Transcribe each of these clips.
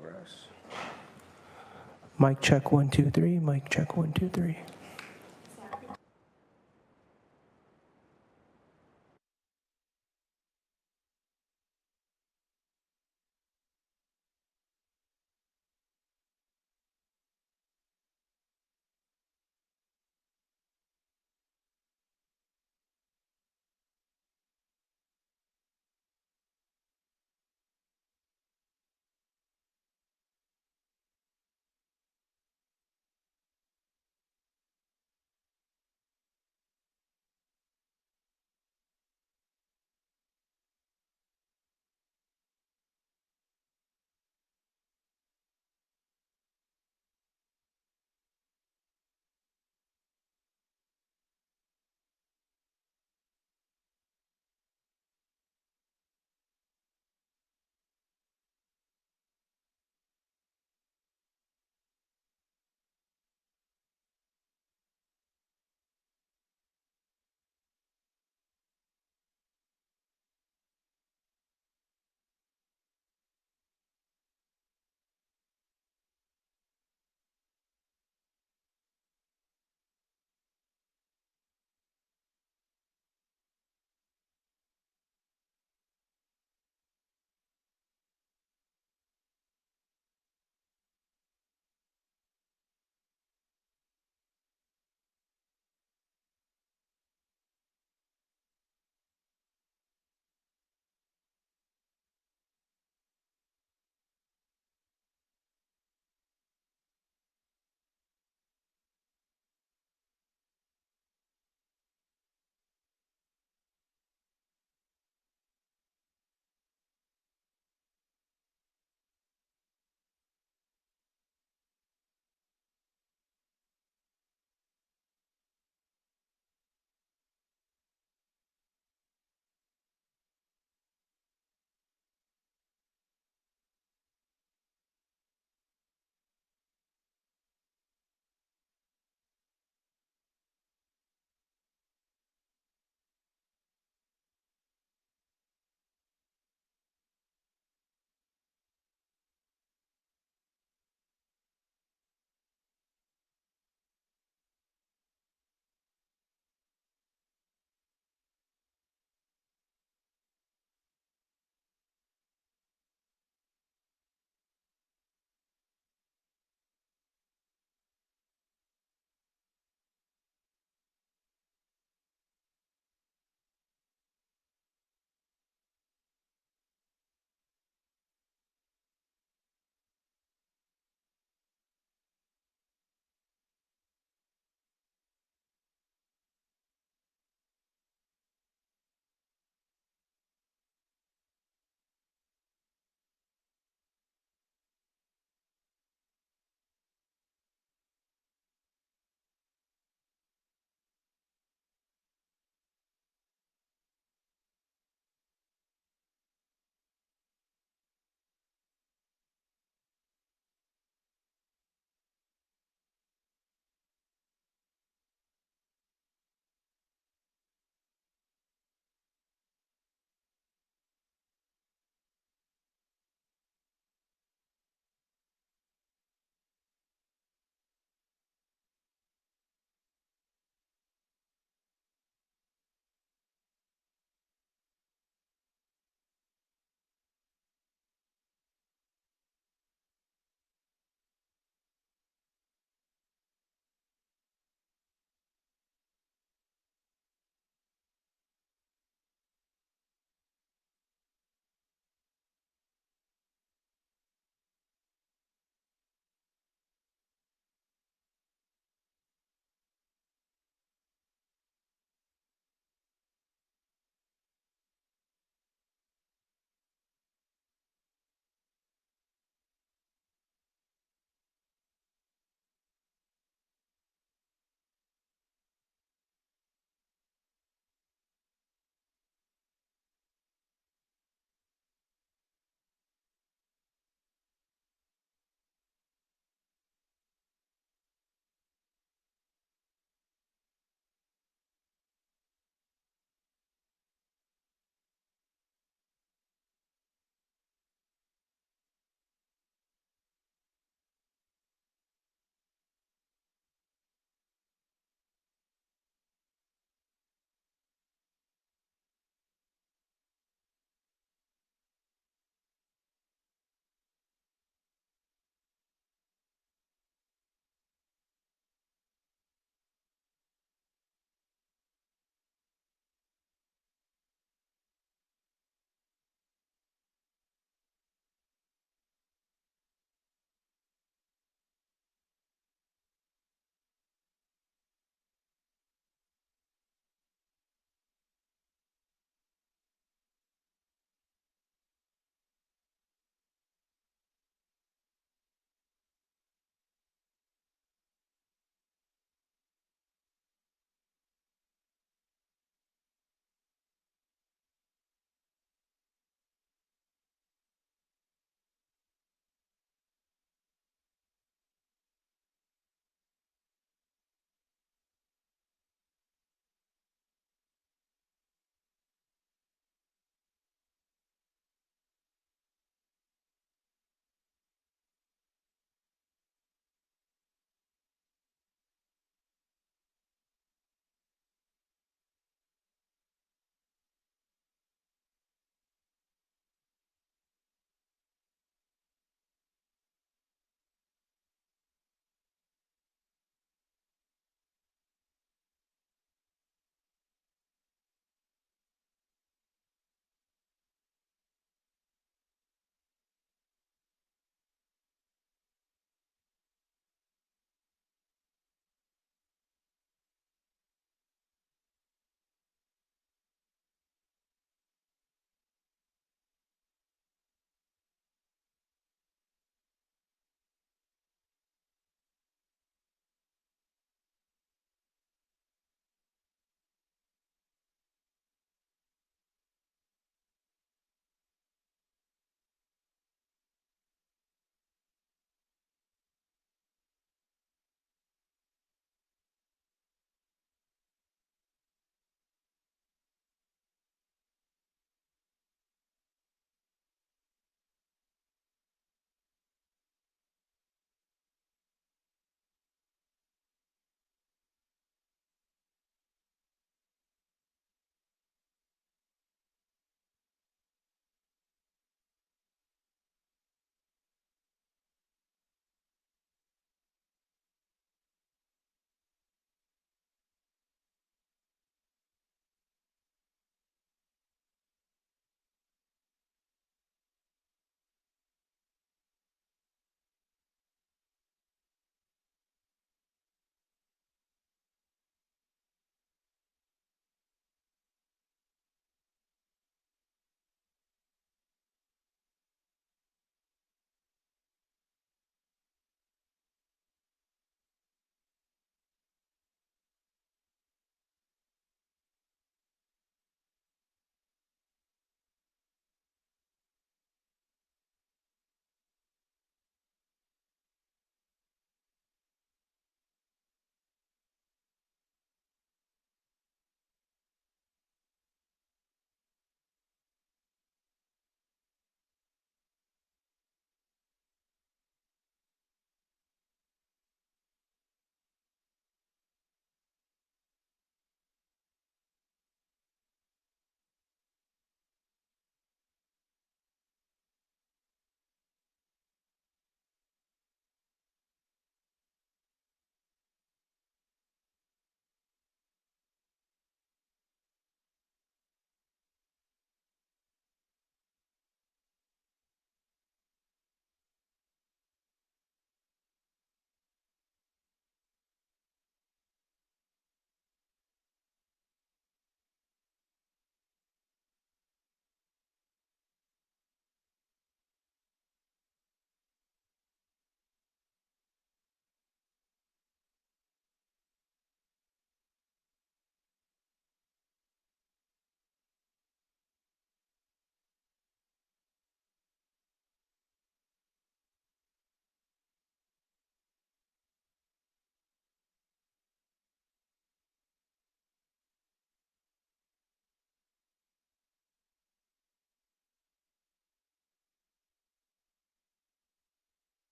progress. Mic check 1 2 3. Mic check 1 2 3.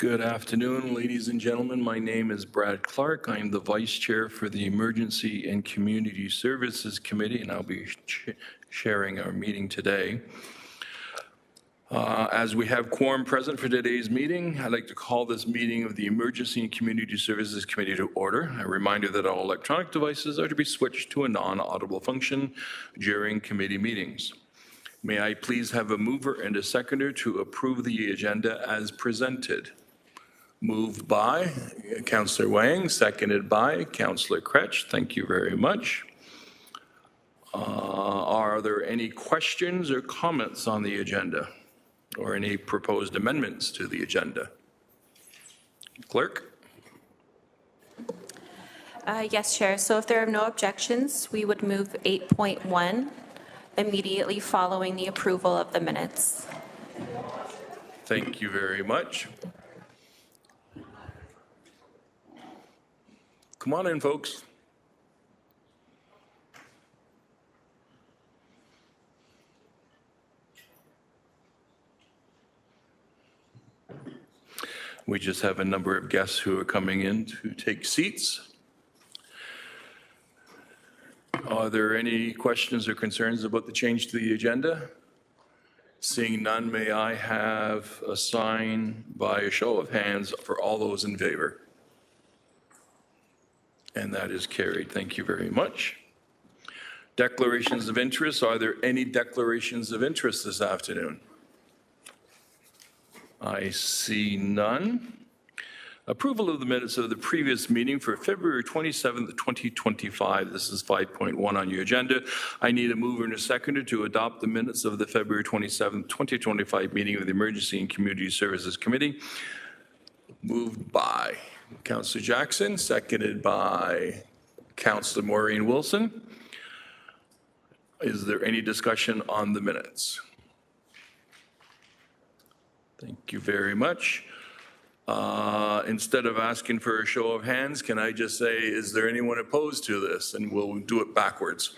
Good afternoon, ladies and gentlemen. My name is Brad Clark. I'm the Vice Chair for the Emergency and Community Services Committee, and I'll be sharing our meeting today. As we have quorum present for today's meeting, I'd like to call this meeting of the Emergency and Community Services Committee to order. A reminder that all electronic devices are to be switched to a non-audible function during committee meetings. May I please have a mover and a seconder to approve the agenda as presented? Moved by Councillor Wang, seconded by Councillor Kretsch. Thank you very much. Are there any questions or comments on the agenda or any proposed amendments to the agenda? Clerk? Yes, Chair. So if there are no objections, we would move 8.1 immediately following the approval of the minutes. Thank you very much. Come on in, folks. We just have a number of guests who are coming in to take seats. Are there any questions or concerns about the change to the agenda? Seeing none, may I have a sign by a show of hands for all those in favor? And that is carried. Thank you very much. Declarations of interest. Are there any declarations of interest this afternoon? I see none. Approval of the minutes of the previous meeting for February 27th, 2025. This is 5.1 on your agenda. I need a mover and a seconder to adopt the minutes of the February 27th, 2025 meeting of the Emergency and Community Services Committee. Moved by Councillor Jackson, seconded by Councillor Maureen Wilson. Is there any discussion on the minutes? Thank you very much. Instead of asking for a show of hands, can I just say, is there anyone opposed to this? And we'll do it backwards.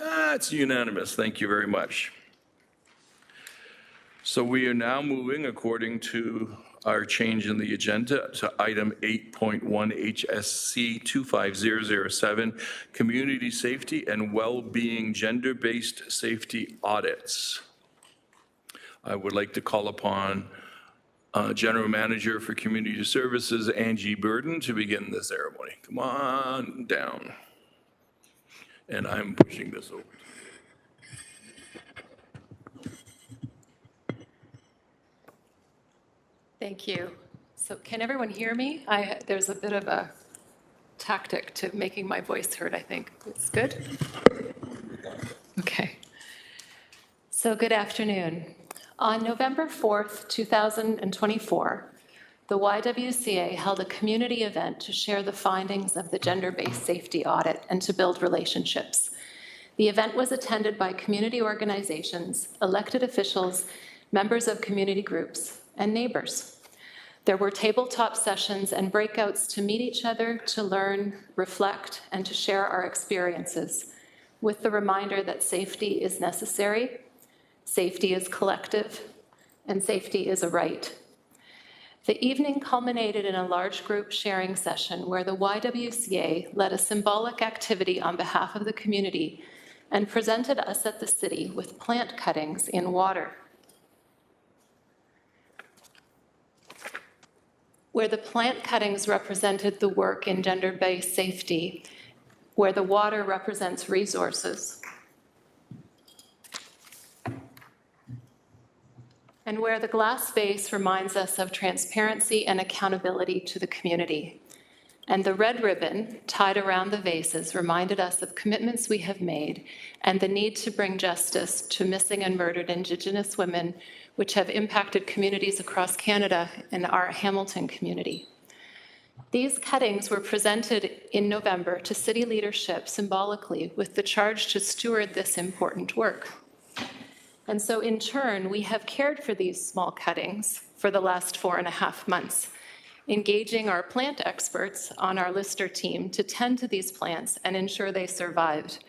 It's unanimous. Thank you very much. So we are now moving, according to our change in the agenda, to item 8.1 HSC 25007, Community Safety and Well-Being Gender-Based Safety Audits. I would like to call upon General Manager for Community Services, Angie Burden, to begin the ceremony. Come on down. And I'm pushing this over. Thank you. So can everyone hear me? There's a bit of a tactic to making my voice heard, I think. It's good? Okay. So good afternoon. On November 4th, 2024, the YWCA held a community event to share the findings of the gender-based safety audit and to build relationships. The event was attended by community organizations, elected officials, members of community groups, and neighbors. There were tabletop sessions and breakouts to meet each other, to learn, reflect, and to share our experiences, with the reminder that safety is necessary, safety is collective, and safety is a right. The evening culminated in a large group sharing session where the YWCA led a symbolic activity on behalf of the community and presented us at the city with plant cuttings in water. Where the plant cuttings represented the work in gender-based safety, where the water represents resources, and where the glass vase reminds us of transparency and accountability to the community. And the red ribbon tied around the vases reminded us of commitments we have made and the need to bring justice to missing and murdered Indigenous women, which have impacted communities across Canada and our Hamilton community. These cuttings were presented in November to city leadership symbolically with the charge to steward this important work. And so in turn, we have cared for these small cuttings for the last 4.5 months, engaging our plant experts on our Lister team to tend to these plants and ensure they survived.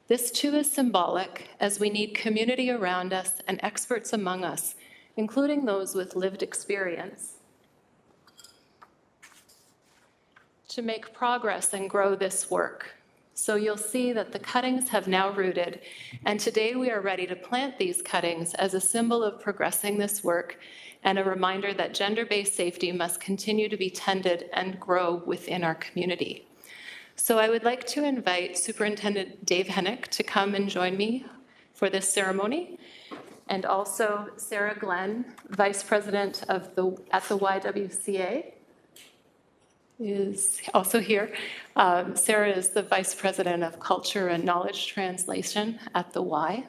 This too is symbolic, as we need community around us and experts among us, including those with lived experience, to make progress and grow this work. So you'll see that the cuttings have now rooted, and today we are ready to plant these cuttings as a symbol of progressing this work and a reminder that gender-based safety must continue to be tended and grow within our community. So I would like to invite Superintendent Dave Hennick to come and join me for this ceremony, and also Sarah Glenn, Vice President at the YWCA, is also here. Sarah is the Vice President of Culture and Knowledge Translation at the Y.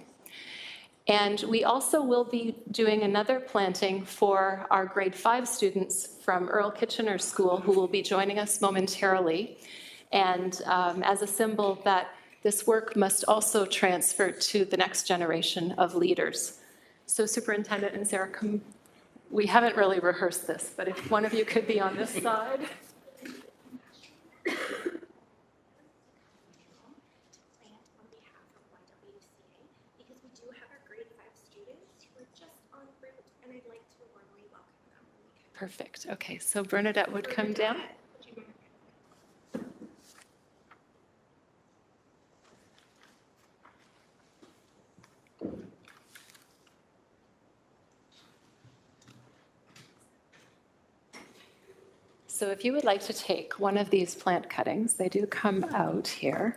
And we also will be doing another planting for our grade 5 students from Earl Kitchener School, who will be joining us momentarily. And as a symbol that this work must also transfer to the next generation of leaders. So Superintendent and Sarah, we haven't really rehearsed this, but if one of you could be on this side. Perfect. Okay, so Bernadette would come down. So if you would like to take one of these plant cuttings, they do come out here.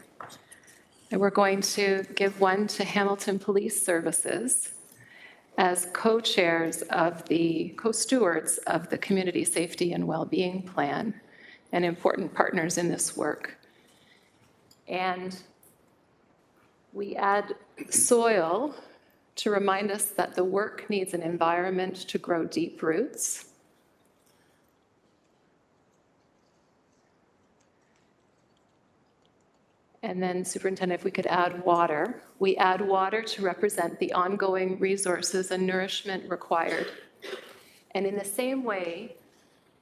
And we're going to give one to Hamilton Police Services as co-stewards of the Community Safety and Wellbeing Plan and important partners in this work. And we add soil to remind us that the work needs an environment to grow deep roots. And then, Superintendent, if we could add water. We add water to represent the ongoing resources and nourishment required. And in the same way,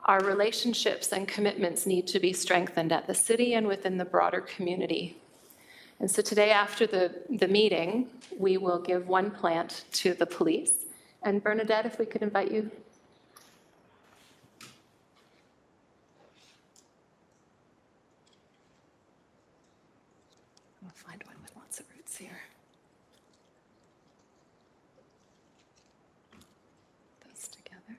our relationships and commitments need to be strengthened at the city and within the broader community. And so today, after the meeting, we will give one plant to the police. And Bernadette, if we could invite you. I'll find one with lots of roots here. Those together.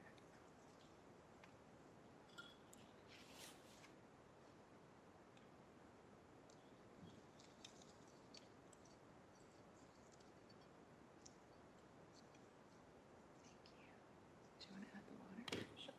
Do you want to add the water? Sure.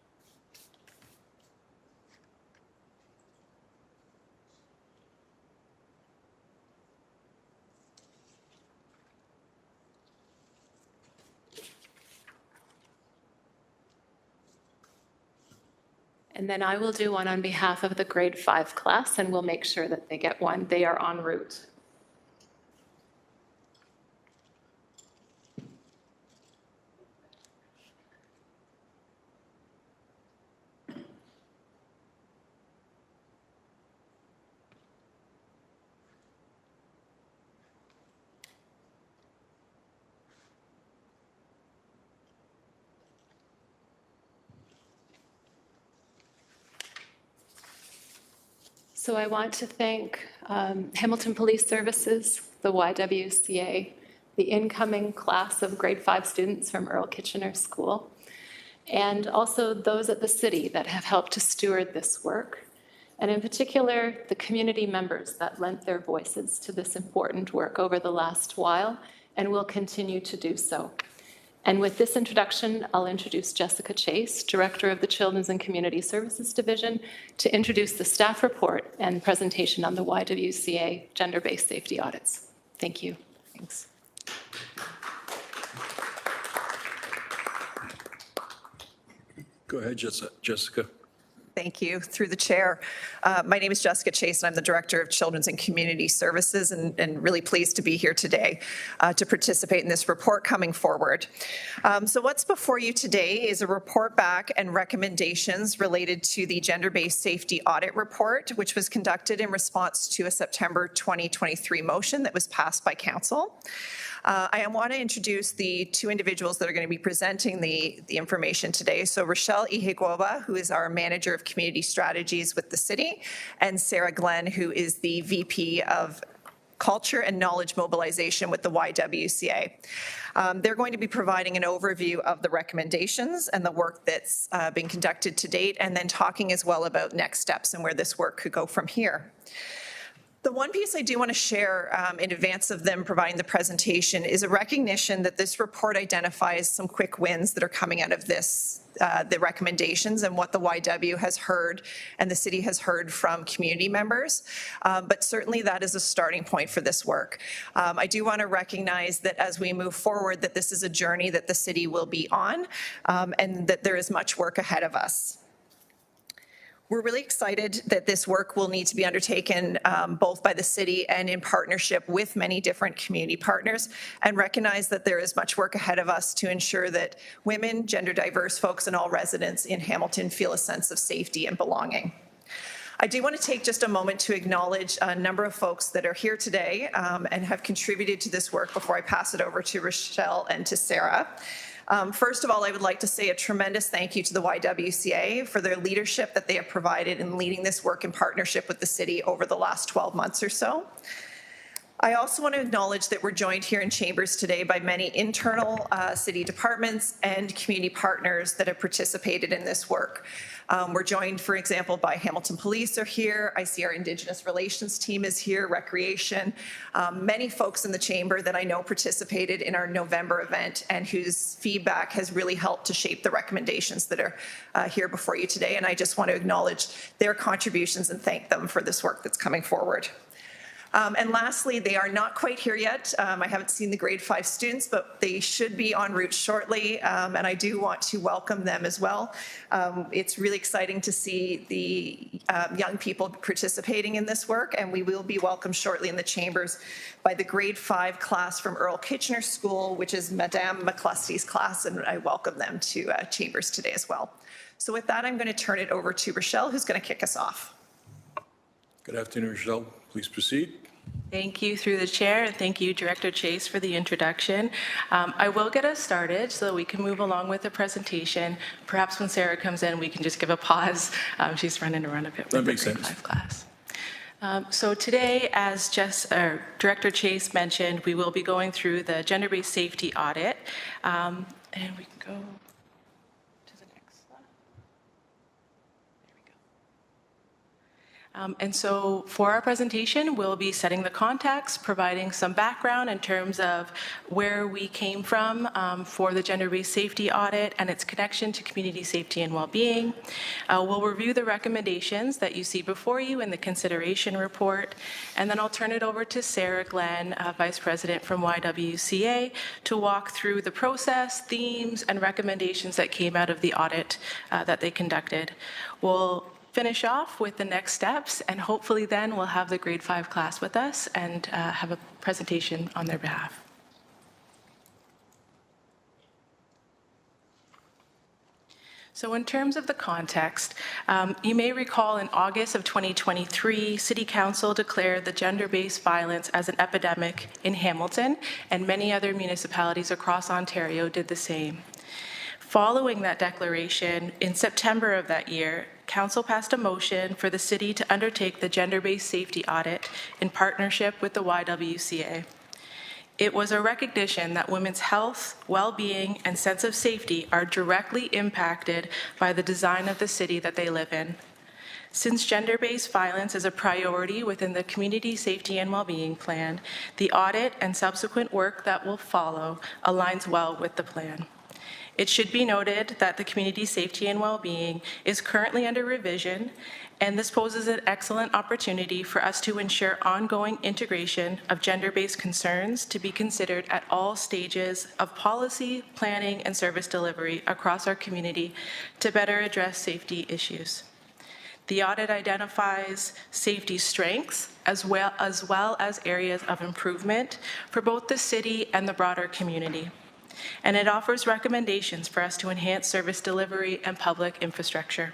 And then I will do one on behalf of the grade 5 class, and we'll make sure that they get one. They are en route. So I want to thank Hamilton Police Services, the YWCA, the incoming class of grade 5 students from Earl Kitchener School, and also those at the city that have helped to steward this work, and in particular, the community members that lent their voices to this important work over the last while and will continue to do so. And with this introduction, I'll introduce Jessica Chase, Director of the Children's and Community Services Division, to introduce the staff report and presentation on the YWCA gender-based safety audits. Thank you. Thanks. Go ahead, Jessica. Thank you. Through the chair. My name is Jessica Chase, and I'm the Director of Children's and Community Services, and really pleased to be here today to participate in this report coming forward. So what's before you today is a report back and recommendations related to the Gender-Based Safety Audit Report, which was conducted in response to a September 2023 motion that was passed by Council. I want to introduce the two individuals that are going to be presenting the information today. So Rochelle Ihigwoba, who is our Manager of Community Strategies with the city, and Sarah Glenn, who is the VP of Culture and Knowledge Mobilization with the YWCA. They're going to be providing an overview of the recommendations and the work that's been conducted to date, and then talking as well about next steps and where this work could go from here. The one piece I do want to share in advance of them providing the presentation is a recognition that this report identifies some quick wins that are coming out of this, the recommendations and what the YW has heard and the city has heard from community members. But certainly that is a starting point for this work. I do want to recognize that as we move forward, that this is a journey that the city will be on, and that there is much work ahead of us. We're really excited that this work will need to be undertaken both by the city and in partnership with many different community partners, and recognize that there is much work ahead of us to ensure that women, gender diverse folks, and all residents in Hamilton feel a sense of safety and belonging. I do want to take just a moment to acknowledge a number of folks that are here today and have contributed to this work before I pass it over to Rochelle and to Sarah. First of all, I would like to say a tremendous thank you to the YWCA for their leadership that they have provided in leading this work in partnership with the city over the last 12 months or so. I also want to acknowledge that we're joined here in Chambers today by many internal city departments and community partners that have participated in this work. We're joined, for example, by Hamilton Police are here. I see our Indigenous Relations team is here, Recreation. Many folks in the chamber that I know participated in our November event and whose feedback has really helped to shape the recommendations that are here before you today. And I just want to acknowledge their contributions and thank them for this work that's coming forward. And lastly, they are not quite here yet. I haven't seen the grade 5 students, but they should be en route shortly, and I do want to welcome them as well. It's really exciting to see the young people participating in this work, and we will be welcomed shortly in the chambers by the grade 5 class from Earl Kitchener School, which is Madame McCluskey's class, and I welcome them to Chambers today as well. So with that, I'm going to turn it over to Rochelle, who's going to kick us off. Good afternoon, Rochelle. Please proceed. Thank you through the chair, and thank you, Director Chase, for the introduction. I will get us started so that we can move along with the presentation. Perhaps when Sarah comes in, we can just give a pause. She's running around a bit with That the makes grade sense. 5 class. So today, as Director Chase mentioned, we will be going through the gender-based safety audit. And we can go to the next slide. And so for our presentation, we'll be setting the context, providing some background in terms of where we came from for the gender-based safety audit and its connection to community safety and well-being. We'll review the recommendations that you see before you in the consideration report, and then I'll turn it over to Sarah Glenn, Vice President from YWCA, to walk through the process, themes, and recommendations that came out of the audit that they conducted. We'll finish off with the next steps, and hopefully then we'll have the grade 5 class with us and have a presentation on their behalf. So in terms of the context, you may recall in August of 2023, City Council declared the gender-based violence as an epidemic in Hamilton, and many other municipalities across Ontario did the same. Following that declaration, in September of that year, Council passed a motion for the city to undertake the gender-based safety audit in partnership with the YWCA. It was a recognition that women's health, well-being, and sense of safety are directly impacted by the design of the city that they live in. Since gender-based violence is a priority within the Community Safety and Wellbeing Plan, the audit and subsequent work that will follow aligns well with the plan. It should be noted that the Community Safety and Wellbeing is currently under revision, and this poses an excellent opportunity for us to ensure ongoing integration of gender-based concerns to be considered at all stages of policy, planning, and service delivery across our community to better address safety issues. The audit identifies safety strengths as well as areas of improvement for both the city and the broader community. And it offers recommendations for us to enhance service delivery and public infrastructure.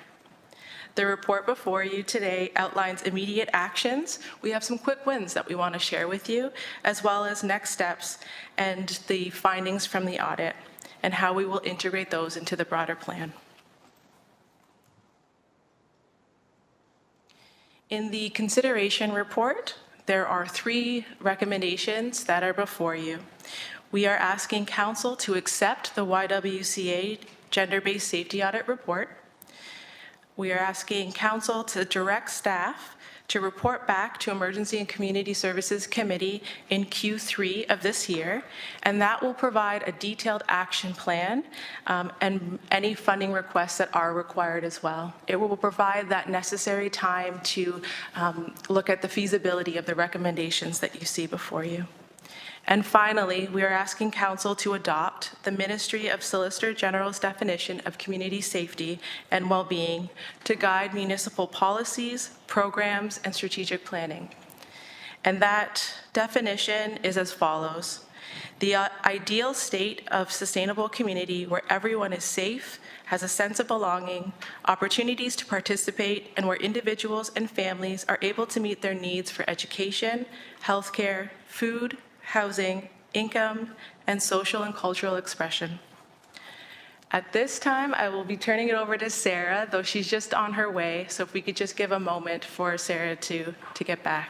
The report before you today outlines immediate actions. We have some quick wins that we want to share with you, as well as next steps and the findings from the audit and how we will integrate those into the broader plan. In the consideration report, there are 3 recommendations that are before you. We are asking Council to accept the YWCA Gender-Based Safety Audit Report. We are asking Council to direct staff to report back to Emergency and Community Services Committee in Q3 of this year, and that will provide a detailed action plan and any funding requests that are required as well. It will provide that necessary time to look at the feasibility of the recommendations that you see before you. And finally, we are asking Council to adopt the Ministry of Solicitor General's definition of community safety and well-being to guide municipal policies, programs, and strategic planning. And that definition is as follows: the ideal state of sustainable community where everyone is safe, has a sense of belonging, opportunities to participate, and where individuals and families are able to meet their needs for education, healthcare, food, housing, income, and social and cultural expression. At this time, I will be turning it over to Sarah, though she's just on her way, so if we could just give a moment for Sarah to get back.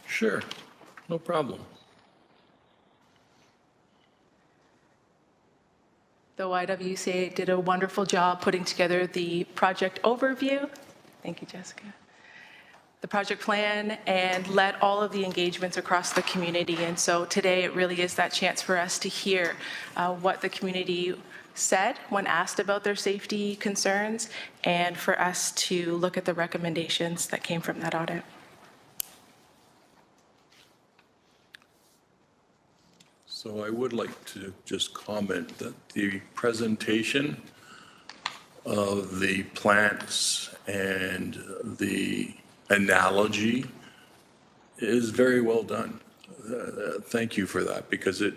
Sure, no problem. The YWCA did a wonderful job putting together the project overview. Thank you, Jessica. The project plan and led all of the engagements across the community. And so today it really is that chance for us to hear what the community said when asked about their safety concerns and for us to look at the recommendations that came from that audit. So I would like to just comment that the presentation of the plants and the analogy is very well done. Thank you for that, because it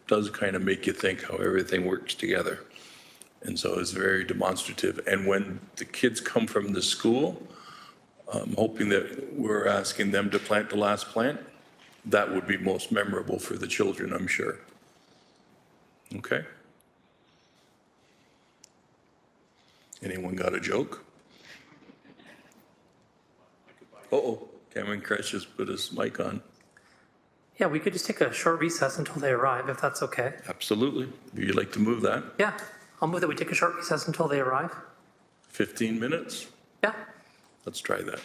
does kind of make you think how everything works together. And so it's very demonstrative. And when the kids come from the school, I'm hoping that we're asking them to plant the last plant. That would be most memorable for the children, I'm sure. Okay? Anyone got a joke? Uh-oh, Cameron Kresh just put his mic on. Yeah, we could just take a short recess until they arrive, if that's okay. Absolutely. Would you like to move that? Yeah, I'll move that we take a short recess until they arrive. 15 minutes? Yeah. Let's try that.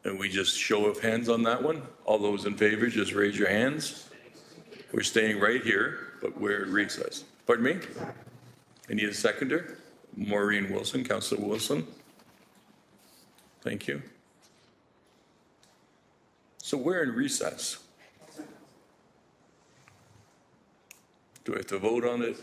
And we just show of hands on that one? All those in favor, just raise your hands. We're staying right here, but we're at recess. Pardon me? I need a seconder. Maureen Wilson, Councillor Wilson. Thank you. So we're in recess. Do I have to vote on it?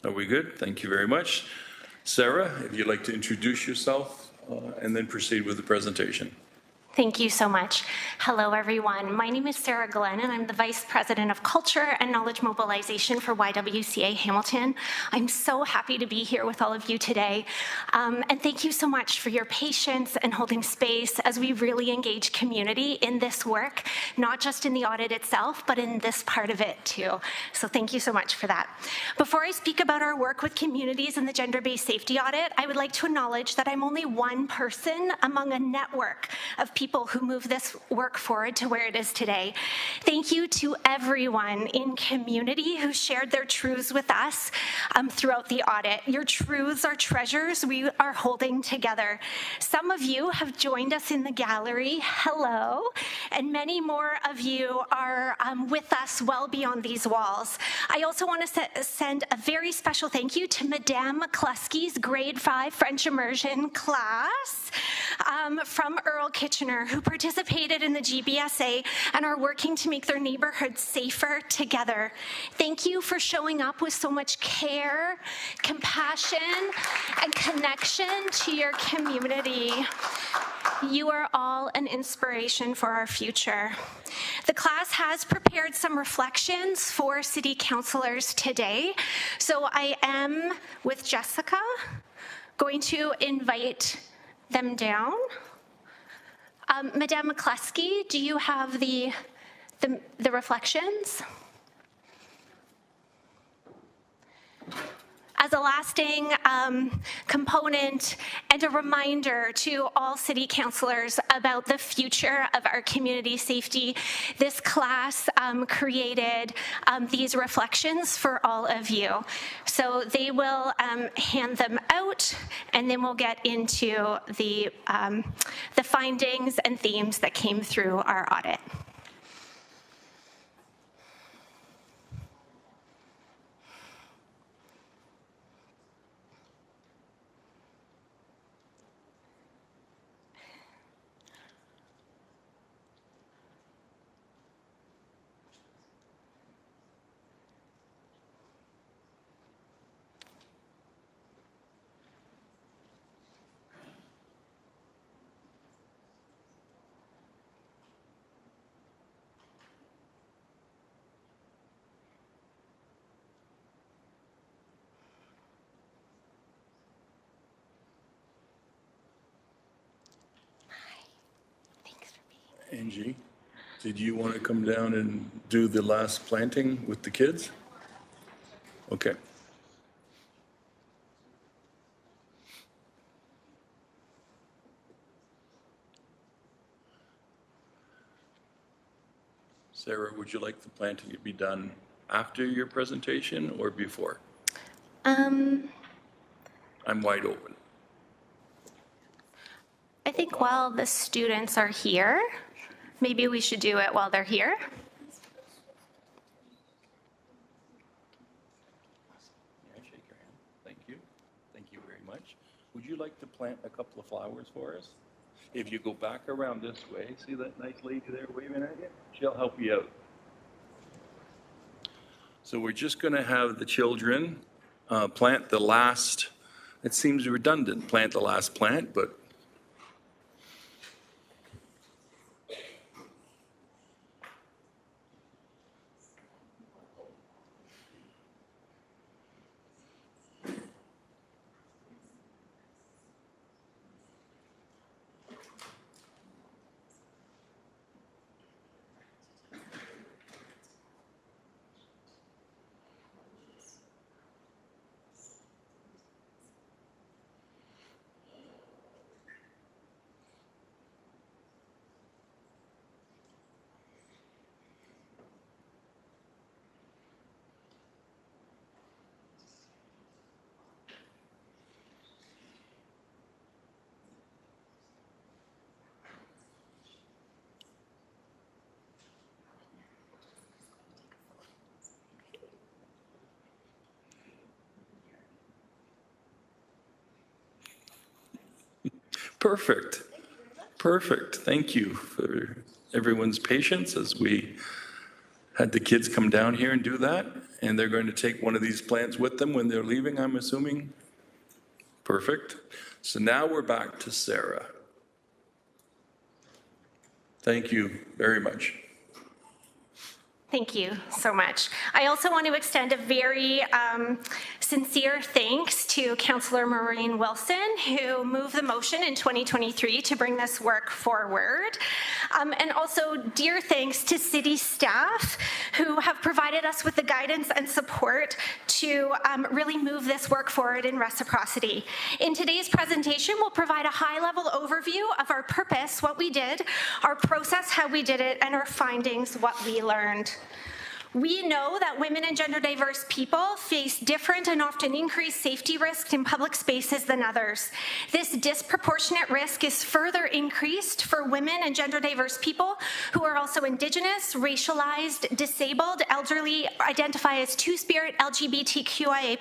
Are we good? Thank you very much. Sarah, if you'd like to introduce yourself and then proceed with the presentation. Thank you so much. Hello, everyone. My name is Sarah Glenn, and I'm the Vice President of Culture and Knowledge Mobilization for YWCA Hamilton. I'm so happy to be here with all of you today. And thank you so much for your patience and holding space as we really engage community in this work, not just in the audit itself, but in this part of it too. So thank you so much for that. Before I speak about our work with communities in the gender-based safety audit, I would like to acknowledge that I'm only one person among a network of people who move this work forward to where it is today. Thank you to everyone in community who shared their truths with us throughout the audit. Your truths are treasures we are holding together. Some of you have joined us in the gallery. Hello. And many more of you are with us well beyond these walls. I also want to send a very special thank you to Madame McCluskey's grade 5 French immersion class from Earl Kitchener, who participated in the GBSA and are working to make their neighborhoods safer together. Thank you for showing up with so much care, compassion, and connection to your community. You are all an inspiration for our future. The class has prepared some reflections for city councilors today. So I am, with Jessica, going to invite them down. Madame McCluskey, do you have the reflections? As a lasting component and a reminder to all city councilors about the future of our community safety, this class created these reflections for all of you. So they will hand them out, and then we'll get into the findings and themes that came through our audit. Angie, did you want to come down and do the last planting with the kids? Okay. Sarah, would you like the planting to be done after your presentation or before? I'm wide open. I think while the students are here, maybe we should do it while they're here. Yeah, shake your hand. Thank you. Thank you very much. Would you like to plant a couple of flowers for us? If you go back around this way, see that nice lady there waving at you? She'll help you out. So we're just going to have the children plant the last, it seems redundant, plant the last plant, but perfect. Perfect. Thank you for everyone's patience as we had the kids come down here and do that. And they're going to take one of these plants with them when they're leaving, I'm assuming? Perfect. So now we're back to Sarah. Thank you very much. Thank you so much. I also want to extend a very sincere thanks to Councillor Maureen Wilson, who moved the motion in 2023 to bring this work forward. And also dear thanks to city staff who have provided us with the guidance and support to really move this work forward in reciprocity. In today's presentation, we'll provide a high-level overview of our purpose, what we did, our process, how we did it, and our findings, what we learned. We know that women and gender diverse people face different and often increased safety risks in public spaces than others. This disproportionate risk is further increased for women and gender diverse people who are also Indigenous, racialized, disabled, elderly, identify as Two-Spirit, LGBTQIA+,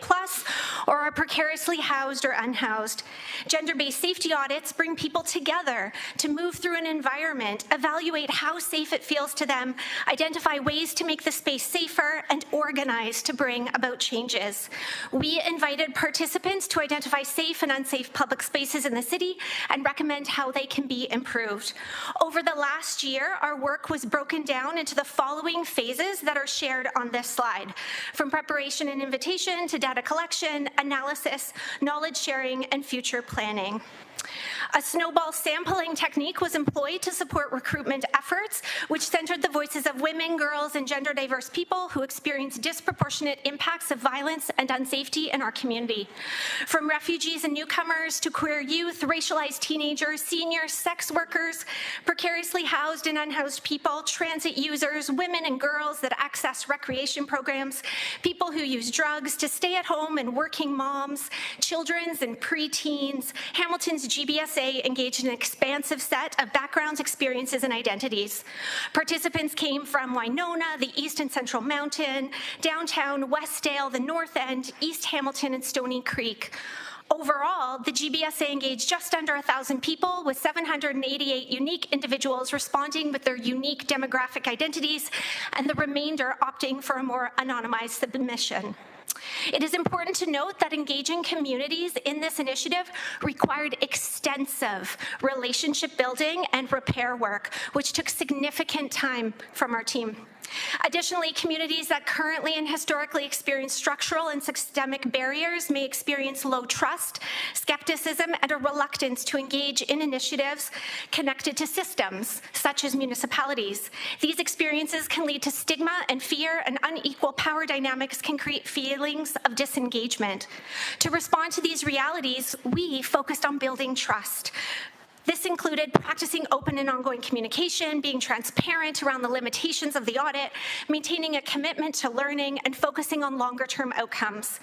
or are precariously housed or unhoused. Gender-based safety audits bring people together to move through an environment, evaluate how safe it feels to them, identify ways to make the space safer, and organize to bring about changes. We invited participants to identify safe and unsafe public spaces in the city and recommend how they can be improved. Over the last year, our work was broken down into the following phases that are shared on this slide, from preparation and invitation to data collection, analysis, knowledge sharing, and future planning. A snowball sampling technique was employed to support recruitment efforts, which centered the voices of women, girls, and gender diverse people who experience disproportionate impacts of violence and unsafety in our community. From refugees and newcomers to queer youth, racialized teenagers, seniors, sex workers, precariously housed and unhoused people, transit users, women and girls that access recreation programs, people who use drugs, to stay-at-home and working moms, children's and preteens, Hamilton's GBSA engaged in an expansive set of backgrounds, experiences, and identities. Participants came from Winona, the East and Central Mountain, downtown Westdale, the North End, East Hamilton, and Stony Creek. Overall, the GBSA engaged just under 1,000 people, with 788 unique individuals responding with their unique demographic identities, and the remainder opting for a more anonymized submission. It is important to note that engaging communities in this initiative required extensive relationship building and repair work, which took significant time from our team. Additionally, communities that currently and historically experience structural and systemic barriers may experience low trust, skepticism, and a reluctance to engage in initiatives connected to systems, such as municipalities. These experiences can lead to stigma and fear, and unequal power dynamics can create feelings of disengagement. To respond to these realities, we focused on building trust. This included practicing open and ongoing communication, being transparent around the limitations of the audit, maintaining a commitment to learning, and focusing on longer-term outcomes.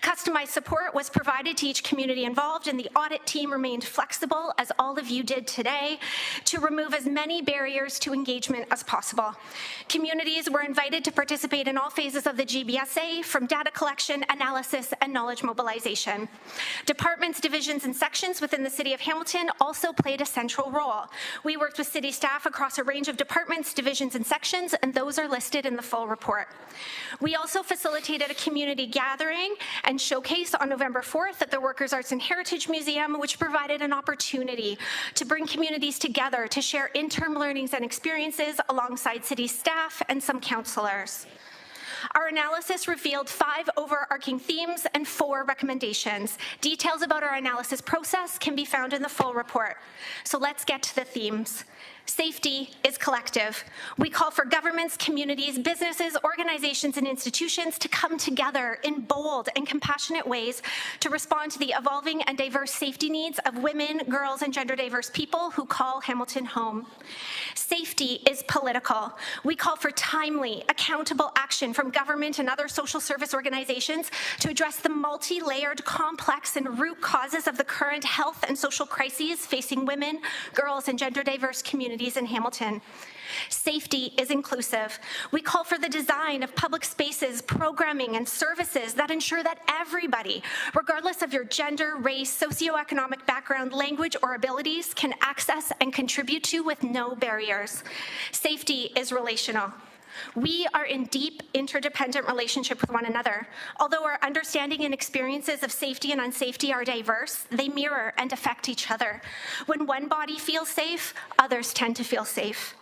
Customized support was provided to each community involved, and the audit team remained flexible, as all of you did today, to remove as many barriers to engagement as possible. Communities were invited to participate in all phases of the GBSA, from data collection, analysis, and knowledge mobilization. Departments, divisions, and sections within the City of Hamilton also played a central role. We worked with city staff across a range of departments, divisions, and sections, and those are listed in the full report. We also facilitated a community gathering and showcase on November 4th at the Workers' Arts and Heritage Museum, which provided an opportunity to bring communities together to share interim learnings and experiences alongside city staff and some counselors. Our analysis revealed 5 overarching themes and 4 recommendations. Details about our analysis process can be found in the full report. So let's get to the themes. Safety is collective. We call for governments, communities, businesses, organizations, and institutions to come together in bold and compassionate ways to respond to the evolving and diverse safety needs of women, girls, and gender diverse people who call Hamilton home. Safety is political. We call for timely, accountable action from government and other social service organizations to address the multi-layered, complex, and root causes of the current health and social crises facing women, girls, and gender diverse communities in Hamilton. Safety is inclusive. We call for the design of public spaces, programming, and services that ensure that everybody, regardless of your gender, race, socioeconomic background, language, or abilities, can access and contribute to with no barriers. Safety is relational. We are in deep interdependent relationship with one another. Although our understanding and experiences of safety and unsafety are diverse, they mirror and affect each other. When one body feels safe, others tend to feel safe.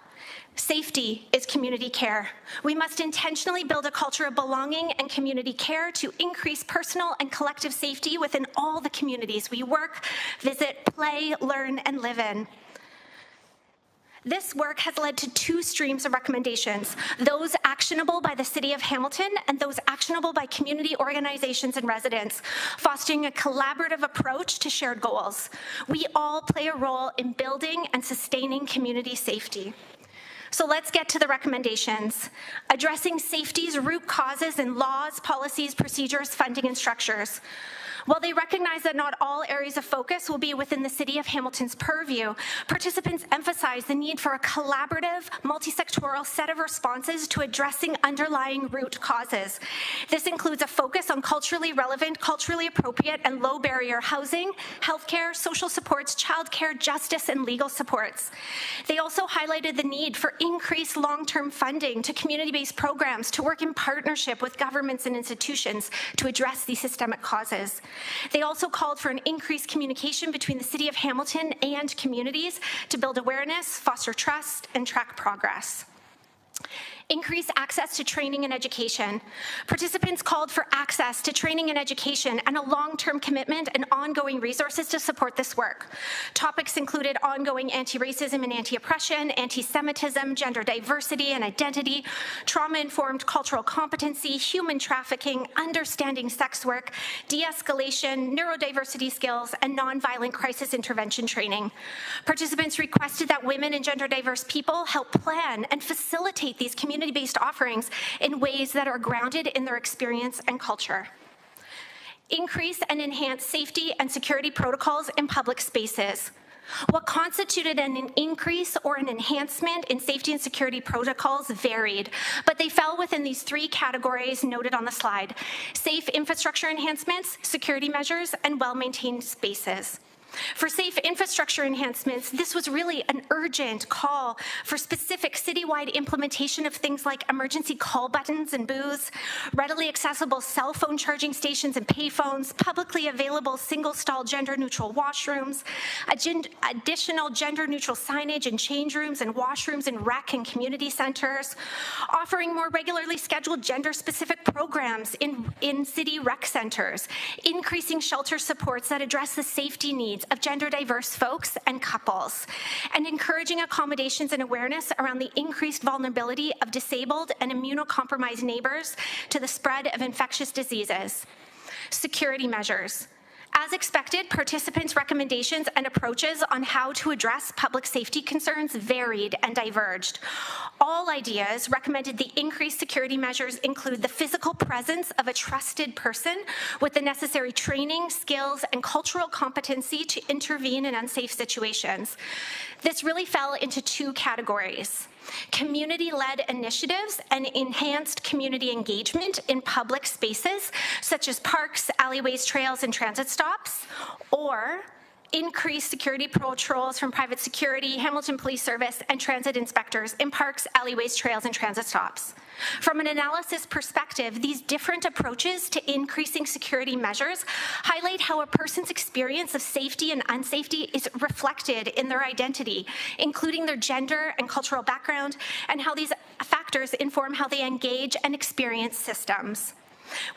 Safety is community care. We must intentionally build a culture of belonging and community care to increase personal and collective safety within all the communities we work, visit, play, learn, and live in. This work has led to two streams of recommendations, those actionable by the City of Hamilton and those actionable by community organizations and residents, fostering a collaborative approach to shared goals. We all play a role in building and sustaining community safety. So let's get to the recommendations. Addressing safety's root causes in laws, policies, procedures, funding, and structures. While they recognize that not all areas of focus will be within the City of Hamilton's purview, participants emphasize the need for a collaborative, multi-sectoral set of responses to addressing underlying root causes. This includes a focus on culturally relevant, culturally appropriate, and low-barrier housing, healthcare, social supports, childcare, justice, and legal supports. They also highlighted the need for increased long-term funding to community-based programs to work in partnership with governments and institutions to address these systemic causes. They also called for an increased communication between the City of Hamilton and communities to build awareness, foster trust, and track progress. Increase access to training and education. Participants called for access to training and education and a long-term commitment and ongoing resources to support this work. Topics included ongoing anti-racism and anti-oppression, anti-Semitism, gender diversity and identity, trauma-informed cultural competency, human trafficking, understanding sex work, de-escalation, neurodiversity skills, and nonviolent crisis intervention training. Participants requested that women and gender diverse people help plan and facilitate these community-based offerings in ways that are grounded in their experience and culture. Increase and enhance safety and security protocols in public spaces. What constituted an increase or an enhancement in safety and security protocols varied, but they fell within these three categories noted on the slide: safe infrastructure enhancements, security measures, and well-maintained spaces. For safe infrastructure enhancements, this was really an urgent call for specific citywide implementation of things like emergency call buttons and booths, readily accessible cell phone charging stations and payphones, publicly available single-stall gender-neutral washrooms, additional gender-neutral signage in change rooms and washrooms in rec and community centers, offering more regularly scheduled gender-specific programs in city rec centers, increasing shelter supports that address the safety needs of gender diverse folks and couples, and encouraging accommodations and awareness around the increased vulnerability of disabled and immunocompromised neighbors to the spread of infectious diseases. Security measures. As expected, participants' recommendations and approaches on how to address public safety concerns varied and diverged. All ideas recommended the increased security measures include the physical presence of a trusted person with the necessary training, skills, and cultural competency to intervene in unsafe situations. This really fell into two categories: community-led initiatives and enhanced community engagement in public spaces, such as parks, alleyways, trails, and transit stops, or increased security patrols from private security, Hamilton Police Service, and transit inspectors in parks, alleyways, trails, and transit stops. From an analysis perspective, these different approaches to increasing security measures highlight how a person's experience of safety and unsafety is reflected in their identity, including their gender and cultural background, and how these factors inform how they engage and experience systems.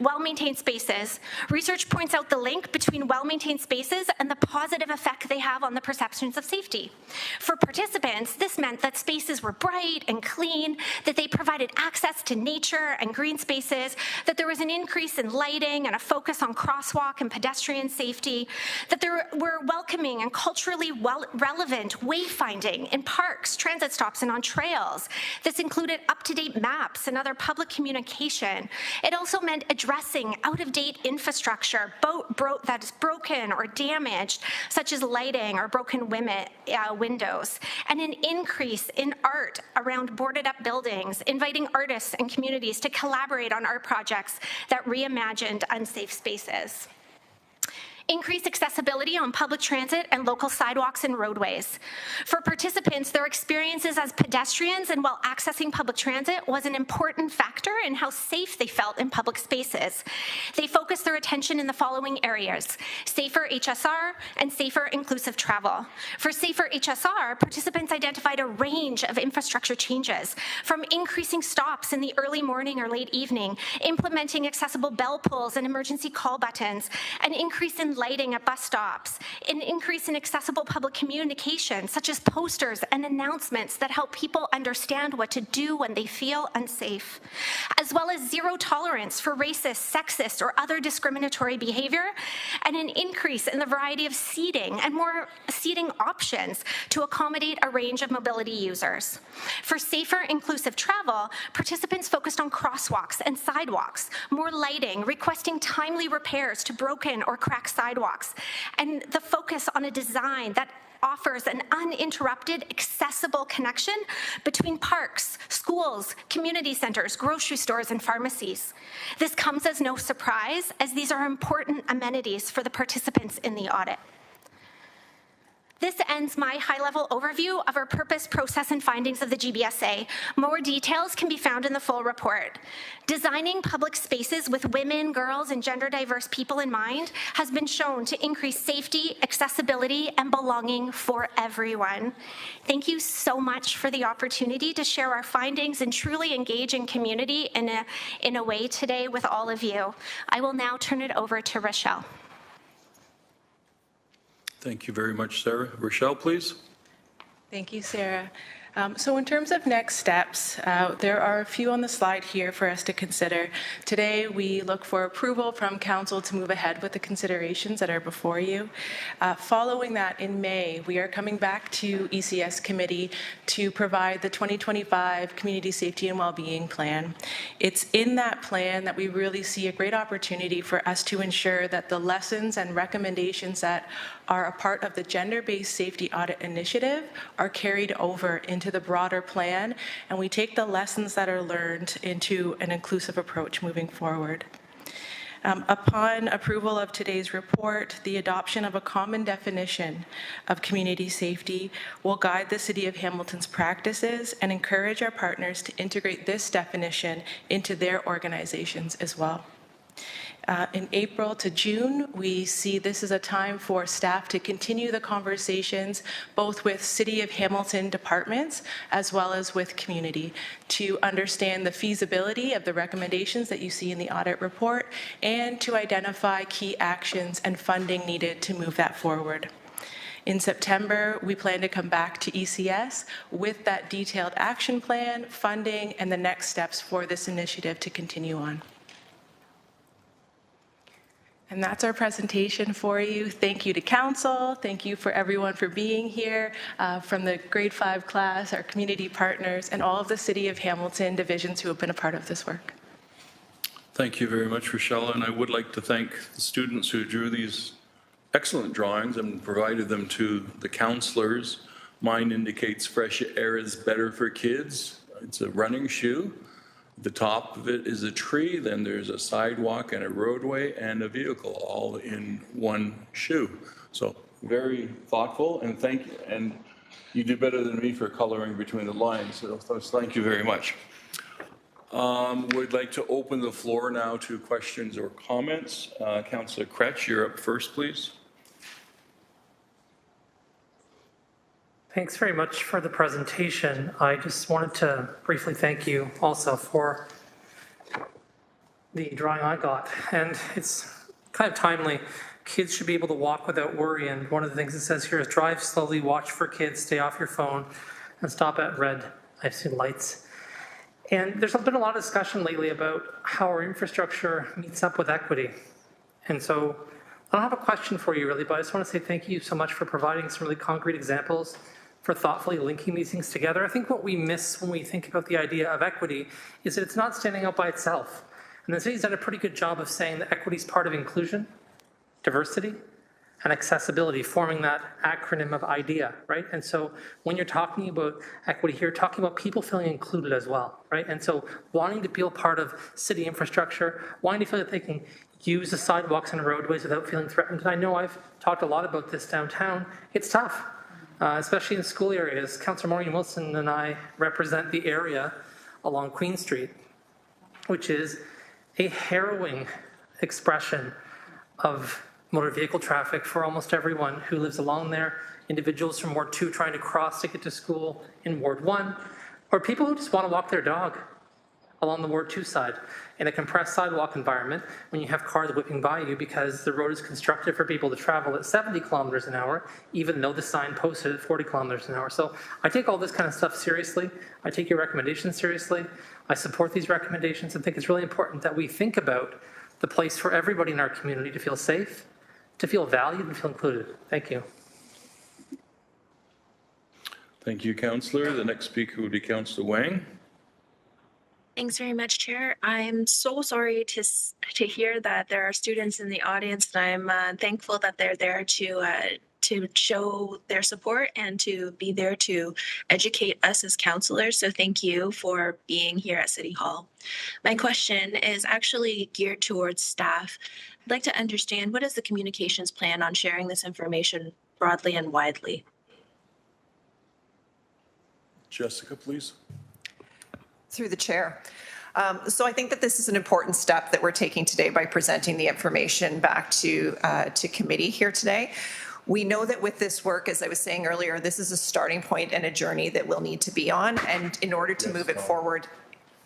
Well-maintained spaces. Research points out the link between well-maintained spaces and the positive effect they have on the perceptions of safety. For participants, this meant that spaces were bright and clean, that they provided access to nature and green spaces, that there was an increase in lighting and a focus on crosswalk and pedestrian safety, that there were welcoming and culturally relevant wayfinding in parks, transit stops, and on trails. This included up-to-date maps and other public communication. It also meant addressing out-of-date infrastructure that is broken or damaged, such as lighting or broken windows, and an increase in art around boarded-up buildings, inviting artists and communities to collaborate on art projects that reimagined unsafe spaces. increase accessibility on public transit and local sidewalks and roadways. For participants, their experiences as pedestrians and while accessing public transit was an important factor in how safe they felt in public spaces. They focused their attention in the following areas: safer HSR and safer inclusive travel. For safer HSR, participants identified a range of infrastructure changes, from increasing stops in the early morning or late evening, implementing accessible bell pulls and emergency call buttons, an increase in lighting at bus stops, an increase in accessible public communication, such as posters and announcements that help people understand what to do when they feel unsafe, as well as zero tolerance for racist, sexist, or other discriminatory behavior, and an increase in the variety of seating and more seating options to accommodate a range of mobility users. For safer, inclusive travel, participants focused on crosswalks and sidewalks, more lighting, requesting timely repairs to broken or cracked sidewalks, and the focus on a design that offers an uninterrupted, accessible connection between parks, schools, community centers, grocery stores, and pharmacies. This comes as no surprise, as these are important amenities for the participants in the audit. This ends my high-level overview of our purpose, process, and findings of the GBSA. More details can be found in the full report. Designing public spaces with women, girls, and gender-diverse people in mind has been shown to increase safety, accessibility, and belonging for everyone. Thank you so much for the opportunity to share our findings and truly engage in community in a way today with all of you. I will now turn it over to Rochelle. Thank you very much, Sarah. Rochelle, please. Thank you, Sarah. So in terms of next steps, there are a few on the slide here for us to consider. Today, we look for approval from Council to move ahead with the considerations that are before you. Following that, in May, we are coming back to ECS Committee to provide the 2025 Community Safety and Wellbeing Plan. It's in that plan that we really see a great opportunity for us to ensure that the lessons and recommendations that are a part of the Gender-Based Safety Audit Initiative are carried over into the broader plan, and we take the lessons that are learned into an inclusive approach moving forward. Upon approval of today's report, the adoption of a common definition of community safety will guide the City of Hamilton's practices and encourage our partners to integrate this definition into their organizations as well. In April to June, we see this as a time for staff to continue the conversations both with City of Hamilton departments as well as with community to understand the feasibility of the recommendations that you see in the audit report and to identify key actions and funding needed to move that forward. In September, we plan to come back to ECS with that detailed action plan, funding, and the next steps for this initiative to continue on. And that's our presentation for you. Thank you to Council. Thank you for everyone for being here, from the grade 5 class, our community partners, and all of the City of Hamilton divisions who have been a part of this work. Thank you very much, Rochelle. And I would like to thank the students who drew these excellent drawings and provided them to the counselors. Mine indicates fresh air is better for kids. It's a running shoe. The top of it is a tree, then there's a sidewalk and a roadway and a vehicle all in one shoe. So very thoughtful, and thank you. And you do better than me for coloring between the lines, so thank you very much. Would like to open the floor now to questions or comments. Councillor Kretsch, you're up first, please. Thanks very much for the presentation. I just wanted to briefly thank you also for the drawing I got. And it's kind of timely. Kids should be able to walk without worry. And one of the things it says here is drive slowly, watch for kids, stay off your phone, and stop at red, I've seen lights. And there's been a lot of discussion lately about how our infrastructure meets up with equity. And so I don't have a question for you really, but I just want to say thank you so much for providing some really concrete examples, for thoughtfully linking these things together. I think what we miss when we think about the idea of equity is that it's not standing out by itself. And the city's done a pretty good job of saying that equity is part of inclusion, diversity, and accessibility, forming that acronym of IDEA, right? And so when you're talking about equity here, talking about people feeling included as well, right? And so wanting to feel part of city infrastructure, wanting to feel that they can use the sidewalks and roadways without feeling threatened. And I know I've talked a lot about this downtown. It's tough, especially in school areas. Councillor Maureen Wilson and I represent the area along Queen Street, which is a harrowing expression of motor vehicle traffic for almost everyone who lives along there, individuals from Ward 2 trying to cross to get to school in Ward 1, or people who just want to walk their dog along the Ward 2 side in a compressed sidewalk environment when you have cars whipping by you because the road is constructed for people to travel at 70 kilometers an hour, even though the sign posted at 40 kilometers an hour. So I take all this kind of stuff seriously. I take your recommendations seriously. I support these recommendations and think it's really important that we think about the place for everybody in our community to feel safe, to feel valued, and feel included. Thank you. Thank you, Councillor. The next speaker would be Councillor Wang. Thanks very much, Chair. I'm so sorry to hear that there are students in the audience, and I'm thankful that they're there to show their support and to be there to educate us as counselors. So thank you for being here at City Hall. My question is actually geared towards staff. I'd like to understand, what is the communications plan on sharing this information broadly and widely? Jessica, please. Through the chair. So I think that this is an important step that we're taking today by presenting the information back to committee here today. We know that with this work, as I was saying earlier, this is a starting point and a journey that we'll need to be on. And in order to move it forward,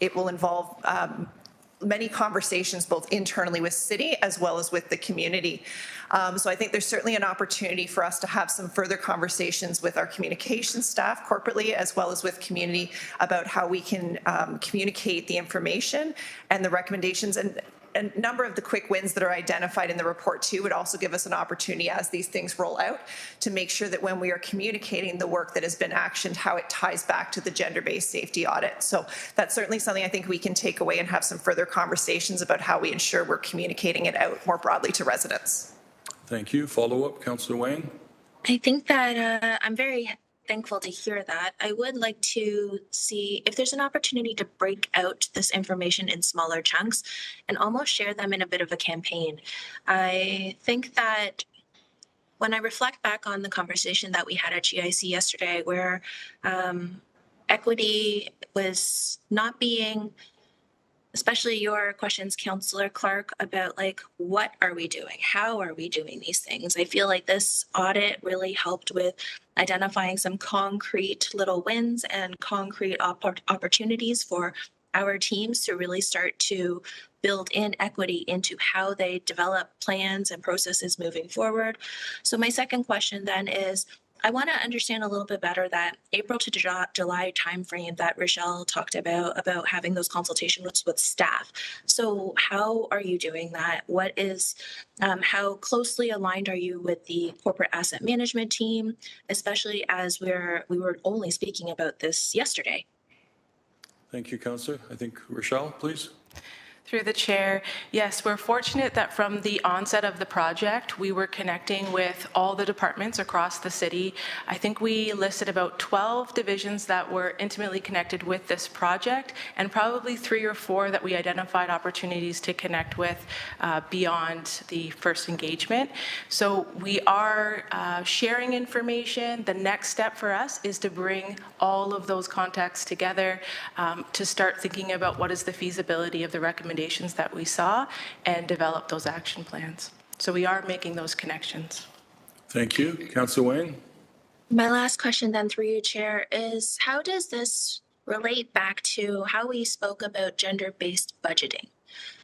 it will involve many conversations both internally with city as well as with the community. So I think there's certainly an opportunity for us to have some further conversations with our communications staff corporately as well as with community about how we can communicate the information and the recommendations. And a number of the quick wins that are identified in the report too would also give us an opportunity as these things roll out to make sure that when we are communicating the work that has been actioned, how it ties back to the gender-based safety audit. So that's certainly something I think we can take away and have some further conversations about how we ensure we're communicating it out more broadly to residents. Thank you. Follow-up, Councillor Wang. I think that I'm very thankful to hear that. I would like to see if there's an opportunity to break out this information in smaller chunks and almost share them in a bit of a campaign. I think that when I reflect back on the conversation that we had at GIC yesterday, where equity was not being, especially your questions, Councillor Clark, about like, what are we doing? How are we doing these things? I feel like this audit really helped with identifying some concrete little wins and concrete opportunities for our teams to really start to build in equity into how they develop plans and processes moving forward. So my second question then is, I want to understand a little bit better that April to July timeframe that Rochelle talked about having those consultations with staff. So how are you doing that? What is, how closely aligned are you with the corporate asset management team, especially as we were only speaking about this yesterday? Thank you, Councillor. I think Rochelle, please. Through the chair, yes, we're fortunate that from the onset of the project, we were connecting with all the departments across the city. I think we listed about 12 divisions that were intimately connected with this project, and probably 3 or 4 that we identified opportunities to connect with beyond the first engagement. So we are sharing information. The next step for us is to bring all of those contacts together to start thinking about what is the feasibility of the recommendations that we saw and develop those action plans. So we are making those connections. Thank you. Councillor Wang. My last question then through you, Chair, is how does this relate back to how we spoke about gender-based budgeting?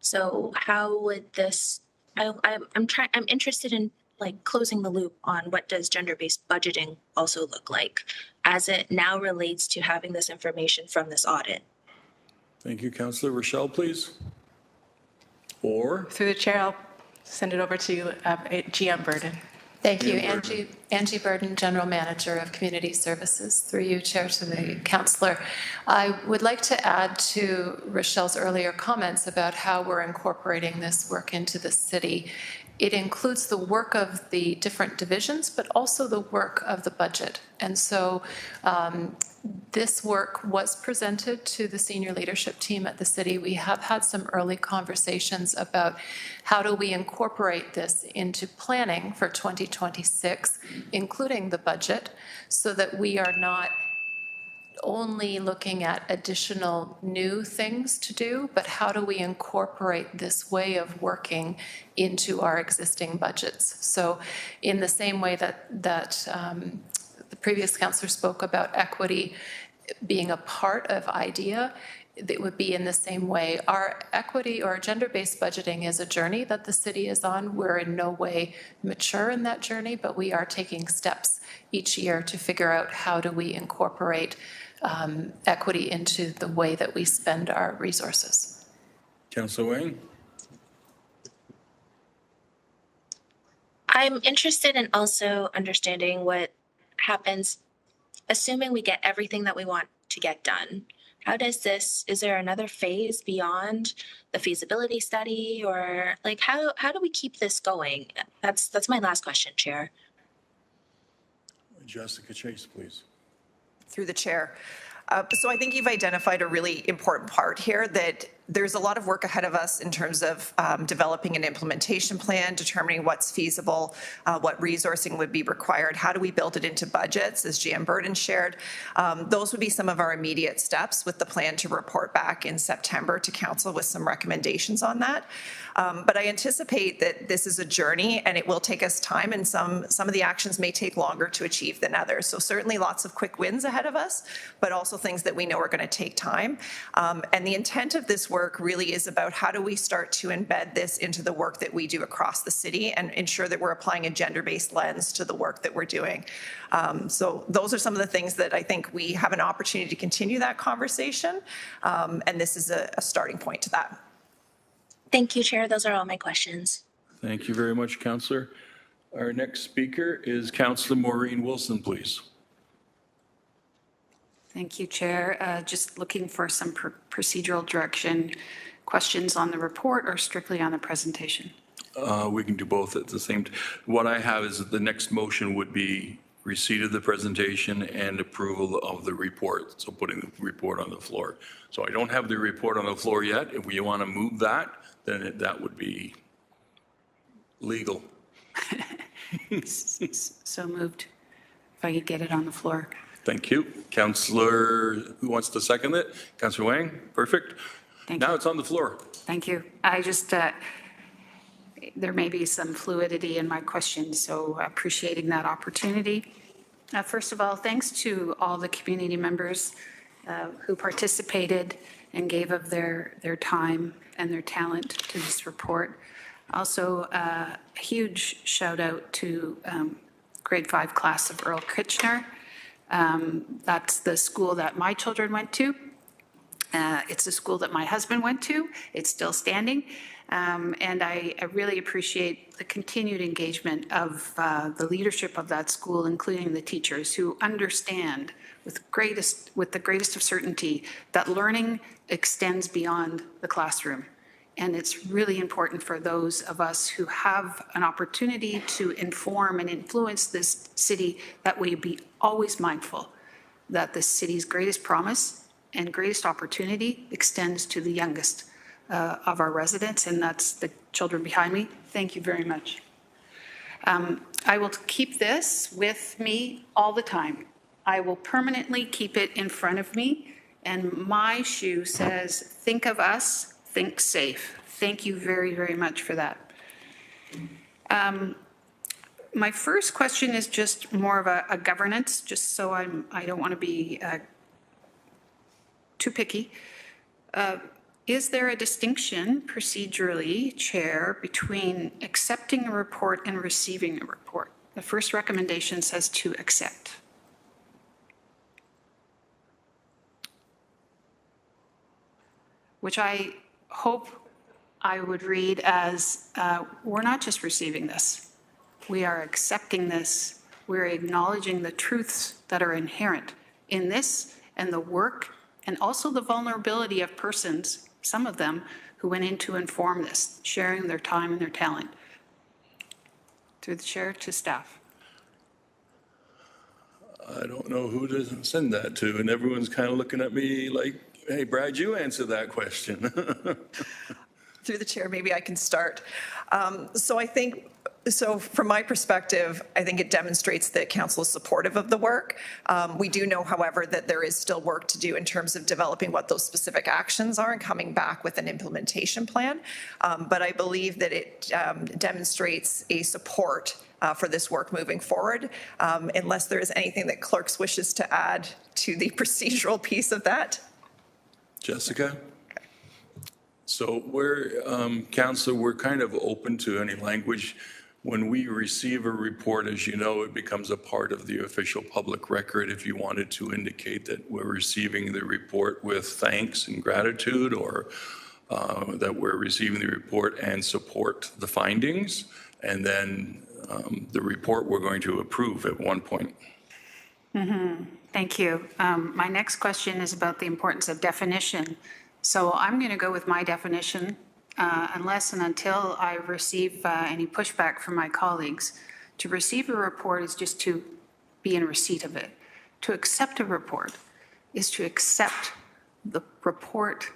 So how would this, I'm interested in like closing the loop on what does gender-based budgeting also look like as it now relates to having this information from this audit? Thank you, Councillor. Rochelle, please. Or? Through the chair, I'll send it over to GM Burden. Thank you, Angie. Angie Burden, General Manager of Community Services. Through you, Chair, to the Councillor. I would like to add to Rochelle's earlier comments about how we're incorporating this work into the city. It includes the work of the different divisions, but also the work of the budget. And so this work was presented to the senior leadership team at the city. We have had some early conversations about how do we incorporate this into planning for 2026, including the budget, so that we are not only looking at additional new things to do, but how do we incorporate this way of working into our existing budgets? So in the same way that the previous councillor spoke about equity being a part of IDEA, it would be in the same way. Our equity or gender-based budgeting is a journey that the city is on. We're in no way mature in that journey, but we are taking steps each year to figure out how do we incorporate equity into the way that we spend our resources. Councillor Wang? I'm interested in also understanding what happens, assuming we get everything that we want to get done. How does this, is there another phase beyond the feasibility study, or like how do we keep this going? That's my last question, Chair. Jessica Chase, please. Through the chair. So I think you've identified a really important part here, that there's a lot of work ahead of us in terms of developing an implementation plan, determining what's feasible, what resourcing would be required, how do we build it into budgets, as GM Burden shared. Those would be some of our immediate steps, with the plan to report back in September to council with some recommendations on that. But I anticipate that this is a journey and it will take us time, and some of the actions may take longer to achieve than others. So certainly lots of quick wins ahead of us, but also things that we know are going to take time. And the intent of this work really is about how do we start to embed this into the work that we do across the city and ensure that we're applying a gender-based lens to the work that we're doing. So those are some of the things that I think we have an opportunity to continue that conversation. And this is a starting point to that. Thank you, Chair. Those are all my questions. Thank you very much, Councillor. Our next speaker is Councillor Maureen Wilson, please. Thank you, Chair. Just looking for some procedural direction. Questions on the report or strictly on the presentation? We can do both at the same time. What I have is that the next motion would be receipt of the presentation and approval of the report, so putting the report on the floor. So I don't have the report on the floor yet. If we want to move that, then that would be legal. So moved. If I could get it on the floor. Thank you. Councillor, who wants to second it? Councillor Wang, perfect. Thank you. Now it's on the floor. Thank you. I just, there may be some fluidity in my questions, so appreciating that opportunity. First of all, thanks to all the community members who participated and gave of their time and their talent to this report. Also, a huge shout out to grade 5 class of Earl Kitchener. That's the school that my children went to. It's a school that my husband went to. It's still standing. And I really appreciate the continued engagement of the leadership of that school, including the teachers, who understand with the greatest of certainty that learning extends beyond the classroom. And it's really important for those of us who have an opportunity to inform and influence this city that we be always mindful that the city's greatest promise and greatest opportunity extends to the youngest of our residents, and that's the children behind me. Thank you very much. I will keep this with me all the time. I will permanently keep it in front of me, and my shoe says, think of us, think safe. Thank you very, very much for that. My first question is just more of a governance, just so I don't want to be too picky. Is there a distinction procedurally, Chair, between accepting a report and receiving a report? The first recommendation says to accept. Which I hope I would read as we're not just receiving this. We are accepting this we're acknowledging the truths that are inherent in this and the work and also the vulnerability of persons, some of them, who went in to inform this, sharing their time and their talent. Through the chair to staff. I don't know who to send that to, and everyone's kind of looking at me like, hey, Brad, you answer that question. Through the chair, maybe I can start. So from my perspective, I think it demonstrates that council is supportive of the work. We do know, however, that there is still work to do in terms of developing what those specific actions are and coming back with an implementation plan. But I believe that it demonstrates a support for this work moving forward, unless there is anything that clerks wishes to add to the procedural piece of that. Jessica? So Councillor, we're kind of open to any language. When we receive a report, as you know, it becomes a part of the official public record. If you wanted to indicate that we're receiving the report with thanks and gratitude, or that we're receiving the report and support the findings, and then the report we're going to approve at one point. Thank you. My next question is about the importance of definition. So I'm going to go with my definition, unless and until I receive any pushback from my colleagues. To receive a report is just to be in receipt of it. To accept a report is to accept the report,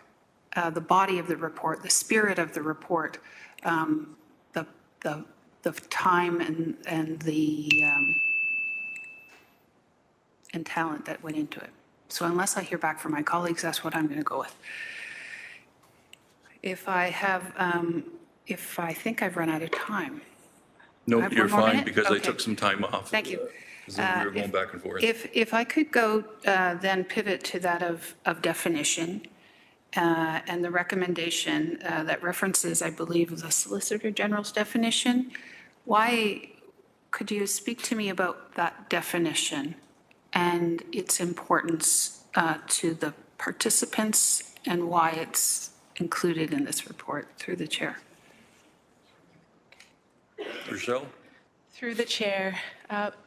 the body of the report, the spirit of the report, the time and the and talent that went into it. So unless I hear back from my colleagues, that's what I'm going to go with. If I think I've run out of time. No, you're fine, minute? because I Okay. took some time off. Thank you. Because we were going back and forth. If I could go, then pivot to that of definition and the recommendation that references, I believe, the Solicitor General's definition. Why, could you speak to me about that definition and its importance to the participants and why it's included in this report? Through the chair. Rochelle? Through the chair,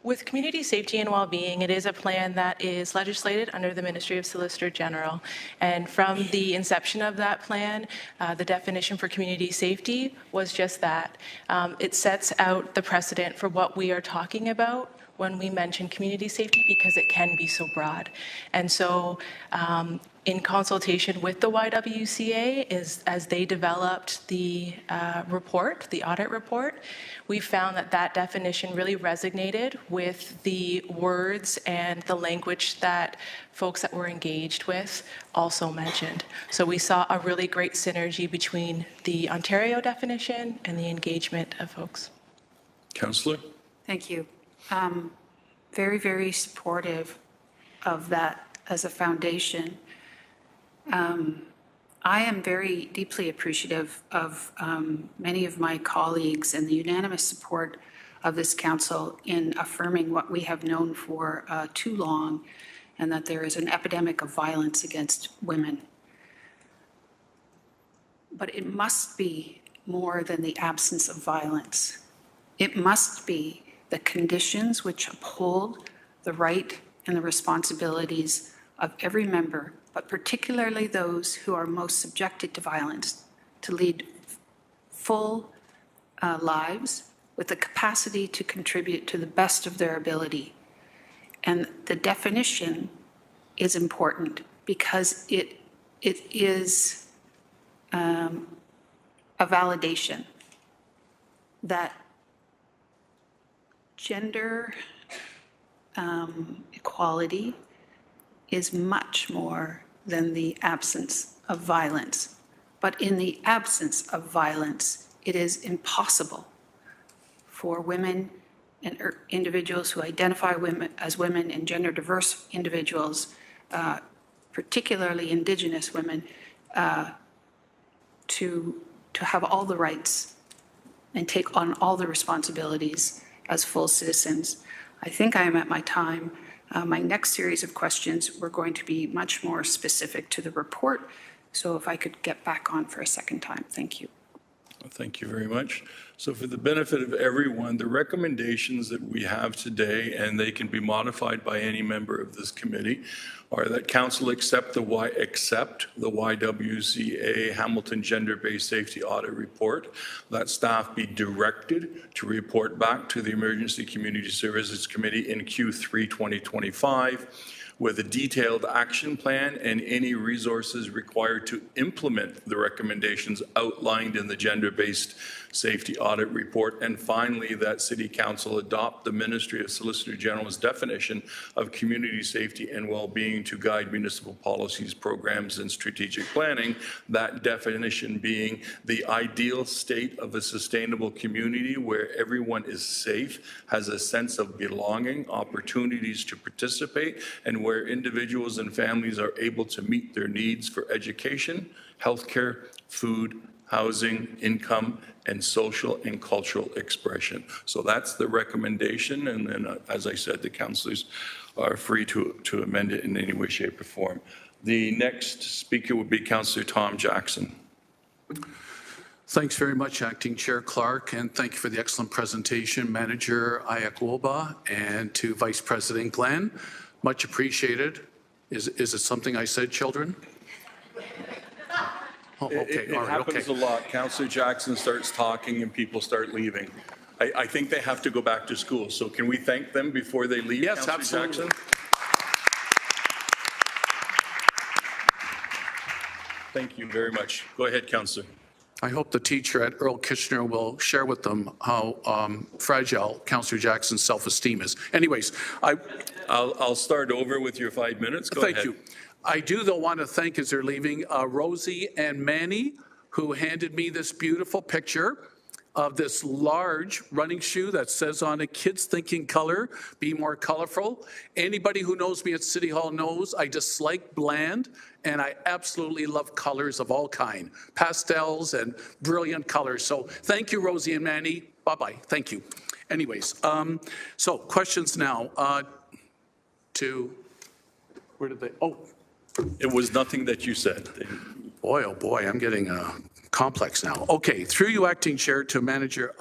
with community safety and well-being, it is a plan that is legislated under the Ministry of Solicitor General. And from the inception of that plan, the definition for community safety was just that. It sets out the precedent for what we are talking about when we mention community safety, because it can be so broad. And so in consultation with the YWCA, as they developed the report, the audit report, we found that that definition really resonated with the words and the language that folks that were engaged with also mentioned. So we saw a really great synergy between the Ontario definition and the engagement of folks. Councillor? Thank you. Very, very supportive of that as a foundation. I am very deeply appreciative of many of my colleagues and the unanimous support of this council in affirming what we have known for too long, and that there is an epidemic of violence against women. But it must be more than the absence of violence. It must be the conditions which uphold the right and the responsibilities of every member, but particularly those who are most subjected to violence, to lead full lives with the capacity to contribute to the best of their ability. And the definition is important because it is a validation that gender equality is much more than the absence of violence. But in the absence of violence, it is impossible for women and individuals who identify as women and gender diverse individuals, particularly Indigenous women, to have all the rights and take on all the responsibilities as full citizens. I think I am at my time. My next series of questions were going to be much more specific to the report. So if I could get back on for a second time, thank you. Thank you very much. So for the benefit of everyone, the recommendations that we have today, and they can be modified by any member of this committee, are that council accept the YWCA Hamilton Gender-Based Safety Audit Report, that staff be directed to report back to the Emergency Community Services Committee in Q3 2025, with a detailed action plan and any resources required to implement the recommendations outlined in the gender-based safety audit report. And finally, that City Council adopt the Ministry of Solicitor General's definition of community safety and well-being to guide municipal policies, programs, and strategic planning. That definition being the ideal state of a sustainable community where everyone is safe, has a sense of belonging, opportunities to participate, and where individuals and families are able to meet their needs for education, healthcare, food, housing, income, and social and cultural expression. So that's the recommendation, and then, as I said, the councillors are free to amend it in any way, shape, or form. The next speaker would be Councillor Tom Jackson. Thanks very much, Acting Chair Clark, and thank you for the excellent presentation, Manager Iacwoba, and to Vice President Glenn. Much appreciated. Is it something I said, children? Oh, okay. It happens a lot. Councillor Jackson starts talking and people start leaving. I think they have to go back to school. So can we thank them before they leave? Yes, Councillor absolutely. Jackson? Thank you very much. Go ahead, Councillor. I hope the teacher at Earl Kitchener will share with them how fragile Councillor Jackson's self-esteem is. Anyways, I'll start over with your 5 minutes. Go ahead. Thank you. I do, though, want to thank, as they're leaving, Rosie and Manny, who handed me this beautiful picture of this large running shoe that says on it, "Kids thinking color, be more colorful." Anybody who knows me at City Hall knows I dislike bland, and I absolutely love colors of all kind, pastels and brilliant colors. So thank you, Rosie and Manny. Bye-bye. Thank you. Anyways, so questions now where did they, It was nothing that you said. Boy, oh boy, I'm getting complex now. Okay, through you, Acting Chair, to Manager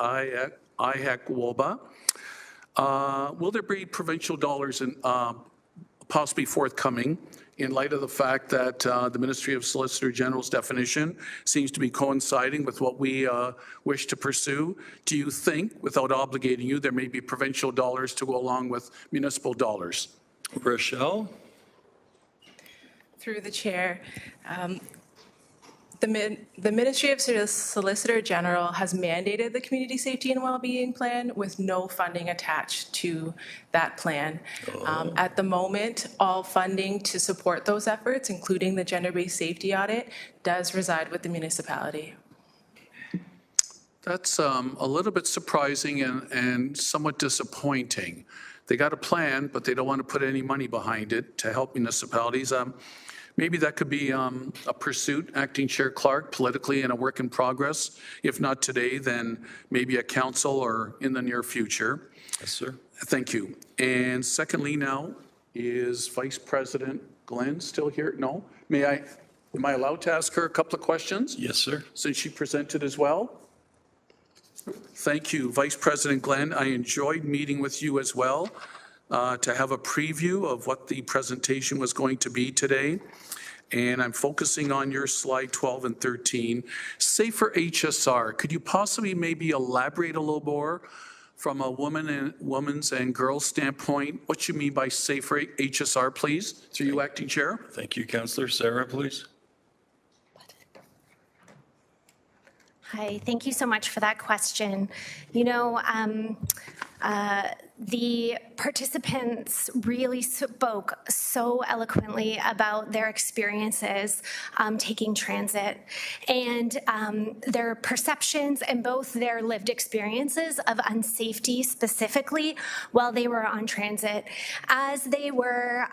Iacwoba. Will there be provincial dollars in, possibly forthcoming in light of the fact that the Ministry of Solicitor General's definition seems to be coinciding with what we wish to pursue? Do you think, without obligating you, there may be provincial dollars to go along with municipal dollars? Rochelle? Through the chair, the Ministry of Solicitor General has mandated the Community Safety and Wellbeing Plan with no funding attached to that plan. At the moment, all funding to support those efforts, including the gender-based safety audit, does reside with the municipality. That's a little bit surprising and somewhat disappointing. They got a plan, but they don't want to put any money behind it to help municipalities. Maybe that could be a pursuit, Acting Chair Clark, politically and a work in progress. If not today, then maybe at council or in the near future. Yes, sir. Thank you. And secondly now, is Vice President Glenn still here? No? Am I allowed to ask her a couple of questions? Yes, sir. Since she presented as well? Thank you, Vice President Glenn. I enjoyed meeting with you as well to have a preview of what the presentation was going to be today. And I'm focusing on your slide 12 and 13. Safer HSR, could you possibly maybe elaborate a little more from a woman's and girls standpoint, what you mean by safer HSR, please? Through you, Acting Chair. Thank you, Councillor. Sarah, please. Hi, thank you so much for that question. You know, the participants really spoke so eloquently about their experiences taking transit and their perceptions and both their lived experiences of unsafety specifically while they were on transit as they were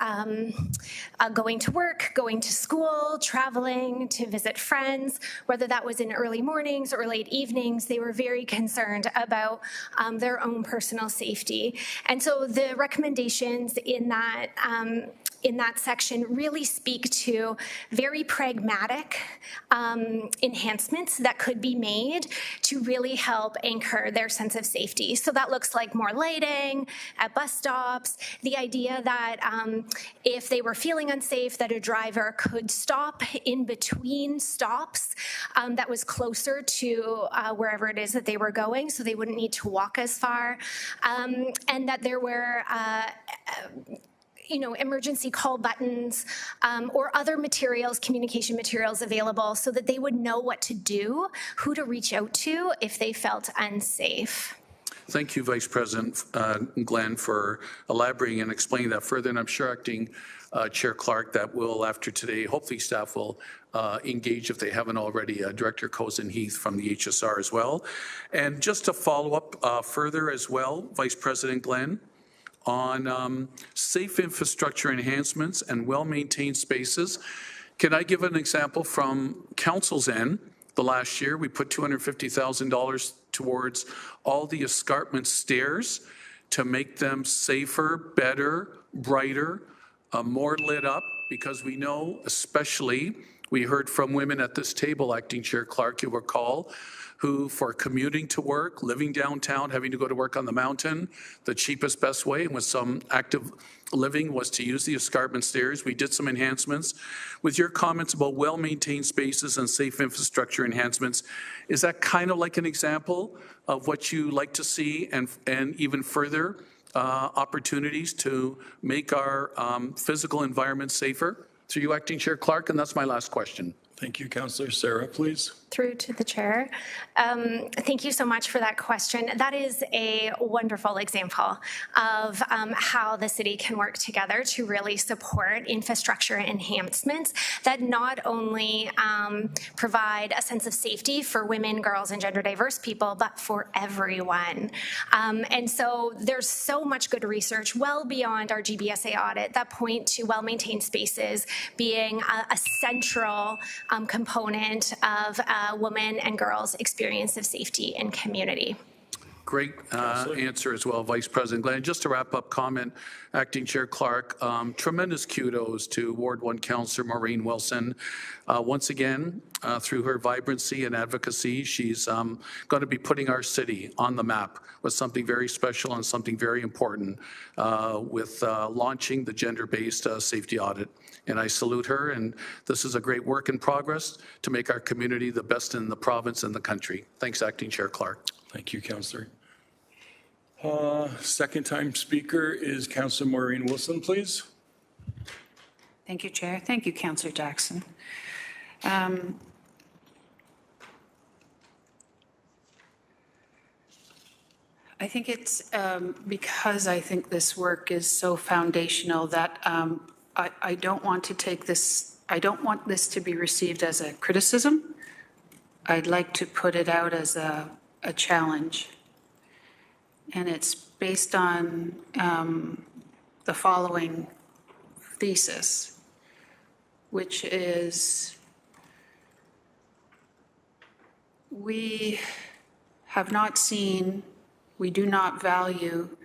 going to work, going to school, traveling to visit friends, whether that was in early mornings or late evenings. They were very concerned about their own personal safety. And so the recommendations in that in that section really speak to very pragmatic enhancements that could be made to really help anchor their sense of safety. So that looks like more lighting at bus stops, the idea that if they were feeling unsafe, that a driver could stop in between stops that was closer to wherever it is that they were going, so they wouldn't need to walk as far, and that there were emergency call buttons or other materials, communication materials available so that they would know what to do, who to reach out to if they felt unsafe. Thank you, Vice President Glenn, for elaborating and explaining that further. And I'm sure Acting Chair Clark that will, after today, hopefully staff will engage, if they haven't already, Director Cozen-Heath from the HSR as well. And just to follow up further as well, Vice President Glenn, on safe infrastructure enhancements and well-maintained spaces. Can I give an example from Council's end? The last year, we put $250,000 towards all the escarpment stairs to make them safer, better, brighter, more lit up, because we know, especially, we heard from women at this table, Acting Chair Clark, you recall, who for commuting to work, living downtown, having to go to work on the mountain, the cheapest, best way, and with some active living was to use the escarpment stairs. We did some enhancements. With your comments about well-maintained spaces and safe infrastructure enhancements, is that kind of like an example of what you like to see and even further opportunities to make our physical environment safer? Through you, Acting Chair Clark, and that's my last question. Thank you, Councillor. Sarah, please. Through to the chair. Thank you so much for that question. That is a wonderful example of how the city can work together to really support infrastructure enhancements that not only provide a sense of safety for women, girls, and gender diverse people, but for everyone. And so there's so much good research well beyond our GBSA audit that point to well-maintained spaces being a central component of women and girls' experience of safety and community. Great answer as well, Vice President Glenn. Just to wrap up comment, Acting Chair Clark, tremendous kudos to Ward 1 Councillor Maureen Wilson. Once again, through her vibrancy and advocacy, she's going to be putting our city on the map with something very special and something very important with launching the gender-based safety audit. And I salute her, and this is a great work in progress to make our community the best in the province and the country. Thanks, Acting Chair Clark. Thank you, Councillor. Second time speaker is Councillor Maureen Wilson, please. Thank you, Chair. Thank you, Councillor Jackson. I think it's because I think this work is so foundational that I don't want to take this, I don't want this to be received as a criticism. I'd like to put it out as a challenge. And it's based on the following thesis, which is we have not seen, we do not value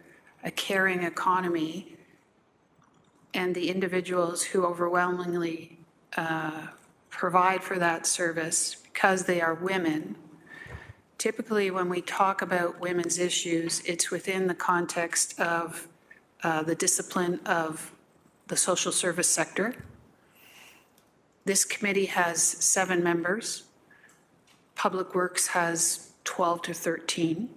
a caring economy and the individuals who overwhelmingly provide for that service because they are women. Typically, when we talk about women's issues, it's within the context of the discipline of the social service sector. This committee has 7 members. Public Works has 12 to 13.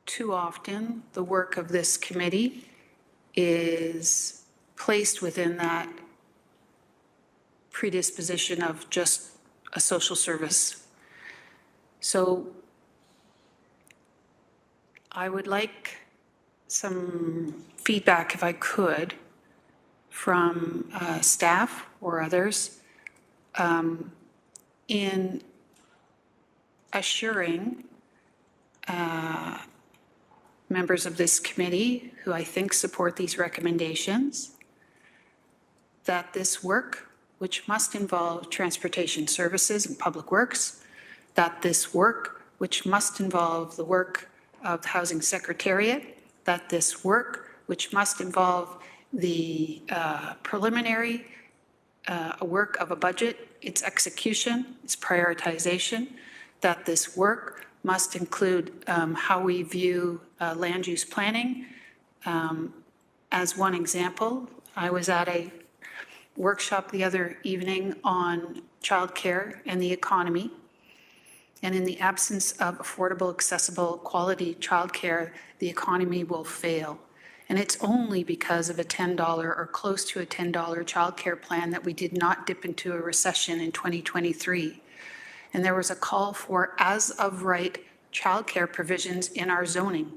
Too often, the work of this committee is placed within that predisposition of just a social service. So I would like some feedback, if I could, from staff or others in assuring members of this committee, who I think support these recommendations, that this work, which must involve transportation services and public works, that this work, which must involve the work of the Housing Secretariat, that this work, which must involve the preliminary work of a budget, its execution, its prioritization, that this work must include how we view land use planning. As one example, I was at a workshop the other evening on childcare and the economy. And in the absence of affordable, accessible, quality childcare, the economy will fail. And it's only because of a $10 or close to a $10 childcare plan that we did not dip into a recession in 2023. And there was a call for as of right childcare provisions in our zoning.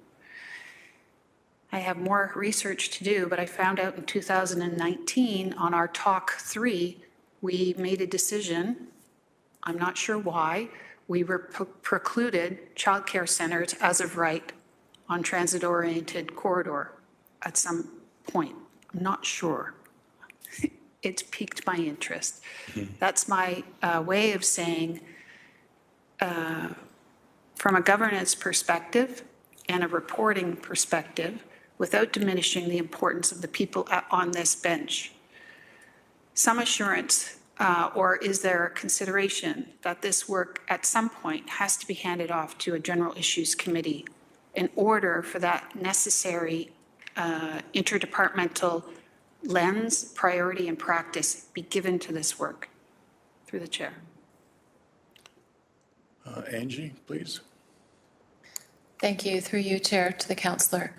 I have more research to do, but I found out in 2019 on our Talk 3, we made a decision, I'm not sure why, we were precluded childcare centers as of right on transit-oriented corridor at some point. I'm not sure. It's piqued my interest. That's my way of saying, from a governance perspective and a reporting perspective, without diminishing the importance of the people on this bench, some assurance, or is there a consideration that this work at some point has to be handed off to a general issues committee in order for that necessary interdepartmental lens, priority, and practice be given to this work? Through the chair. Angie, please. Thank you. Through you, Chair, to the councillor.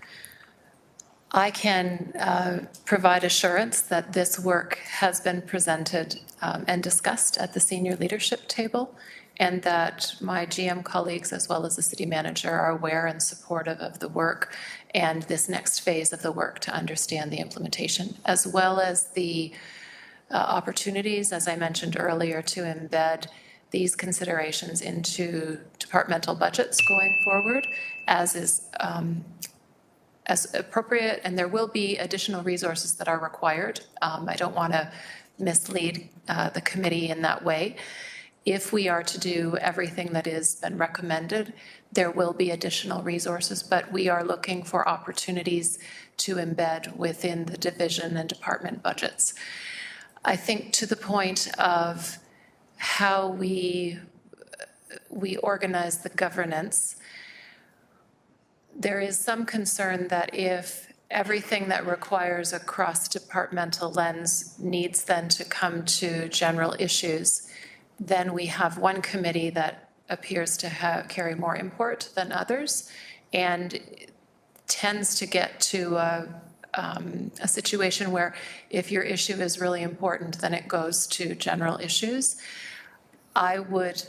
I can provide assurance that this work has been presented and discussed at the senior leadership table, and that my GM colleagues, as well as the city manager, are aware and supportive of the work and this next phase of the work to understand the implementation, as well as the opportunities, as I mentioned earlier, to embed these considerations into departmental budgets going forward, as appropriate, and there will be additional resources that are required. I don't want to mislead the committee in that way. If we are to do everything that has been recommended, there will be additional resources, but we are looking for opportunities to embed within the division and department budgets. I think to the point of how we organize the governance, there is some concern that if everything that requires a cross-departmental lens needs then to come to general issues, then we have one committee that appears to carry more import than others and tends to get to a situation where if your issue is really important, then it goes to general issues. I would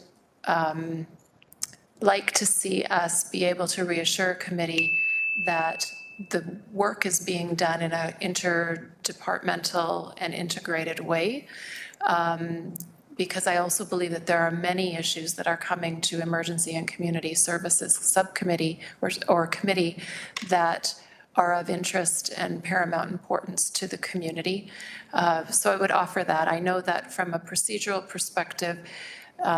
like to see us be able to reassure committee that the work is being done in an interdepartmental and integrated way, because I also believe that there are many issues that are coming to Emergency and Community Services Subcommittee or committee that are of interest and paramount importance to the community. So I would offer that. I know that from a procedural perspective,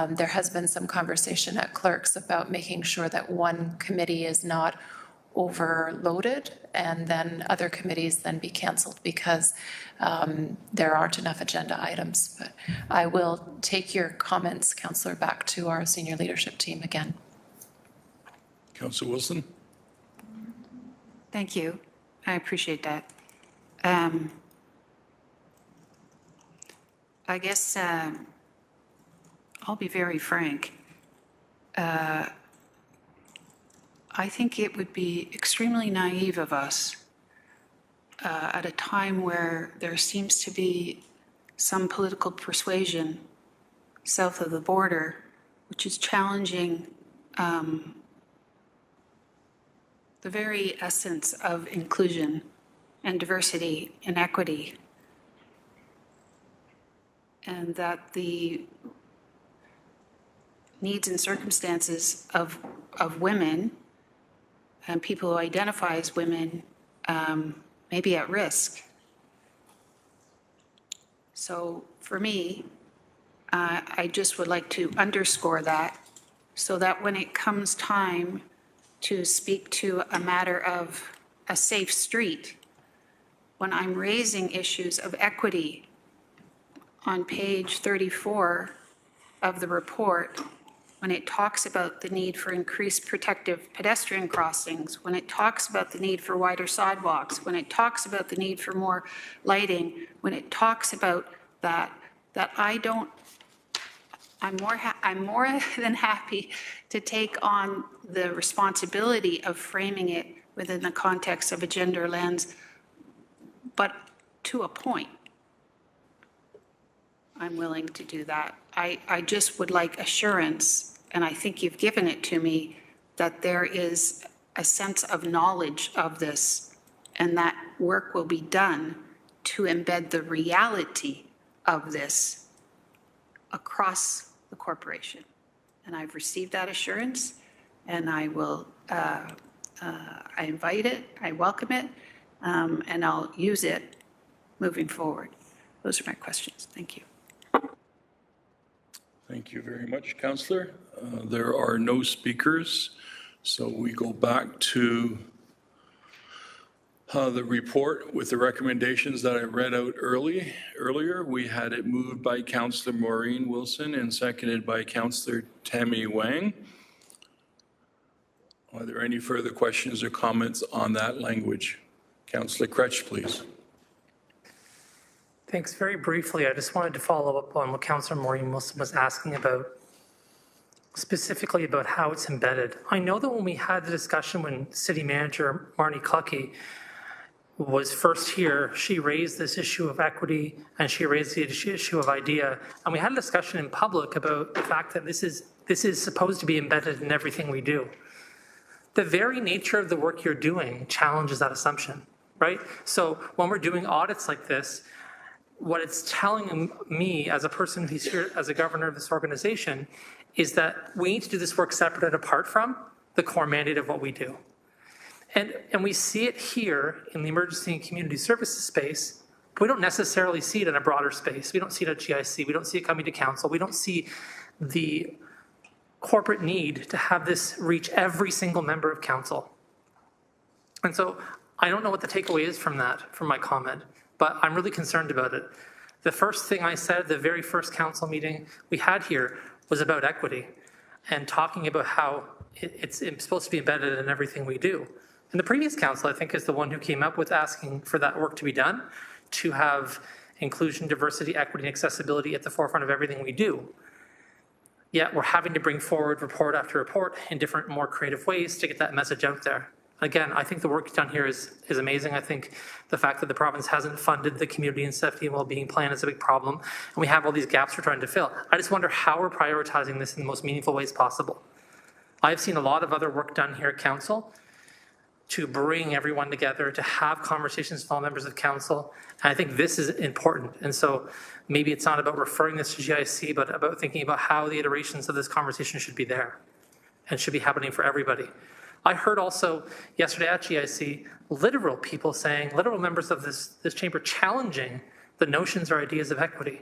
there has been some conversation at clerks about making sure that one committee is not overloaded and then other committees then be canceled because there aren't enough agenda items. But I will take your comments, Councillor, back to our senior leadership team again. Councillor Wilson. Thank you. I appreciate that. I guess I'll be very frank. I think it would be extremely naive of us at a time where there seems to be some political persuasion south of the border, which is challenging the very essence of inclusion and diversity and equity, and that the needs and circumstances of women and people who identify as women may be at risk. So for me, I just would like to underscore that so that when it comes time to speak to a matter of a safe street, when I'm raising issues of equity on page 34 of the report, when it talks about the need for increased protective pedestrian crossings, when it talks about the need for wider sidewalks, when it talks about the need for more lighting, when it talks about that I'm more than happy to take on the responsibility of framing it within the context of a gender lens, but to a point. I'm willing to do that. I just would like assurance, and I think you've given it to me, that there is a sense of knowledge of this and that work will be done to embed the reality of this across the corporation. And I've received that assurance, and I will, I invite it, I welcome it, and I'll use it moving forward. Those are my questions. Thank you. Thank you very much, Councillor. There are no speakers, so we go back to the report with the recommendations that I read out earlier. We had it moved by Councillor Maureen Wilson and seconded by Councillor Tammy Wang. Are there any further questions or comments on that language? Councillor Kretsch, please. Thanks. Very briefly, I just wanted to follow up on what Councillor Maureen Wilson was asking about, specifically about how it's embedded. I know that when we had the discussion when City Manager Marnie Cluckey was first here, she raised this issue of equity and she raised the issue of IDEA. And we had a discussion in public about the fact that this is supposed to be embedded in everything we do. The very nature of the work you're doing challenges that assumption, right? So when we're doing audits like this, what it's telling me as a person who's here as a governor of this organization is that we need to do this work separate and apart from the core mandate of what we do. And we see it here in the emergency and community services space, but we don't necessarily see it in a broader space. We don't see it at GIC. We don't see it coming to council. We don't see the corporate need to have this reach every single member of council. And so I don't know what the takeaway is from that, from my comment, but I'm really concerned about it. The first thing I said, the very first council meeting we had here, was about equity and talking about how it's supposed to be embedded in everything we do. And the previous council, I think, is the one who came up with asking for that work to be done, to have inclusion, diversity, equity, and accessibility at the forefront of everything we do. Yet we're having to bring forward report after report in different, more creative ways to get that message out there. Again, I think the work done here is amazing. I think the fact that the province hasn't funded the community and safety and well-being plan is a big problem. And we have all these gaps we're trying to fill. I just wonder how we're prioritizing this in the most meaningful ways possible. I've seen a lot of other work done here at council to bring everyone together, to have conversations with all members of council. And I think this is important. And so maybe it's not about referring this to GIC, but about thinking about how the iterations of this conversation should be there and should be happening for everybody. I heard also yesterday at GIC, literal people saying, literal members of this chamber challenging the notions or ideas of equity.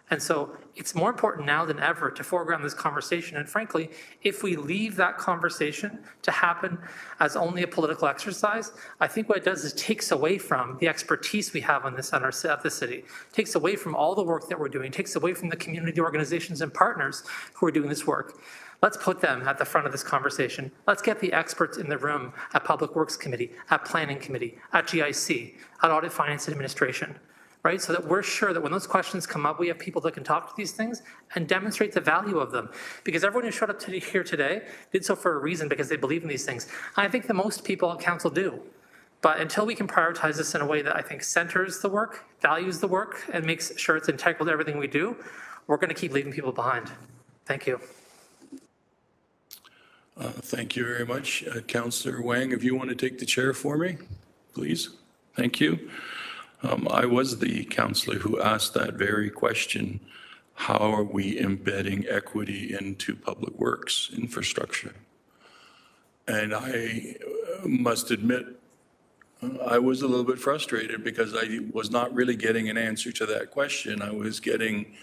And so it's more important now than ever to foreground this conversation. And frankly, if we leave that conversation to happen as only a political exercise, I think what it does is takes away from the expertise we have on this at the city, takes away from all the work that we're doing, takes away from the community organizations and partners who are doing this work. Let's put them at the front of this conversation. Let's get the experts in the room at Public Works Committee, at Planning Committee, at GIC, at Audit, Finance and Administration, right? So that we're sure that when those questions come up, we have people that can talk to these things and demonstrate the value of them. Because everyone who showed up here today did so for a reason, because they believe in these things. And I think that most people at council do. But until we can prioritize this in a way that I think centers the work, values the work, and makes sure it's integral to everything we do, we're going to keep leaving people behind. Thank you. Thank you very much. Councillor Wang, if you want to take the chair for me, please. Thank you. I was the councillor who asked that very question. How are we embedding equity into public works infrastructure? And I must admit, I was a little bit frustrated because I was not really getting an answer to that question. I was getting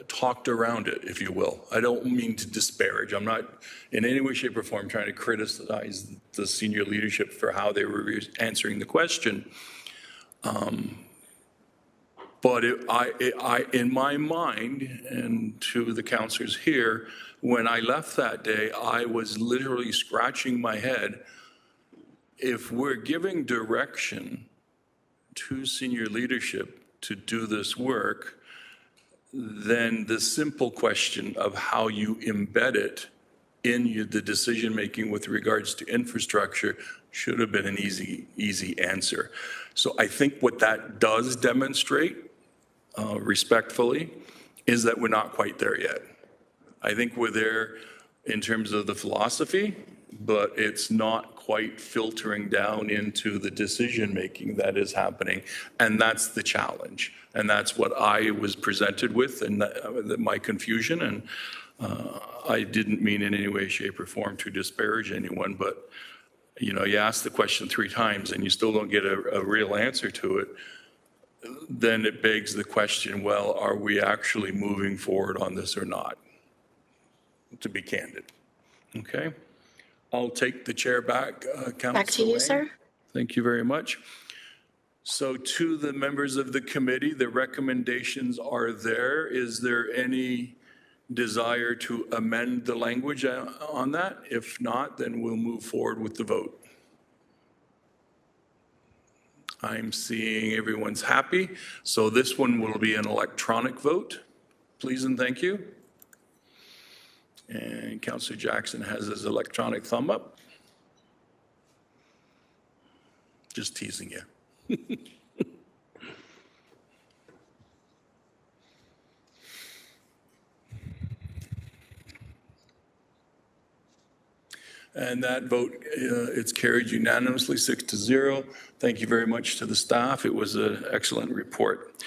talked around it, if you will. I don't mean to disparage. I'm not in any way, shape, or form trying to criticize the senior leadership for how they were answering the question. But in my mind, and to the counselors here, when I left that day, I was literally scratching my head. If we're giving direction to senior leadership to do this work, then the simple question of how you embed it in the decision-making with regards to infrastructure should have been an easy answer. So I think what that does demonstrate, respectfully, is that we're not quite there yet. I think we're there in terms of the philosophy, but it's not quite filtering down into the decision-making that is happening, and that's the challenge. And that's what I was presented with, and my confusion, and I didn't mean in any way, shape, or form to disparage anyone, but you ask the question 3 times and you still don't get a real answer to it, then it begs the question, well, are we actually moving forward on this or not? To be candid. Okay? I'll take the chair back, Councilor Back to you, Lang. sir. Thank you very much. So to the members of the committee, the recommendations are there. Is there any desire to amend the language on that? If not, then we'll move forward with the vote. I'm seeing everyone's happy. So this one will be an electronic vote. Please and thank you. And Councillor Jackson has his electronic thumb up. Just teasing you. And that vote, it's carried unanimously, 6-0. Thank you very much to the staff. It was an excellent report.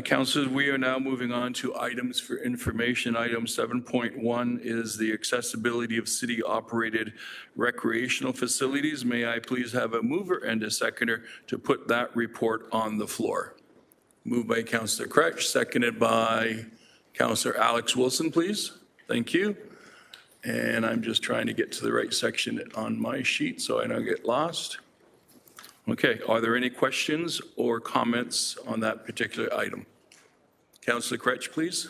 Councilors, we are now moving on to items for information. Item 7.1 is the accessibility of city-operated recreational facilities. May I please have a mover and a seconder to put that report on the floor? Moved by Councillor Kretsch, seconded by Councillor Alex Wilson, please. Thank you. And I'm just trying to get to the right section on my sheet so I don't get lost. Okay, are there any questions or comments on that particular item? Councillor Kretsch, please.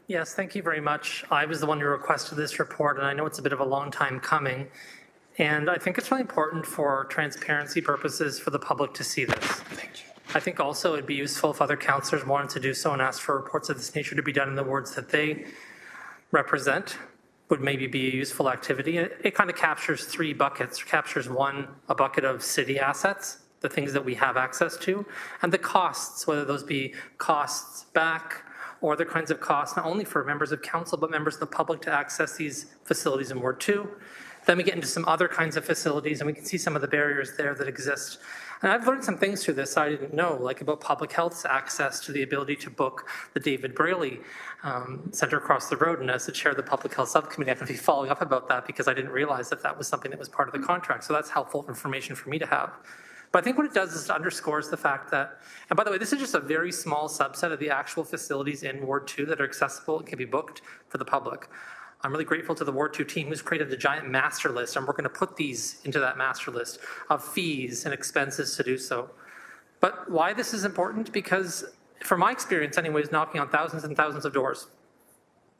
Yes, thank you very much. I was the one who requested this report, and I know it's a bit of a long time coming. And I think it's really important for transparency purposes for the public to see this. Thank you. I think also it'd be useful if other councillors wanted to do so and ask for reports of this nature to be done in the wards that they represent. Would maybe be a useful activity. It kind of captures 3 buckets. It captures a bucket of city assets, the things that we have access to, and the costs, whether those be costs back or other kinds of costs, not only for members of council, but members of the public to access these facilities in Ward 2. Then we get into some other kinds of facilities, and we can see some of the barriers there that exist. And I've learned some things through this I didn't know, like about public health's access to the ability to book the David Braley Center across the road. And as the chair of the Public Health Subcommittee, I'm going to be following up about that because I didn't realize that that was something that was part of the contract. So that's helpful information for me to have. But I think what it does is it underscores the fact that, and by the way, this is just a very small subset of the actual facilities in Ward 2 that are accessible and can be booked for the public. I'm really grateful to the Ward 2 team who's created a giant master list, and we're going to put these into that master list of fees and expenses to do so. But why this is important? Because from my experience anyways, knocking on thousands and thousands of doors,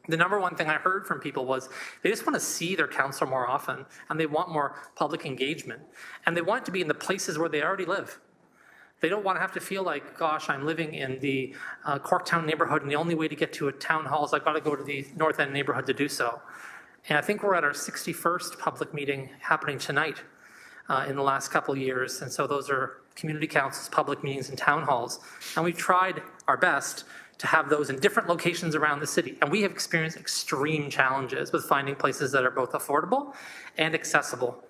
the number one thing I heard from people was they just want to see their councillor more often, and they want more public engagement, and they want it to be in the places where they already live. They don't want to have to feel like, gosh, I'm living in the Corktown neighborhood, and the only way to get to a town hall is I've got to go to the North End neighborhood to do so. And I think we're at our 61st public meeting happening tonight in the last couple of years. And so those are community councils, public meetings, and town halls. And we've tried our best to have those in different locations around the city. And we have experienced extreme challenges with finding places that are both affordable and accessible.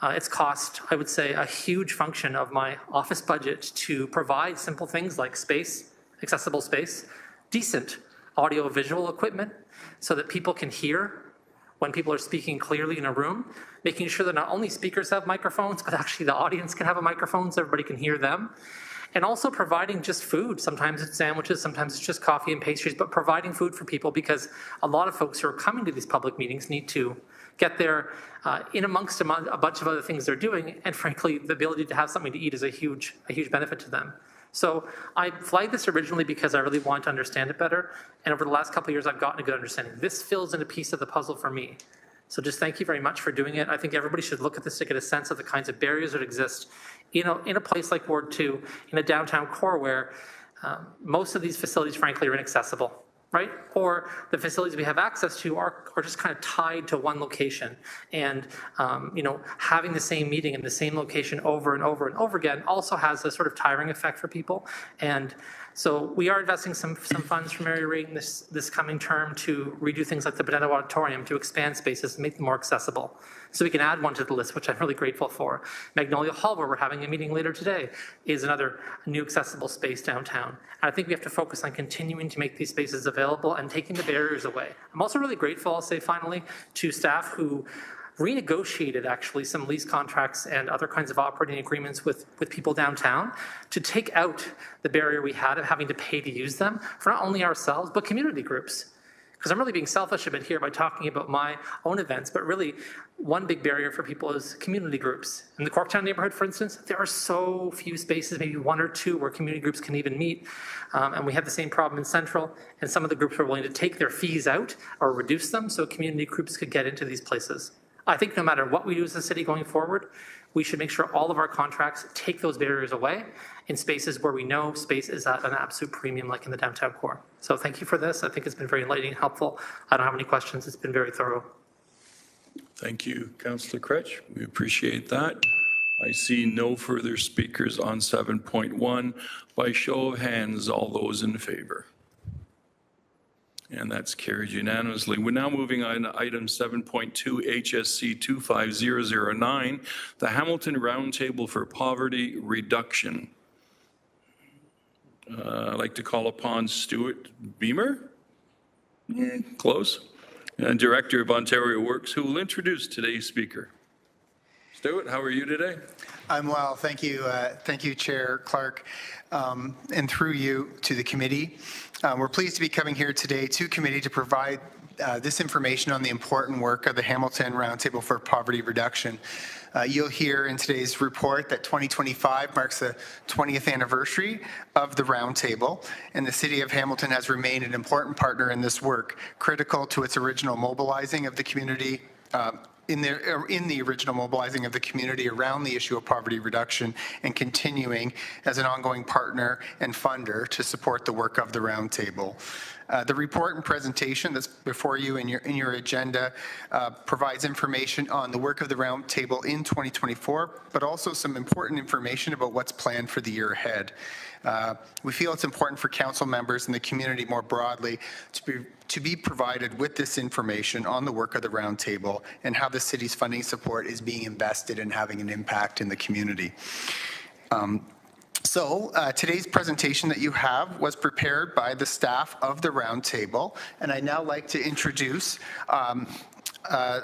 It's cost, I would say, a huge function of my office budget to provide simple things like space, accessible space, decent audio-visual equipment so that people can hear when people are speaking clearly in a room, making sure that not only speakers have microphones, but actually the audience can have a microphone so everybody can hear them. And also providing just food. Sometimes it's sandwiches, sometimes it's just coffee and pastries, but providing food for people, because a lot of folks who are coming to these public meetings need to get there in amongst a bunch of other things they're doing. And frankly, the ability to have something to eat is a huge benefit to them. So I flagged this originally because I really wanted to understand it better. And over the last couple of years, I've gotten a good understanding. This fills in a piece of the puzzle for me. So just thank you very much for doing it. I think everybody should look at this to get a sense of the kinds of barriers that exist in a place like Ward 2, in a downtown core where most of these facilities, frankly, are inaccessible, right? Or the facilities we have access to are just kind of tied to one location. And, having the same meeting in the same location over and over and over again also has a sort of tiring effect for people. And so we are investing some funds from Mary Regan this coming term to redo things like the Bonetto Auditorium, to expand spaces and make them more accessible. So we can add one to the list, which I'm really grateful for. Magnolia Hall, where we're having a meeting later today, is another new accessible space downtown. And I think we have to focus on continuing to make these spaces available and taking the barriers away. I'm also really grateful, I'll say finally, to staff who renegotiated actually some lease contracts and other kinds of operating agreements with people downtown to take out the barrier we had of having to pay to use them for not only ourselves, but community groups. Because I'm really being selfish a bit here by talking about my own events, but really one big barrier for people is community groups. In the Corktown neighborhood, for instance, there are so few spaces, maybe one or two, where community groups can even meet. And we have the same problem in Central, and some of the groups were willing to take their fees out or reduce them so community groups could get into these places. I think no matter what we do as a city going forward, we should make sure all of our contracts take those barriers away in spaces where we know space is at an absolute premium, like in the downtown core. So thank you for this. I think it's been very enlightening and helpful. I don't have any questions. It's been very thorough. Thank you, Councillor Kretsch. We appreciate that. I see no further speakers on 7.1. By show of hands, all those in favor? And that's carried unanimously. We're now moving on to item 7.2, HSC 25009, the Hamilton Roundtable for Poverty Reduction. I'd like to call upon Stuart Beamer, close, and Director of Ontario Works, who will introduce today's speaker. Stuart, how are you today? I'm well, thank you. Thank you, Chair Clark, and through you to the committee. We're pleased to be coming here today to committee to provide this information on the important work of the Hamilton Roundtable for Poverty Reduction. You'll hear in today's report that 2025 marks the 20th anniversary of the Roundtable, and the City of Hamilton has remained an important partner in this work, critical to its original mobilizing of the community in the original mobilizing of the community around the issue of poverty reduction, and continuing as an ongoing partner and funder to support the work of the Roundtable. The report and presentation that's before you in your agenda provides information on the work of the Roundtable in 2024, but also some important information about what's planned for the year ahead. We feel it's important for council members and the community more broadly to be provided with this information on the work of the Roundtable and how the city's funding support is being invested in having an impact in the community. So today's presentation that you have was prepared by the staff of the Roundtable, and I'd now like to introduce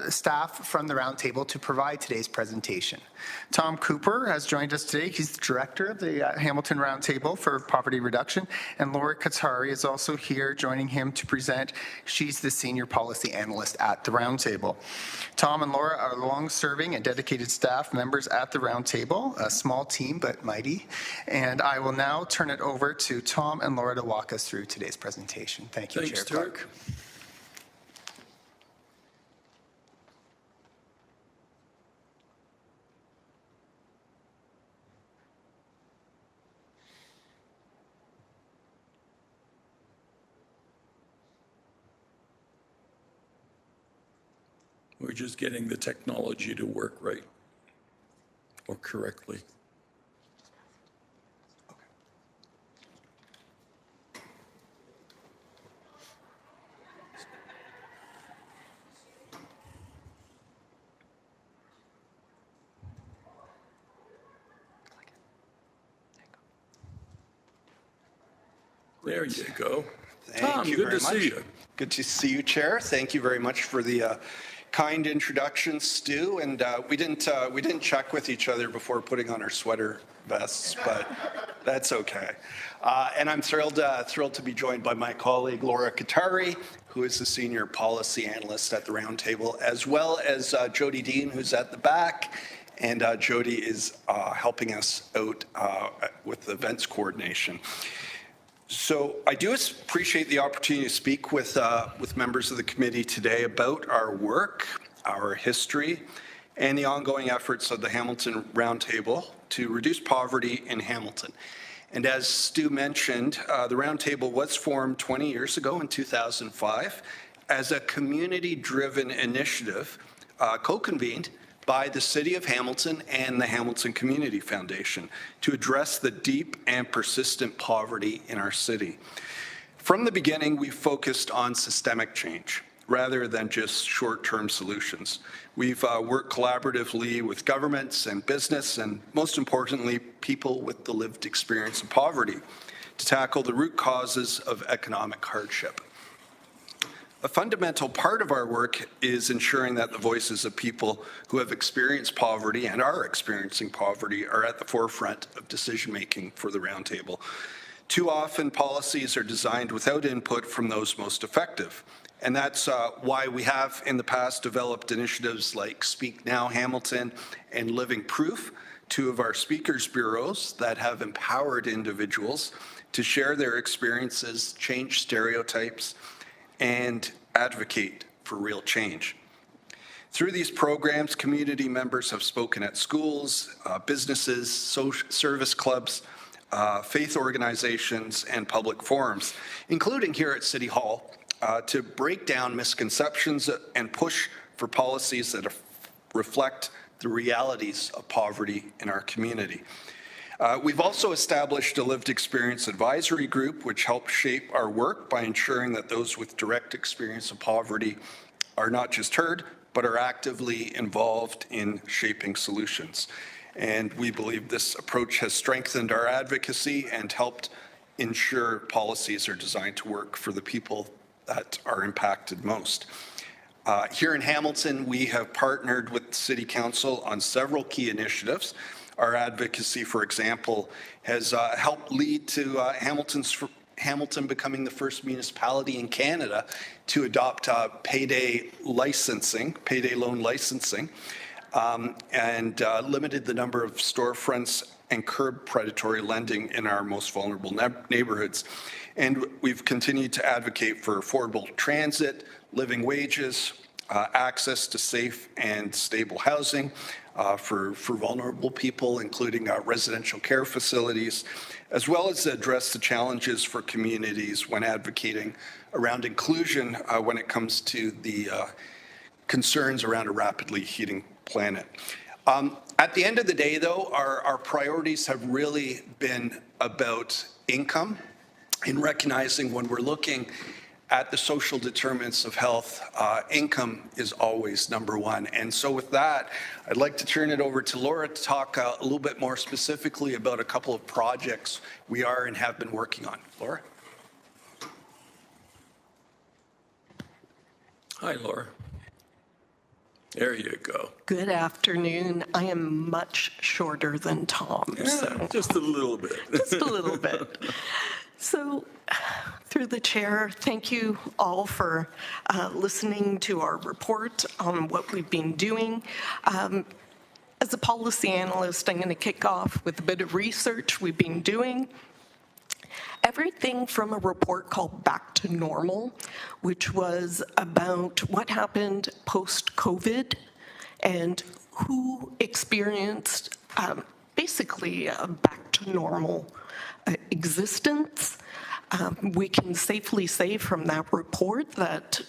staff from the Roundtable to provide today's presentation. Tom Cooper has joined us today. He's the director of the Hamilton Roundtable for Poverty Reduction, and Laura Katari is also here joining him to present. She's the senior policy analyst at the Roundtable. Tom and Laura are long-serving and dedicated staff members at the Roundtable, a small team but mighty. And I will now turn it over to Tom and Laura to walk us through today's presentation. Thank you, Chair Clark. We're just getting the technology to work right or correctly. There you go. Tom, good to see you. Good to see you, Chair. Thank you very much for the kind introduction, Stu, and we didn't check with each other before putting on our sweater vests, but that's okay. And I'm thrilled to be joined by my colleague Laura Katari, who is the Senior Policy Analyst at the Roundtable, as well as Jody Dean, who's at the back. And Jody is helping us out with the events coordination. So I do appreciate the opportunity to speak with members of the committee today about our work, our history, and the ongoing efforts of the Hamilton Roundtable to reduce poverty in Hamilton. And as Stu mentioned, the Roundtable was formed 20 years ago in 2005 as a community-driven initiative co-convened by the City of Hamilton and the Hamilton Community Foundation to address the deep and persistent poverty in our city. From the beginning, we focused on systemic change rather than just short-term solutions. We've worked collaboratively with governments and business, and most importantly, people with the lived experience of poverty to tackle the root causes of economic hardship. A fundamental part of our work is ensuring that the voices of people who have experienced poverty and are experiencing poverty are at the forefront of decision-making for the Roundtable. Too often, policies are designed without input from those most effective. And that's why we have in the past developed initiatives like Speak Now Hamilton and Living Proof, two of our speakers bureaus that have empowered individuals to share their experiences, change stereotypes, and advocate for real change. Through these programs, community members have spoken at schools, businesses, service clubs, faith organizations, and public forums, including here at City Hall, to break down misconceptions and push for policies that reflect the realities of poverty in our community. We've also established a lived experience advisory group, which helps shape our work by ensuring that those with direct experience of poverty are not just heard, but are actively involved in shaping solutions. And we believe this approach has strengthened our advocacy and helped ensure policies are designed to work for the people that are impacted most. Here in Hamilton, we have partnered with the City Council on several key initiatives. Our advocacy, for example, has helped lead to Hamilton becoming the first municipality in Canada to adopt payday loan licensing, and limited the number of storefronts and curb predatory lending in our most vulnerable neighborhoods. And we've continued to advocate for affordable transit, living wages, access to safe and stable housing for vulnerable people, including residential care facilities, as well as address the challenges for communities when advocating around inclusion when it comes to the concerns around a rapidly heating planet. At the end of the day, though, our priorities have really been about income, in recognizing when we're looking at the social determinants of health, income is always number one. And so with that, I'd like to turn it over to Laura to talk a little bit more specifically about a couple of projects we are and have been working on. Laura? Hi, Laura. There you go. Good afternoon. I am much shorter than Tom. So. Just a little bit. Just a little bit. So, through the chair, thank you all for listening to our report on what we've been doing. As a policy analyst, I'm going to kick off with a bit of research we've been doing. Everything from a report called Back to Normal, which was about what happened post-COVID and who experienced basically a back to normal existence. We can safely say from that report that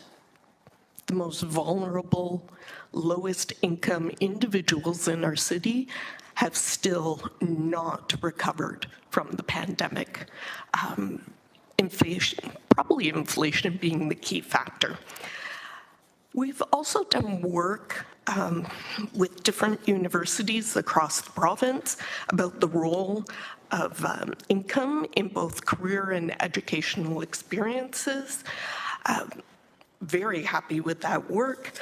the most vulnerable, lowest income individuals in our city have still not recovered from the pandemic. Inflation being the key factor. We've also done work with different universities across the province about the role of income in both career and educational experiences. Very happy with that work.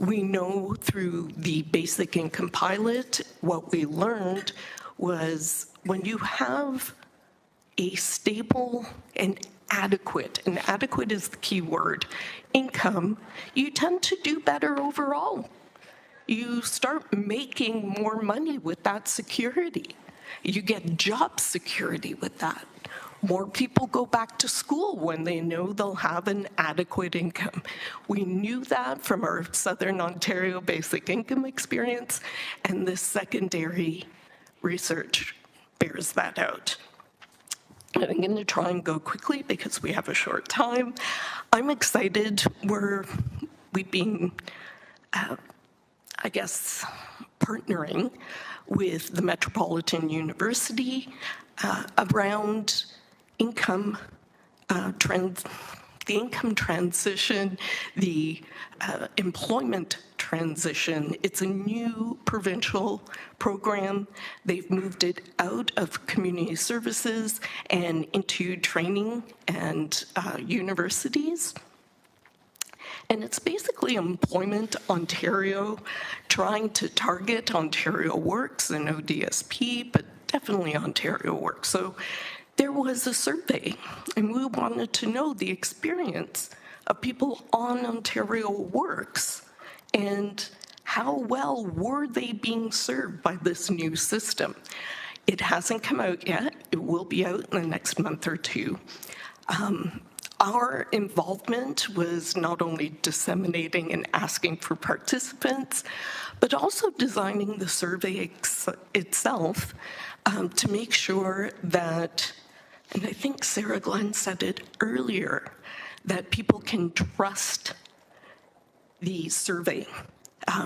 We know through the basic income pilot, what we learned was when you have a stable and adequate is the key word, income, you tend to do better overall. You start making more money with that security. You get job security with that. More people go back to school when they know they'll have an adequate income. We knew that from our Southern Ontario basic income experience, and this secondary research bears that out. And I'm going to try and go quickly because we have a short time. I'm excited. We've been, I guess, partnering with the Metropolitan University around income the income transition, the employment transition. It's a new provincial program. They've moved it out of community services and into training and universities. And it's basically Employment Ontario trying to target Ontario Works and ODSP, but definitely Ontario Works. So there was a survey, and we wanted to know the experience of people on Ontario Works and how well were they being served by this new system. It hasn't come out yet. It will be out in the next month or two. Our involvement was not only disseminating and asking for participants, but also designing the survey itself to make sure that, and I think Sarah Glenn said it earlier, that people can trust the survey.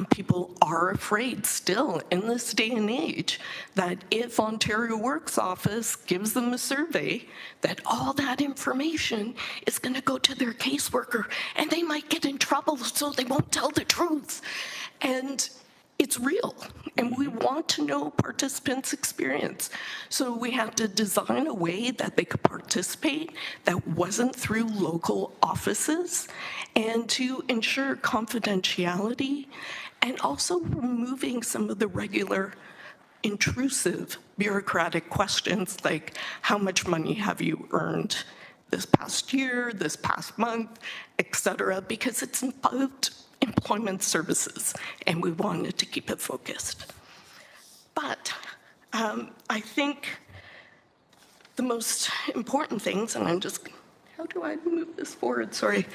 People are afraid still in this day and age that if Ontario Works Office gives them a survey, that all that information is going to go to their caseworker and they might get in trouble, so they won't tell the truth. And it's real, and we want to know participants' experience. So we have to design a way that they could participate that wasn't through local offices, and to ensure confidentiality, and also removing some of the regular intrusive bureaucratic questions like how much money have you earned this past year, this past month, et cetera, because it's about employment services, and we wanted to keep it focused. But I think the most important things, and I'm just, how do I move this forward? Sorry,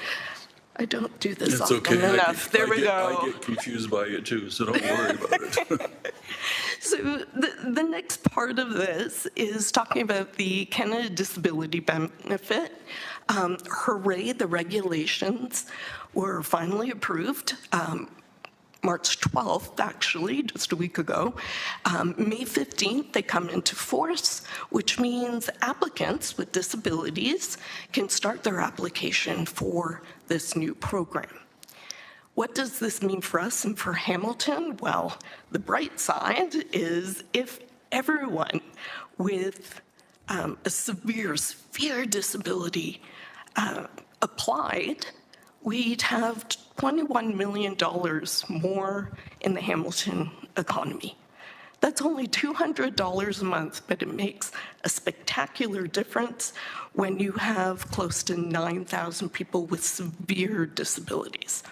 I don't do this It's often okay. enough. There we go. I get confused by it too, so don't worry about it. So the next part of this is talking about the Canada Disability Benefit. Hooray, the regulations were finally approved. March 12th, actually, just a week ago. May 15th, they come into force, which means applicants with disabilities can start their application for this new program. What does this mean for us and for Hamilton? Well, the bright side is if everyone with a severe disability applied, we'd have $21 million more in the Hamilton economy. That's only $200 a month, but it makes a spectacular difference when you have close to 9,000 people with severe disabilities.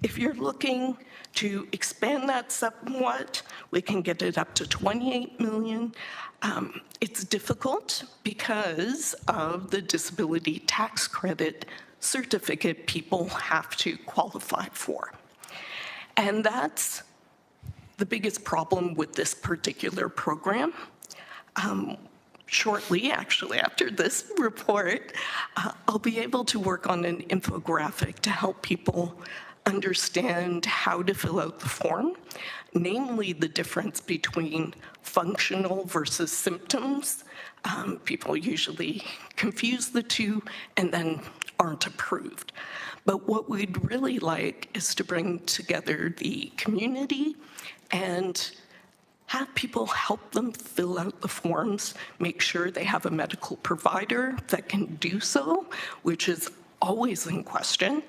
If you're looking to expand that somewhat, we can get it up to 28 million. It's difficult because of the disability tax credit certificate people have to qualify for. And that's the biggest problem with this particular program. Shortly, actually, after this report, I'll be able to work on an infographic to help people understand how to fill out the form, namely the difference between functional versus symptoms. People usually confuse the two and then aren't approved. But what we'd really like is to bring together the community and have people help them fill out the forms, make sure they have a medical provider that can do so, which is always in question,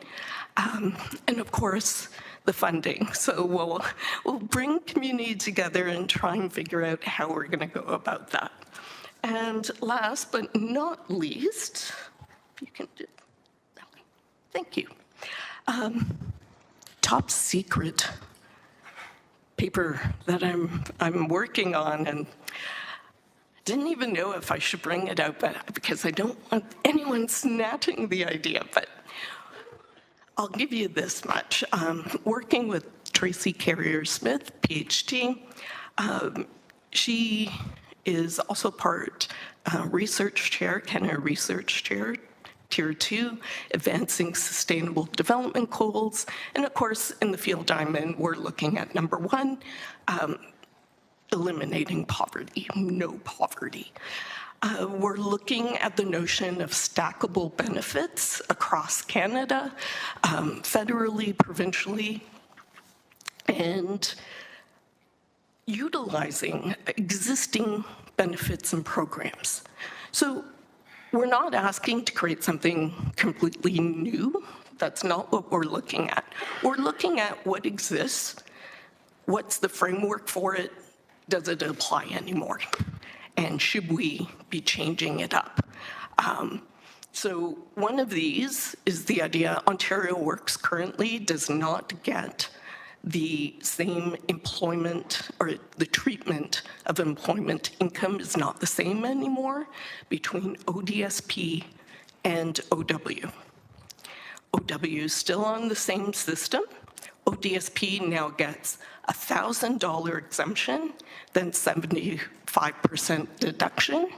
And of course, the funding. So we'll bring community together and try and figure out how we're going to go about that. And last but not least, if you can do that one. Thank you. Top secret paper that I'm working on, and didn't even know if I should bring it out, but because I don't want anyone snatching the idea, but I'll give you this much. Working with Tracy Carrier-Smith, PhD, she is also part research chair, Canada Research Chair, Tier 2, Advancing Sustainable Development Goals. And of course, in the field I'm in, we're looking at number 1, eliminating poverty, no poverty. We're looking at the notion of stackable benefits across Canada, federally, provincially, and utilizing existing benefits and programs. So we're not asking to create something completely new. That's not what we're looking at. We're looking at what exists, what's the framework for it, does it apply anymore? And should we be changing it up? So one of these is the idea Ontario Works currently does not get the same employment, or the treatment of employment income is not the same anymore between ODSP and OW. OW is still on the same system. ODSP now gets a $1,000 exemption, then 75% deduction,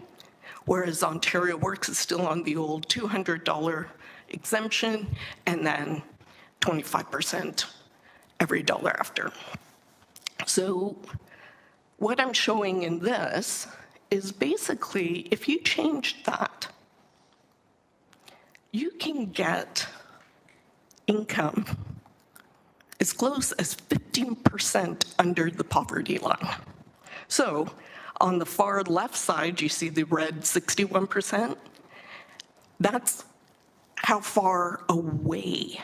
whereas Ontario Works is still on the old $200 exemption, and then 25% every dollar after. So what I'm showing in this is basically, if you change that, you can get income as close as 15% under the poverty line. So on the far left side, you see the red 61%. That's how far away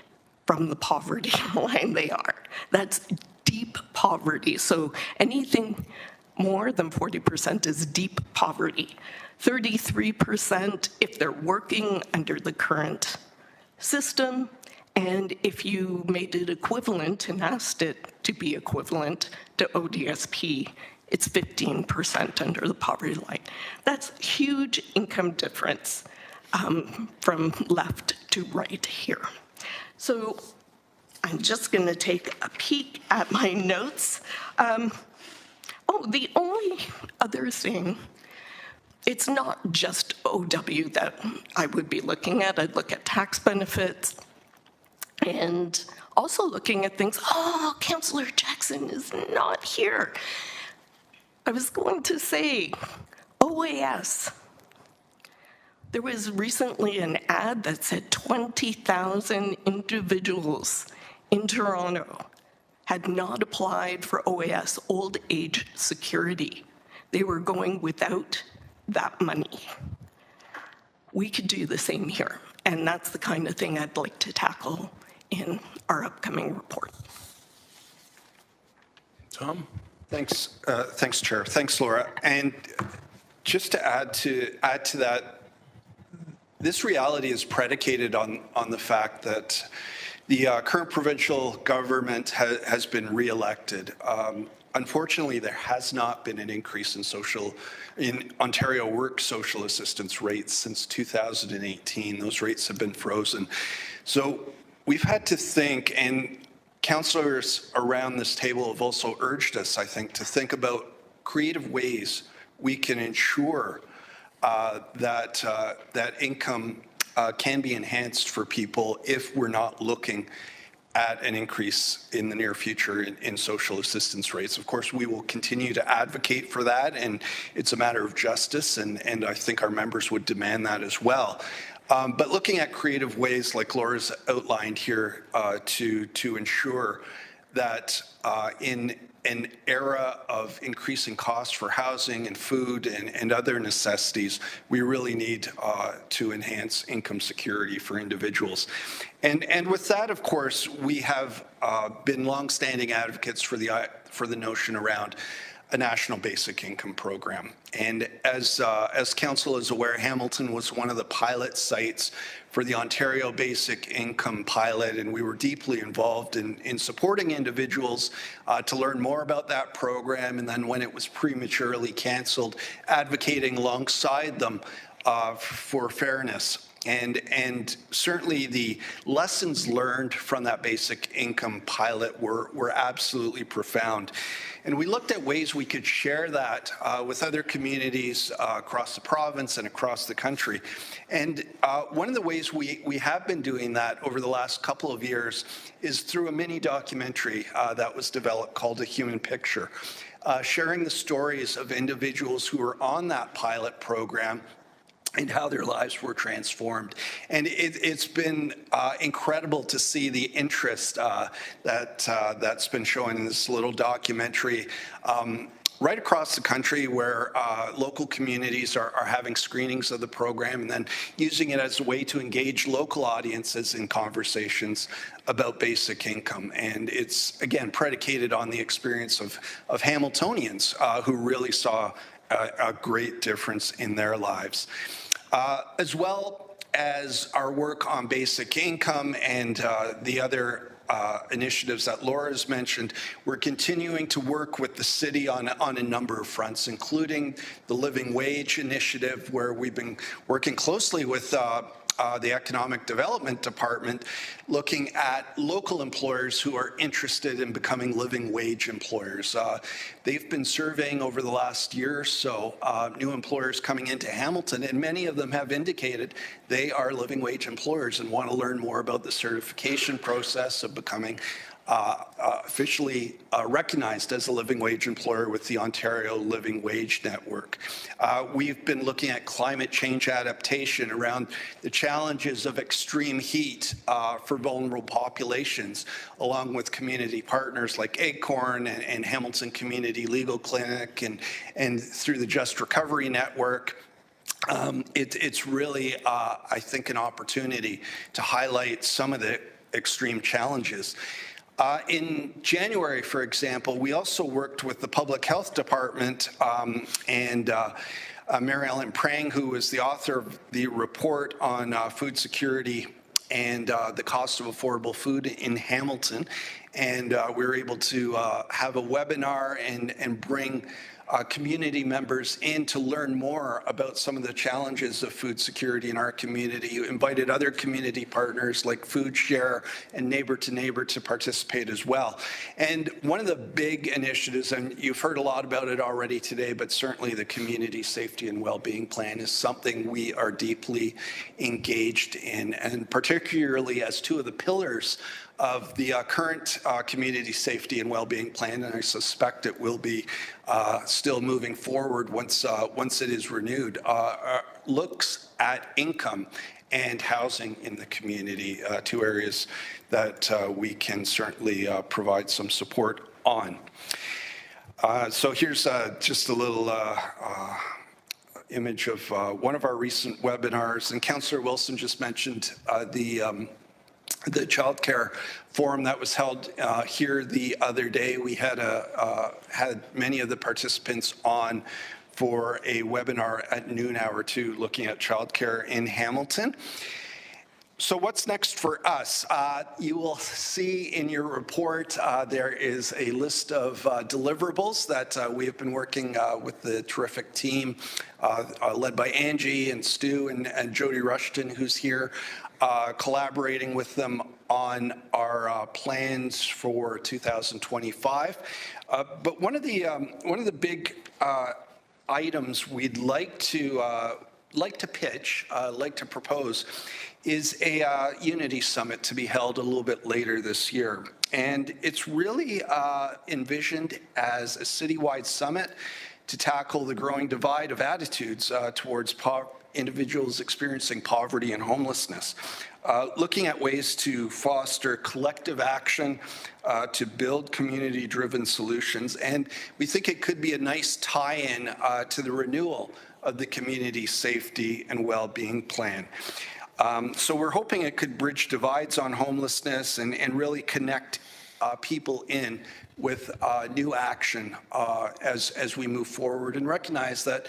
from the poverty line they are. That's deep poverty. So anything more than 40% is deep poverty. 33% if they're working under the current system, and if you made it equivalent and asked it to be equivalent to ODSP, it's 15% under the poverty line. That's huge income difference from left to right here. So I'm just going to take a peek at my notes. The only other thing, it's not just OW that I would be looking at. I'd look at tax benefits and also looking at things, Councillor Jackson is not here. I was going to say, OAS. There was recently an ad that said 20,000 individuals in Toronto had not applied for OAS, old age security. They were going without that money. We could do the same here, and that's the kind of thing I'd like to tackle in our upcoming report. Tom? Thanks, Chair. Thanks, Laura. And just to add to that, this reality is predicated on the fact that the current provincial government has been re-elected. Unfortunately, there has not been an increase in Ontario Work social assistance rates since 2018. Those rates have been frozen. So we've had to think, and councillors around this table have also urged us, I think, to think about creative ways we can ensure that income can be enhanced for people if we're not looking at an increase in the near future in social assistance rates. Of course, we will continue to advocate for that, and it's a matter of justice, and I think our members would demand that as well. But looking at creative ways like Laura's outlined here to ensure that in an era of increasing costs for housing and food and other necessities, we really need to enhance income security for individuals. And with that, of course, we have been longstanding advocates for the notion around a national basic income program. And as council is aware, Hamilton was one of the pilot sites for the Ontario Basic Income Pilot, and we were deeply involved in supporting individuals to learn more about that program, and then when it was prematurely canceled, advocating alongside them for fairness. And certainly the lessons learned from that basic income pilot were absolutely profound. And we looked at ways we could share that with other communities across the province and across the country. And one of the ways we have been doing that over the last couple of years is through a mini documentary that was developed called A Human Picture, sharing the stories of individuals who were on that pilot program and how their lives were transformed. And it's been incredible to see the interest that's been shown in this little documentary right across the country, where local communities are having screenings of the program and then using it as a way to engage local audiences in conversations about basic income. And it's, again, predicated on the experience of Hamiltonians who really saw a great difference in their lives. As well as our work on basic income and the other initiatives that Laura has mentioned, we're continuing to work with the city on a number of fronts, including the Living Wage Initiative, where we've been working closely with the Economic Development Department, looking at local employers who are interested in becoming living wage employers. They've been surveying over the last year or so new employers coming into Hamilton, and many of them have indicated they are living wage employers and want to learn more about the certification process of becoming officially recognized as a living wage employer with the Ontario Living Wage Network. We've been looking at climate change adaptation around the challenges of extreme heat for vulnerable populations, along with community partners like Acorn and Hamilton Community Legal Clinic and through the Just Recovery Network. It's really, I think, an opportunity to highlight some of the extreme challenges. In January, for example, we also worked with the Public Health Department and Mary Ellen Prang, who is the author of the report on food security and the cost of affordable food in Hamilton. And we were able to have a webinar and bring community members in to learn more about some of the challenges of food security in our community. We invited other community partners like Food Share and Neighbor to Neighbor to participate as well. And one of the big initiatives, and you've heard a lot about it already today, but certainly the Community Safety and Wellbeing Plan is something we are deeply engaged in, and particularly as two of the pillars of the current Community Safety and Wellbeing Plan, and I suspect it will be still moving forward once it is renewed, looks at income and housing in the community, two areas that we can certainly provide some support on. So here's just a little image of one of our recent webinars, and Councillor Wilson just mentioned the childcare forum that was held here the other day. We had had many of the participants on for a webinar at noon hour too, looking at childcare in Hamilton. So what's next for us? You will see in your report there is a list of deliverables that we have been working with the terrific team led by Angie and Stu and Jody Rushton, who's here, collaborating with them on our plans for 2025. But one of the big items we'd like to pitch, like to propose, is a Unity Summit to be held a little bit later this year. And it's really envisioned as a citywide summit to tackle the growing divide of attitudes towards individuals experiencing poverty and homelessness. looking at ways to foster collective action to build community-driven solutions. And we think it could be a nice tie-in to the renewal of the Community Safety and Wellbeing Plan. So we're hoping it could bridge divides on homelessness and really connect people in with new action as we move forward, and recognize that,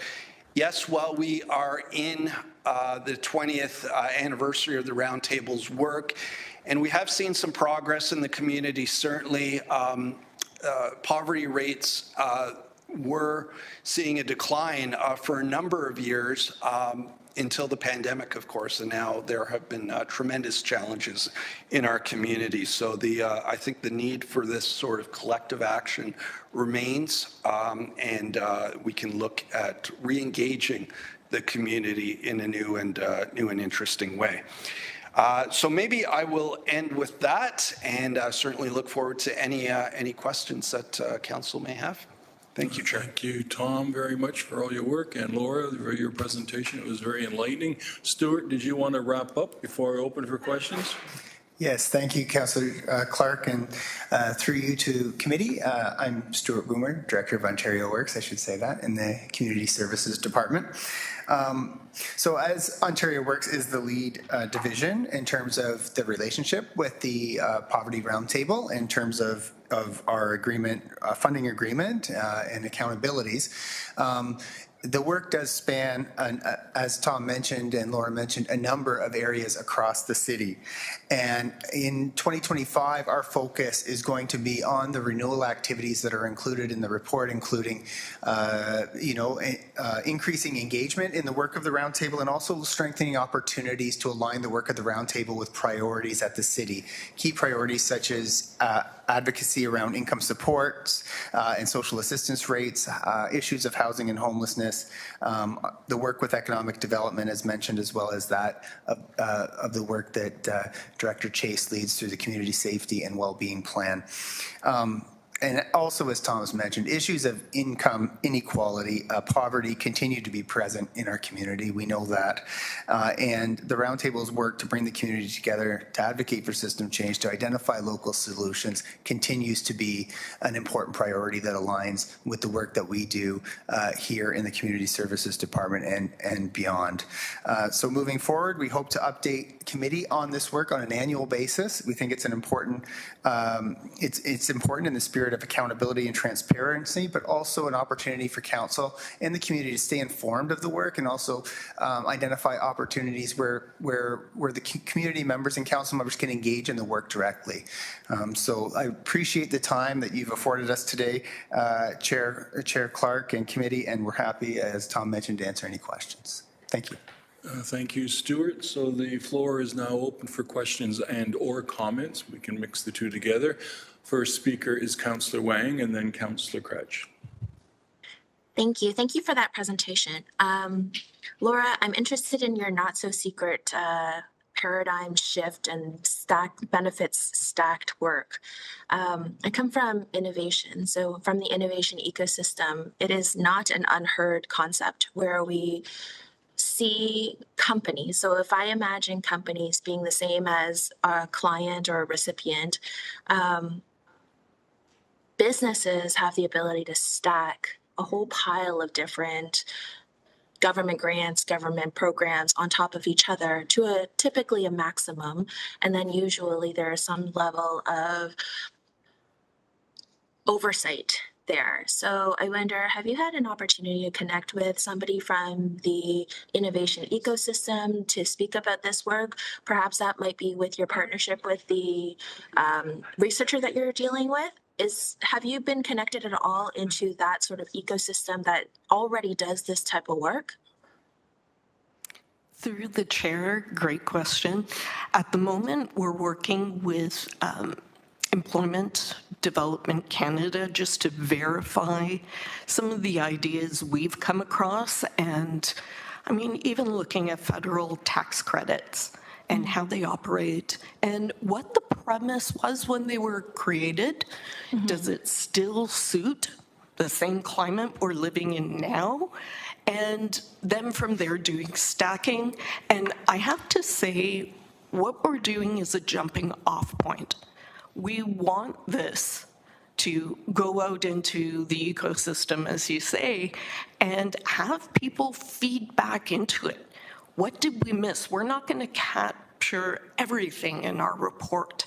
yes, while we are in the 20th anniversary of the Roundtable's work, and we have seen some progress in the community, certainly poverty rates were seeing a decline for a number of years until the pandemic, of course, and now there have been tremendous challenges in our community. So I think the need for this sort of collective action remains, and we can look at re-engaging the community in a new and interesting way. So maybe I will end with that, and certainly look forward to any questions that council may have. Thank you, Chair. Thank you, Tom, very much for all your work, and Laura, for your presentation. It was very enlightening. Stuart, did you want to wrap up before I open for questions? Yes, thank you, Councillor Clark, and through you to committee. I'm Stuart Boomer, Director of Ontario Works, I should say that, in the Community Services Department. So as Ontario Works is the lead division in terms of the relationship with the Poverty Roundtable, in terms of our agreement, funding agreement and accountabilities, the work does span, as Tom mentioned and Laura mentioned, a number of areas across the city. And in 2025, our focus is going to be on the renewal activities that are included in the report, including, increasing engagement in the work of the Roundtable, and also strengthening opportunities to align the work of the Roundtable with priorities at the city. Key priorities such as advocacy around income supports and social assistance rates, issues of housing and homelessness, the work with economic development as mentioned, as well as that of the work that Director Chase leads through the Community Safety and Wellbeing Plan. And also, as Thomas mentioned, issues of income inequality, poverty continue to be present in our community. We know that. And the Roundtable's work to bring the community together, to advocate for system change, to identify local solutions continues to be an important priority that aligns with the work that we do here in the Community Services Department and beyond. So moving forward, we hope to update committee on this work on an annual basis. We think it's an important, it's important in the spirit of accountability and transparency, but also an opportunity for council and the community to stay informed of the work, and also identify opportunities where the community members and council members can engage in the work directly. So I appreciate the time that you've afforded us today, Chair Clark and committee, and we're happy, as Tom mentioned, to answer any questions. Thank you. Thank you, Stuart. So the floor is now open for questions and or comments. We can mix the two together. First speaker is Councillor Wang, and then Councillor Kretsch. Thank you. Thank you for that presentation. Laura, I'm interested in your not-so-secret paradigm shift and stacked work. I come from innovation. So from the innovation ecosystem, it is not an unheard concept where we see companies. So if I imagine companies being the same as a client or a recipient, businesses have the ability to stack a whole pile of different government grants, government programs on top of each other to typically a maximum. And then usually there is some level of oversight there. So I wonder, have you had an opportunity to connect with somebody from the innovation ecosystem to speak about this work? Perhaps that might be with your partnership with the researcher that you're dealing with. Have you been connected at all into that sort of ecosystem that already does this type of work? Through the chair, great question. At the moment, we're working with Employment Development Canada just to verify some of the ideas we've come across. And I mean, even looking at federal tax credits and how they operate and what the premise was when they were created. Mm-hmm. Does it still suit the same climate we're living in now? And then from there doing stacking. And I have to say, what we're doing is a jumping off point. We want this to go out into the ecosystem, as you say, and have people feed back into it. What did we miss? We're not going to capture everything in our report.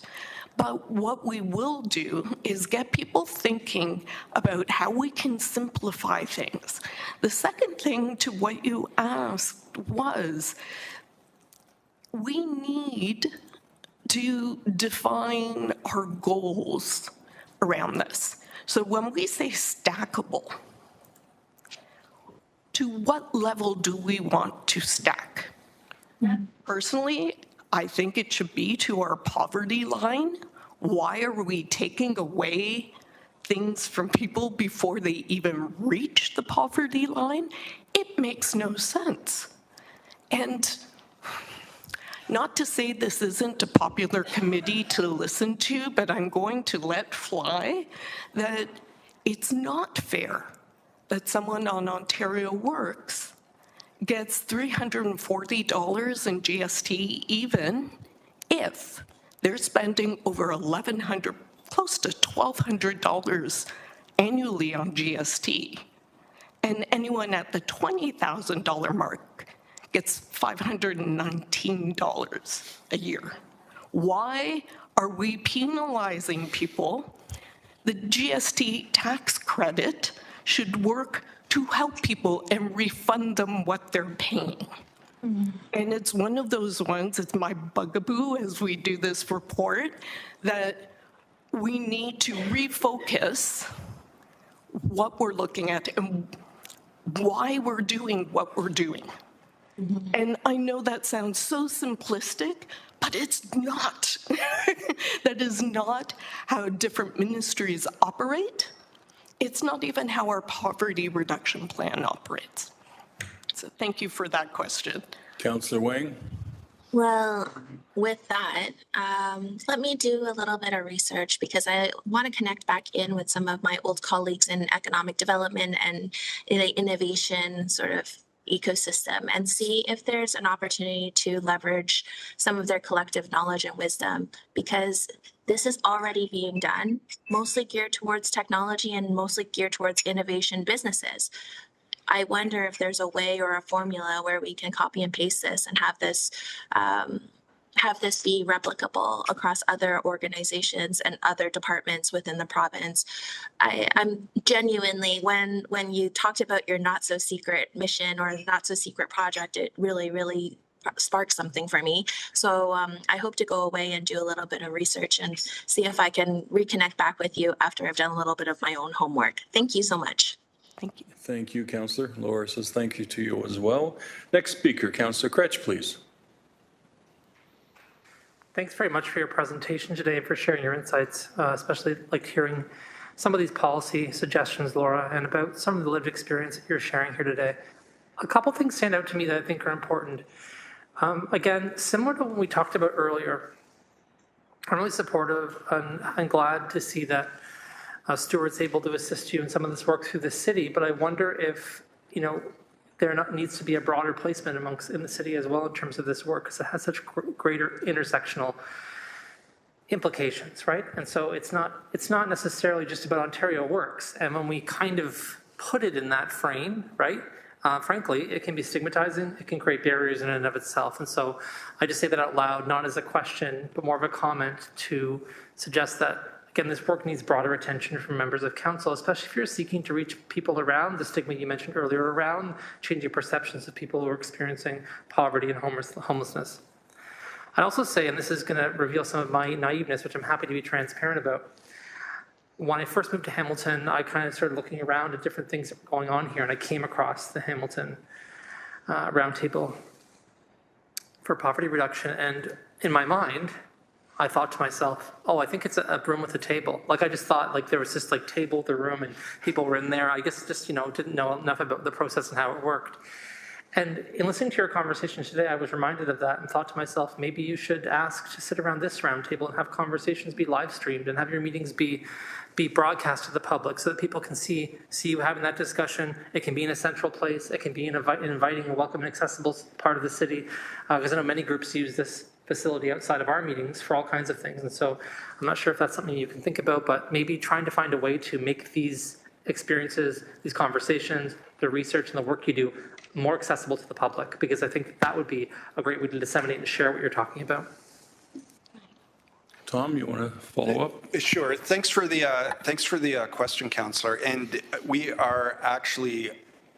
But what we will do is get people thinking about how we can simplify things. The second thing to what you asked was, we need to define our goals around this. So when we say stackable, to what level do we want to stack? Personally, I think it should be to our poverty line. Why are we taking away things from people before they even reach the poverty line? It makes no sense. And not to say this isn't a popular committee to listen to, but I'm going to let fly that it's not fair that someone on Ontario Works gets $340 in GST even if they're spending over $1,100, close to $1,200 annually on GST. And anyone at the $20,000 mark gets $519 a year. Why are we penalizing people? The GST tax credit should work to help people and refund them what they're paying. And it's one of those ones, it's my bugaboo as we do this report, that we need to refocus what we're looking at and why we're doing what we're doing. And I know that sounds so simplistic, but it's not. That is not how different ministries operate. It's not even how our poverty reduction plan operates. So thank you for that question. Councillor Wang? Well, with that, let me do a little bit of research because I want to connect back in with some of my old colleagues in economic development and in the innovation sort of ecosystem and see if there's an opportunity to leverage some of their collective knowledge and wisdom, because this is already being done, mostly geared towards technology and mostly geared towards innovation businesses. I wonder if there's a way or a formula where we can copy and paste this and have this be replicable across other organizations and other departments within the province. I'm genuinely, when you talked about your not so secret mission or not so secret project, it really sparked something for me. So I hope to go away and do a little bit of research and see if I can reconnect back with you after I've done a little bit of my own homework. Thank you so much. Thank you. Thank you, Councillor. Laura says thank you to you as well. Next speaker, Councillor Kretsch, please. Thanks very much for your presentation today and for sharing your insights, especially like hearing some of these policy suggestions, Laura, and about some of the lived experience that you're sharing here today. A couple things stand out to me that I think are important. Again, similar to what we talked about earlier, I'm really supportive and glad to see that Stuart's able to assist you in some of this work through the city, but I wonder if, there needs to be a broader placement in the city as well in terms of this work, because it has such greater intersectional implications, right? And so it's not necessarily just about Ontario Works. And when we kind of put it in that frame, right, frankly, it can be stigmatizing. It can create barriers in and of itself. And so I just say that out loud, not as a question, but more of a comment to suggest that, again, this work needs broader attention from members of council, especially if you're seeking to reach people around the stigma you mentioned earlier around changing perceptions of people who are experiencing poverty and homelessness. I'd also say, and this is going to reveal some of my naiveness, which I'm happy to be transparent about. When I first moved to Hamilton, I kind of started looking around at different things that were going on here, and I came across the Hamilton Roundtable for Poverty Reduction, and in my mind, I thought to myself, oh, I think it's a room with a table. Like I just thought like there was this like table with a room and people were in there. I guess just, didn't know enough about the process and how it worked. And in listening to your conversation today, I was reminded of that and thought to myself, maybe you should ask to sit around this round table and have conversations be live streamed and have your meetings be broadcast to the public so that people can see you having that discussion. It can be in a central place. It can be in an inviting and welcome and accessible part of the city. Because I know many groups use this facility outside of our meetings for all kinds of things. And so I'm not sure if that's something you can think about, but maybe trying to find a way to make these experiences, these conversations, the research and the work you do more accessible to the public, because I think that would be a great way to disseminate and share what you're talking about. Tom, you want to follow up? Sure. Thanks for the question, Councillor. And we are actually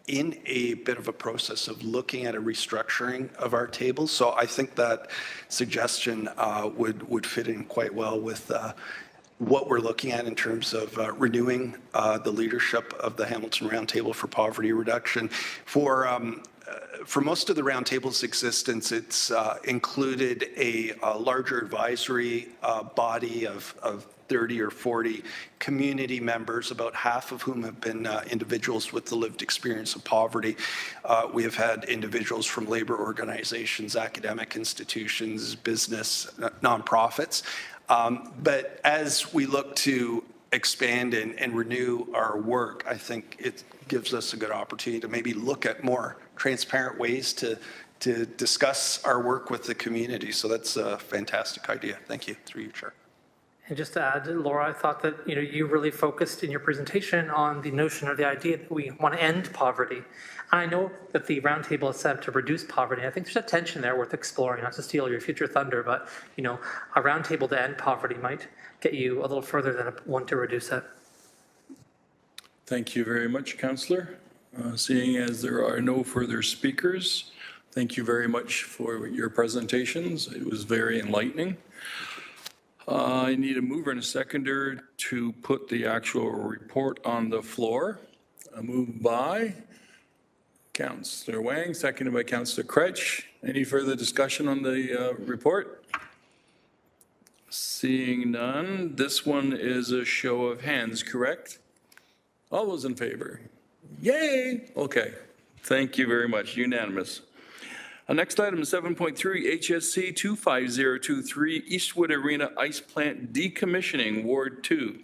in a bit of a process of looking at a restructuring of our tables. So I think that suggestion would fit in quite well with what we're looking at in terms of renewing the leadership of the Hamilton Roundtable for Poverty Reduction. For most of the Roundtable's existence, it's included a larger advisory body of 30 or 40 community members, about half of whom have been individuals with the lived experience of poverty. We have had individuals from labor organizations, academic institutions, business, nonprofits. But as we look to expand and renew our work, I think it gives us a good opportunity to maybe look at more transparent ways to discuss our work with the community. So that's a fantastic idea. Thank you. Through you, Chair. And just to add, Laura, I thought that you really focused in your presentation on the notion or the idea that we want to end poverty. And I know that the roundtable is set up to reduce poverty. I think there's a tension there worth exploring, not to steal your future thunder, but a roundtable to end poverty might get you a little further than one to reduce it. Thank you very much, Councillor. Seeing as there are no further speakers, thank you very much for your presentations. It was very enlightening. I need a mover and a seconder to put the actual report on the floor. Moved by Councillor Wang, seconded by Councillor Kretsch. Any further discussion on the report? Seeing none, this one is a show of hands, correct? All those in favor? Yay! Okay, thank you very much, unanimous. Next item is 7.3, HSC 25023, Eastwood Arena Ice Plant Decommissioning, Ward 2.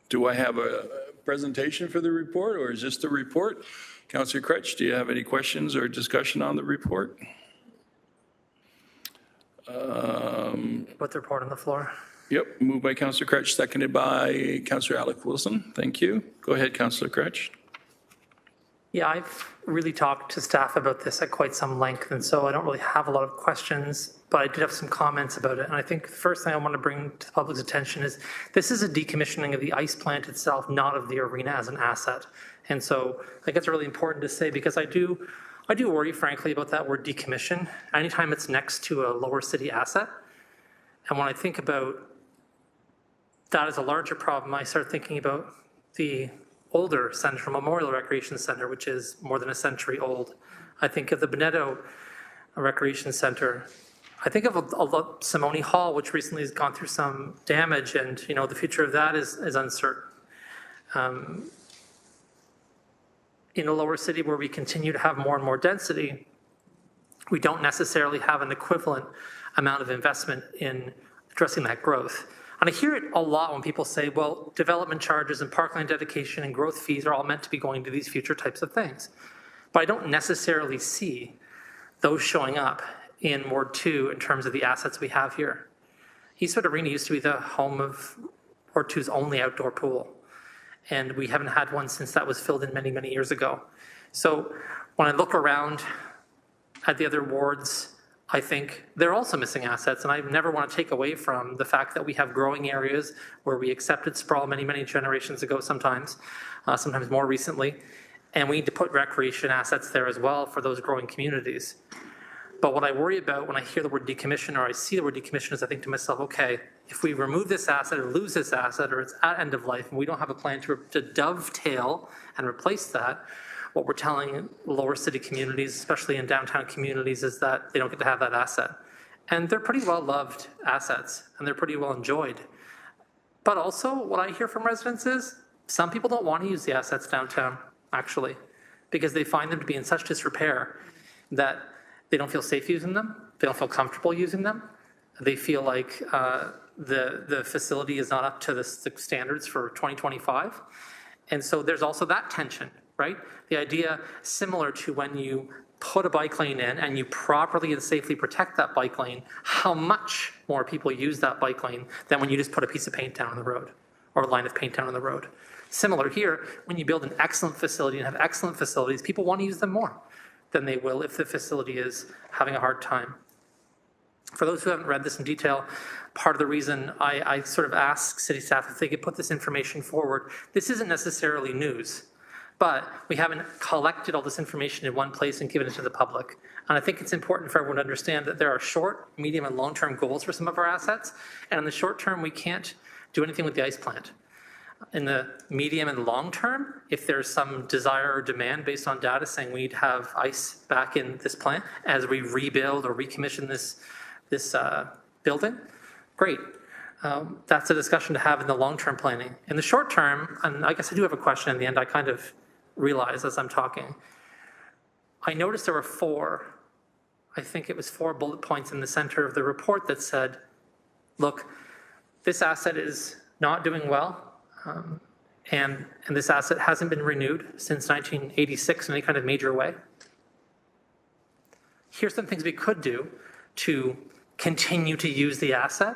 Do I have a presentation for the report, or is this the report? Councillor Kretsch, do you have any questions or discussion on the report? Put the report on the floor. Yep, moved by Councillor Kretsch, seconded by Councillor Alec Wilson. Thank you. Go ahead, Councillor Kretsch. Yeah, I've really talked to staff about this at quite some length, and so I don't really have a lot of questions, but I did have some comments about it. And I think the first thing I want to bring to the public's attention is this is a decommissioning of the ice plant itself, not of the arena as an asset. And so I think it's really important to say, because I do worry, frankly, about that word decommission anytime it's next to a lower city asset. And when I think about that as a larger problem, I start thinking about the older Central Memorial Recreation Center, which is more than a century old. I think of the Bonetto Recreation Center. I think of Simone Hall, which recently has gone through some damage, and the future of that is uncertain. In a lower city where we continue to have more and more density, we don't necessarily have an equivalent amount of investment in addressing that growth. And I hear it a lot when people say, well, development charges and parkland dedication and growth fees are all meant to be going to these future types of things. But I don't necessarily see those showing up in Ward 2 in terms of the assets we have here. Eastwood Arena used to be the home of Ward 2's only outdoor pool. And we haven't had one since that was filled in many, many years ago. So when I look around at the other wards, I think they're also missing assets, and I never want to take away from the fact that we have growing areas where we accepted sprawl many, many generations ago sometimes more recently, and we need to put recreation assets there as well for those growing communities. But what I worry about when I hear the word decommission, or I see the word decommission, is I think to myself, okay, if we remove this asset or lose this asset, or it's at end of life, and we don't have a plan to dovetail and replace that, what we're telling lower city communities, especially in downtown communities, is that they don't get to have that asset. And they're pretty well-loved assets, and they're pretty well enjoyed. But also, what I hear from residents is some people don't want to use the assets downtown, actually, because they find them to be in such disrepair that they don't feel safe using them, they don't feel comfortable using them, they feel like the facility is not up to the standards for 2025. And so there's also that tension right? The idea similar to when you put a bike lane in and you properly and safely protect that bike lane, how much more people use that bike lane than when you just put a piece of paint down on the road or a line of paint down on the road. Similar here, when you build an excellent facility and have excellent facilities, people want to use them more than they will if the facility is having a hard time. For those who haven't read this in detail, part of the reason I sort of ask city staff if they could put this information forward, this isn't necessarily news, but we haven't collected all this information in one place and given it to the public. And I think it's important for everyone to understand that there are short, medium, and long-term goals for some of our assets. And in the short term, we can't do anything with the ice plant. In the medium and long term, if there's some desire or demand based on data saying we need to have ice back in this plant as we rebuild or recommission this building, great. That's a discussion to have in the long-term planning. In the short term, and I guess I do have a question in the end, I kind of realized as I'm talking, I noticed there were four bullet points in the center of the report that said, look, this asset is not doing well, and this asset hasn't been renewed since 1986 in any kind of major way. Here's some things we could do to continue to use the asset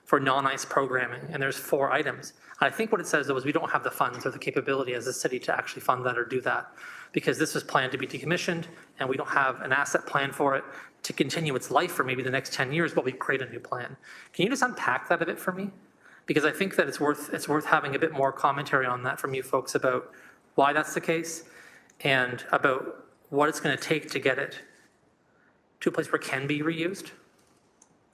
for non-ice programming, and there's 4 items. I think what it says, though, is we don't have the funds or the capability as a city to actually fund that or do that, because this was planned to be decommissioned, and we don't have an asset plan for it to continue its life for maybe the next 10 years while we create a new plan. Can you just unpack that a bit for me? Because I think that it's worth having a bit more commentary on that from you folks about why that's the case and about what it's going to take to get it to a place where it can be reused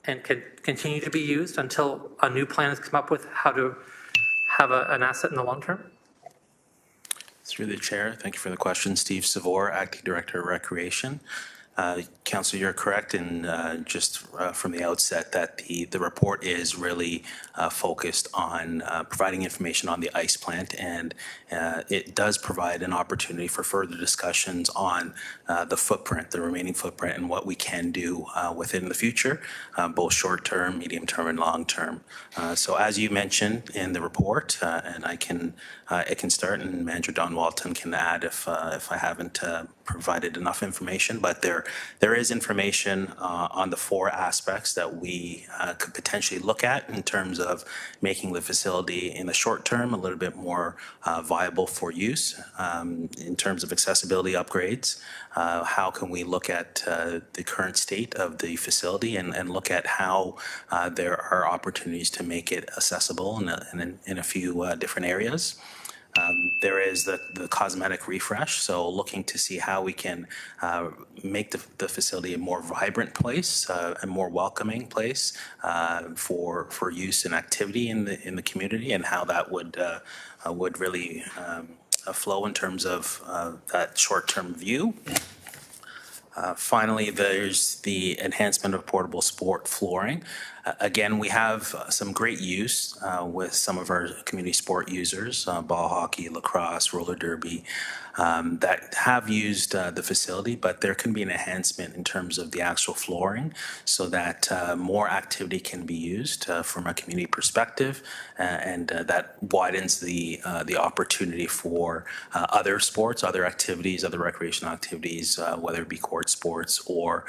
and can continue to be used until a new plan has come up with how to have an asset in the long term? Through the chair, thank you for the question. Steve Savor, Acting Director of Recreation. Councillor, you're correct in just from the outset that the report is really focused on providing information on the ice plant, and it does provide an opportunity for further discussions on the footprint, the remaining footprint, and what we can do within the future, both short-term, medium-term, and long-term. So as you mentioned in the report, and I can start, and Manager Don Walton can add if I haven't provided enough information, but there is information on the 4 aspects that we could potentially look at in terms of making the facility in the short term a little bit more viable for use. In terms of accessibility upgrades, how can we look at the current state of the facility and look at how there are opportunities to make it accessible in a few different areas. There is the cosmetic refresh, so looking to see how we can make the facility a more vibrant place, a more welcoming place for use and activity in the community, and how that would really flow in terms of that short-term view. Finally, there's the enhancement of portable sport flooring. Again, we have some great use with some of our community sport users, ball hockey, lacrosse, roller derby, that have used the facility, but there can be an enhancement in terms of the actual flooring so that more activity can be used from a community perspective, and that widens the opportunity for other sports, other activities, other recreational activities, whether it be court sports or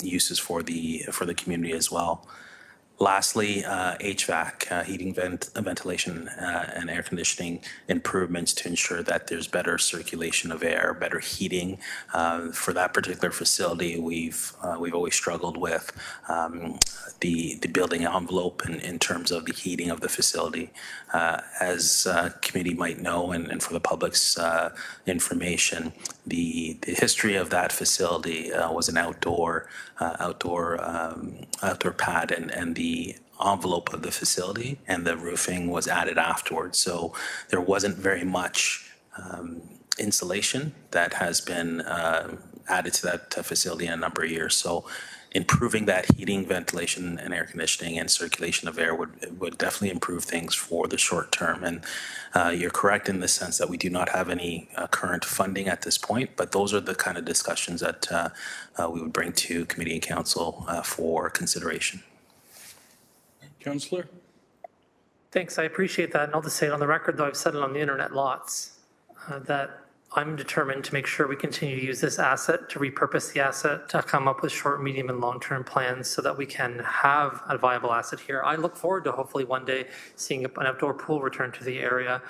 uses for the community as well. Lastly, HVAC, heating, ventilation, and air conditioning improvements to ensure that there's better circulation of air, better heating. For that particular facility, we've always struggled with the building envelope in terms of the heating of the facility. As committee might know, and for the public's information, the history of that facility was an outdoor pad, and the envelope of the facility and the roofing was added afterwards. So there wasn't very much insulation that has been added to that facility in a number of years. So improving that heating, ventilation, and air conditioning and circulation of air would definitely improve things for the short term. And you're correct in the sense that we do not have any current funding at this point, but those are the kind of discussions that we would bring to committee and council for consideration. Councillor? Thanks, I appreciate that. And I'll just say it on the record, though I've said it on the internet lots, that I'm determined to make sure we continue to use this asset, to repurpose the asset, to come up with short, medium, and long-term plans so that we can have a viable asset here. I look forward to hopefully one day seeing an outdoor pool return to the area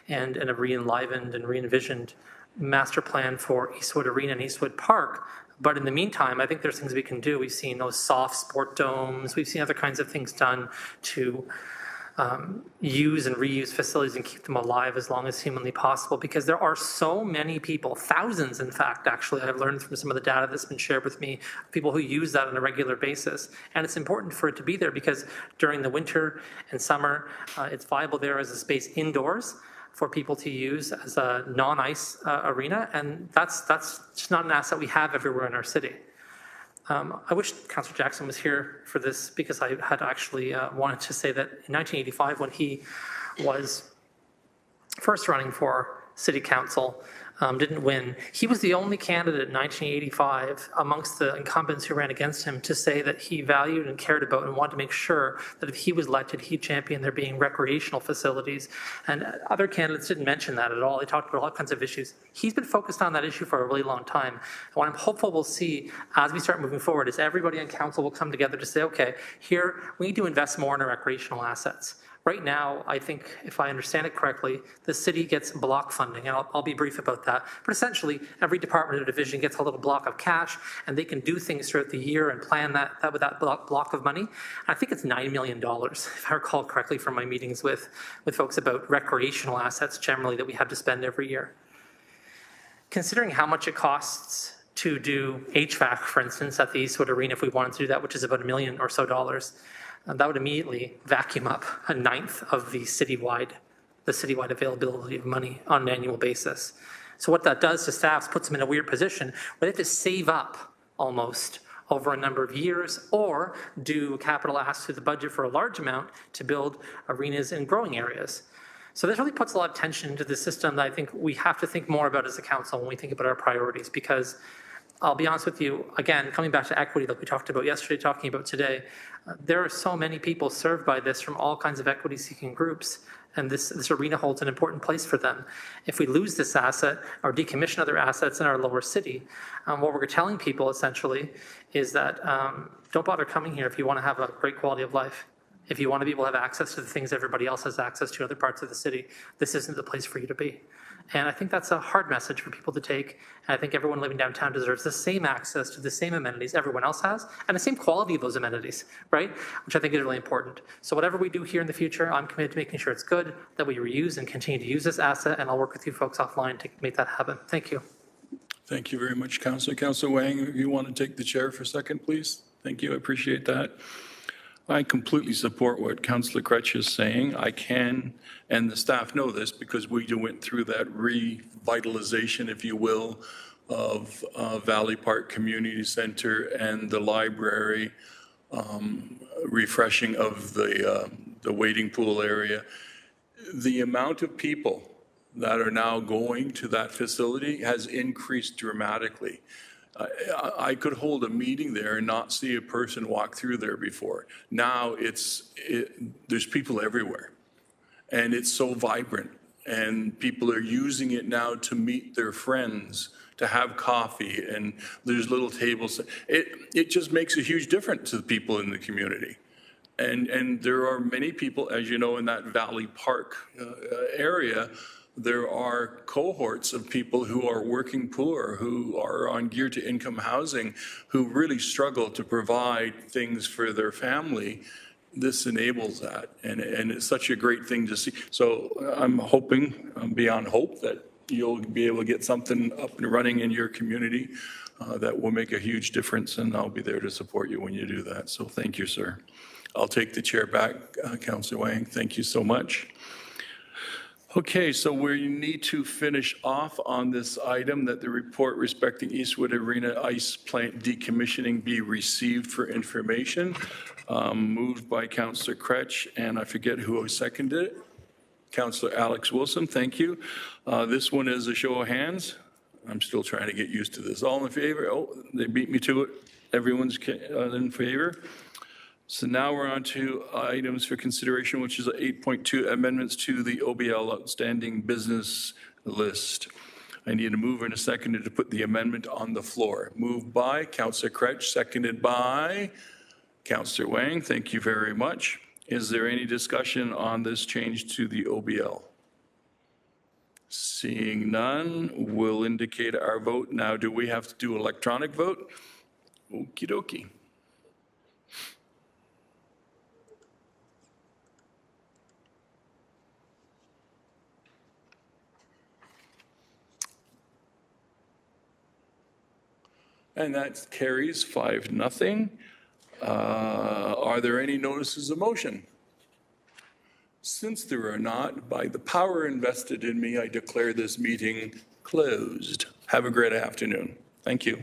and a re-enlivened and re-envisioned master plan for Eastwood Arena and Eastwood Park. But in the meantime, I think there's things we can do. We've seen those soft sport domes. We've seen other kinds of things done to use and reuse facilities and keep them alive as long as humanly possible, because there are so many people, thousands in fact, actually, I've learned from some of the data that's been shared with me, people who use that on a regular basis. And it's important for it to be there because during the winter and summer, it's viable there as a space indoors for people to use as a non-ice arena, and that's just not an asset we have everywhere in our city. I wish Councillor Jackson was here for this because I had actually wanted to say that in 1985, when he was first running for City Council, didn't win, he was the only candidate in 1985 amongst the incumbents who ran against him to say that he valued and cared about and wanted to make sure that if he was elected, he'd champion there being recreational facilities. And other candidates didn't mention that at all. They talked about all kinds of issues. He's been focused on that issue for a really long time. And what I'm hopeful we'll see as we start moving forward is everybody on council will come together to say, okay, here we need to invest more in our recreational assets. Right now, I think, if I understand it correctly, the city gets block funding, and I'll be brief about that. But essentially, every department or division gets a little block of cash, and they can do things throughout the year and plan that with that block of money. And I think it's $9 million, if I recall correctly from my meetings with folks about recreational assets generally that we have to spend every year. Considering how much it costs to do HVAC, for instance, at the Eastwood Arena, if we wanted to do that, which is about $1 million or so, that would immediately vacuum up a ninth of the citywide availability of money on an annual basis. So what that does to staffs puts them in a weird position where they have to save up almost over a number of years or do capital ask through the budget for a large amount to build arenas in growing areas. So this really puts a lot of tension into the system that I think we have to think more about as a council when we think about our priorities, because I'll be honest with you, again, coming back to equity like we talked about yesterday, talking about today, there are so many people served by this from all kinds of equity-seeking groups, and this arena holds an important place for them. If we lose this asset or decommission other assets in our lower city, what we're telling people essentially is that don't bother coming here if you want to have a great quality of life. If you want to be able to have access to the things everybody else has access to in other parts of the city, this isn't the place for you to be. And I think that's a hard message for people to take. And I think everyone living downtown deserves the same access to the same amenities everyone else has, and the same quality of those amenities, right? Which I think is really important. So whatever we do here in the future, I'm committed to making sure it's good, that we reuse and continue to use this asset, and I'll work with you folks offline to make that happen. Thank you. Thank you very much, Councillor. Councillor Wang, if you want to take the chair for a second, please. Thank you. I appreciate that. I completely support what Councillor Kretsch is saying. I can, and the staff know this because we went through that revitalization, if you will, of Valley Park Community Center and the library, refreshing of the wading pool area. The amount of people that are now going to that facility has increased dramatically. I could hold a meeting there and not see a person walk through there before. Now there's people everywhere, and it's so vibrant, and people are using it now to meet their friends, to have coffee, and there's little tables. It just makes a huge difference to the people in the community. And there are many people, as you know, in that Valley Park area. There are cohorts of people who are working poor, who are on geared to income housing, who really struggle to provide things for their family. This enables that, and it's such a great thing to see. So I'm hoping, beyond hope, that you'll be able to get something up and running in your community that will make a huge difference, and I'll be there to support you when you do that. So thank you, sir. I'll take the chair back, Councillor Wang. Thank you so much. Okay, so we need to finish off on this item that the report respecting Eastwood Arena ice plant decommissioning be received for information. Moved by Councillor Kretsch, and I forget who seconded it. Councillor Alex Wilson, thank you. This one is a show of hands. I'm still trying to get used to this. All in favor? Oh, they beat me to it. Everyone's in favor. So now we're on to items for consideration, which is 8.2 amendments to the OBL outstanding business list. I need a mover and a seconder to put the amendment on the floor. Moved by Councillor Cretch, seconded by Councillor Wang. Thank you very much. Is there any discussion on this change to the OBL? Seeing none, we'll indicate our vote. Now, do we have to do electronic vote? Okie dokie. And that carries 5-0. Are there any notices of motion? Since there are not, by the power invested in me, I declare this meeting closed. Have a great afternoon. Thank you.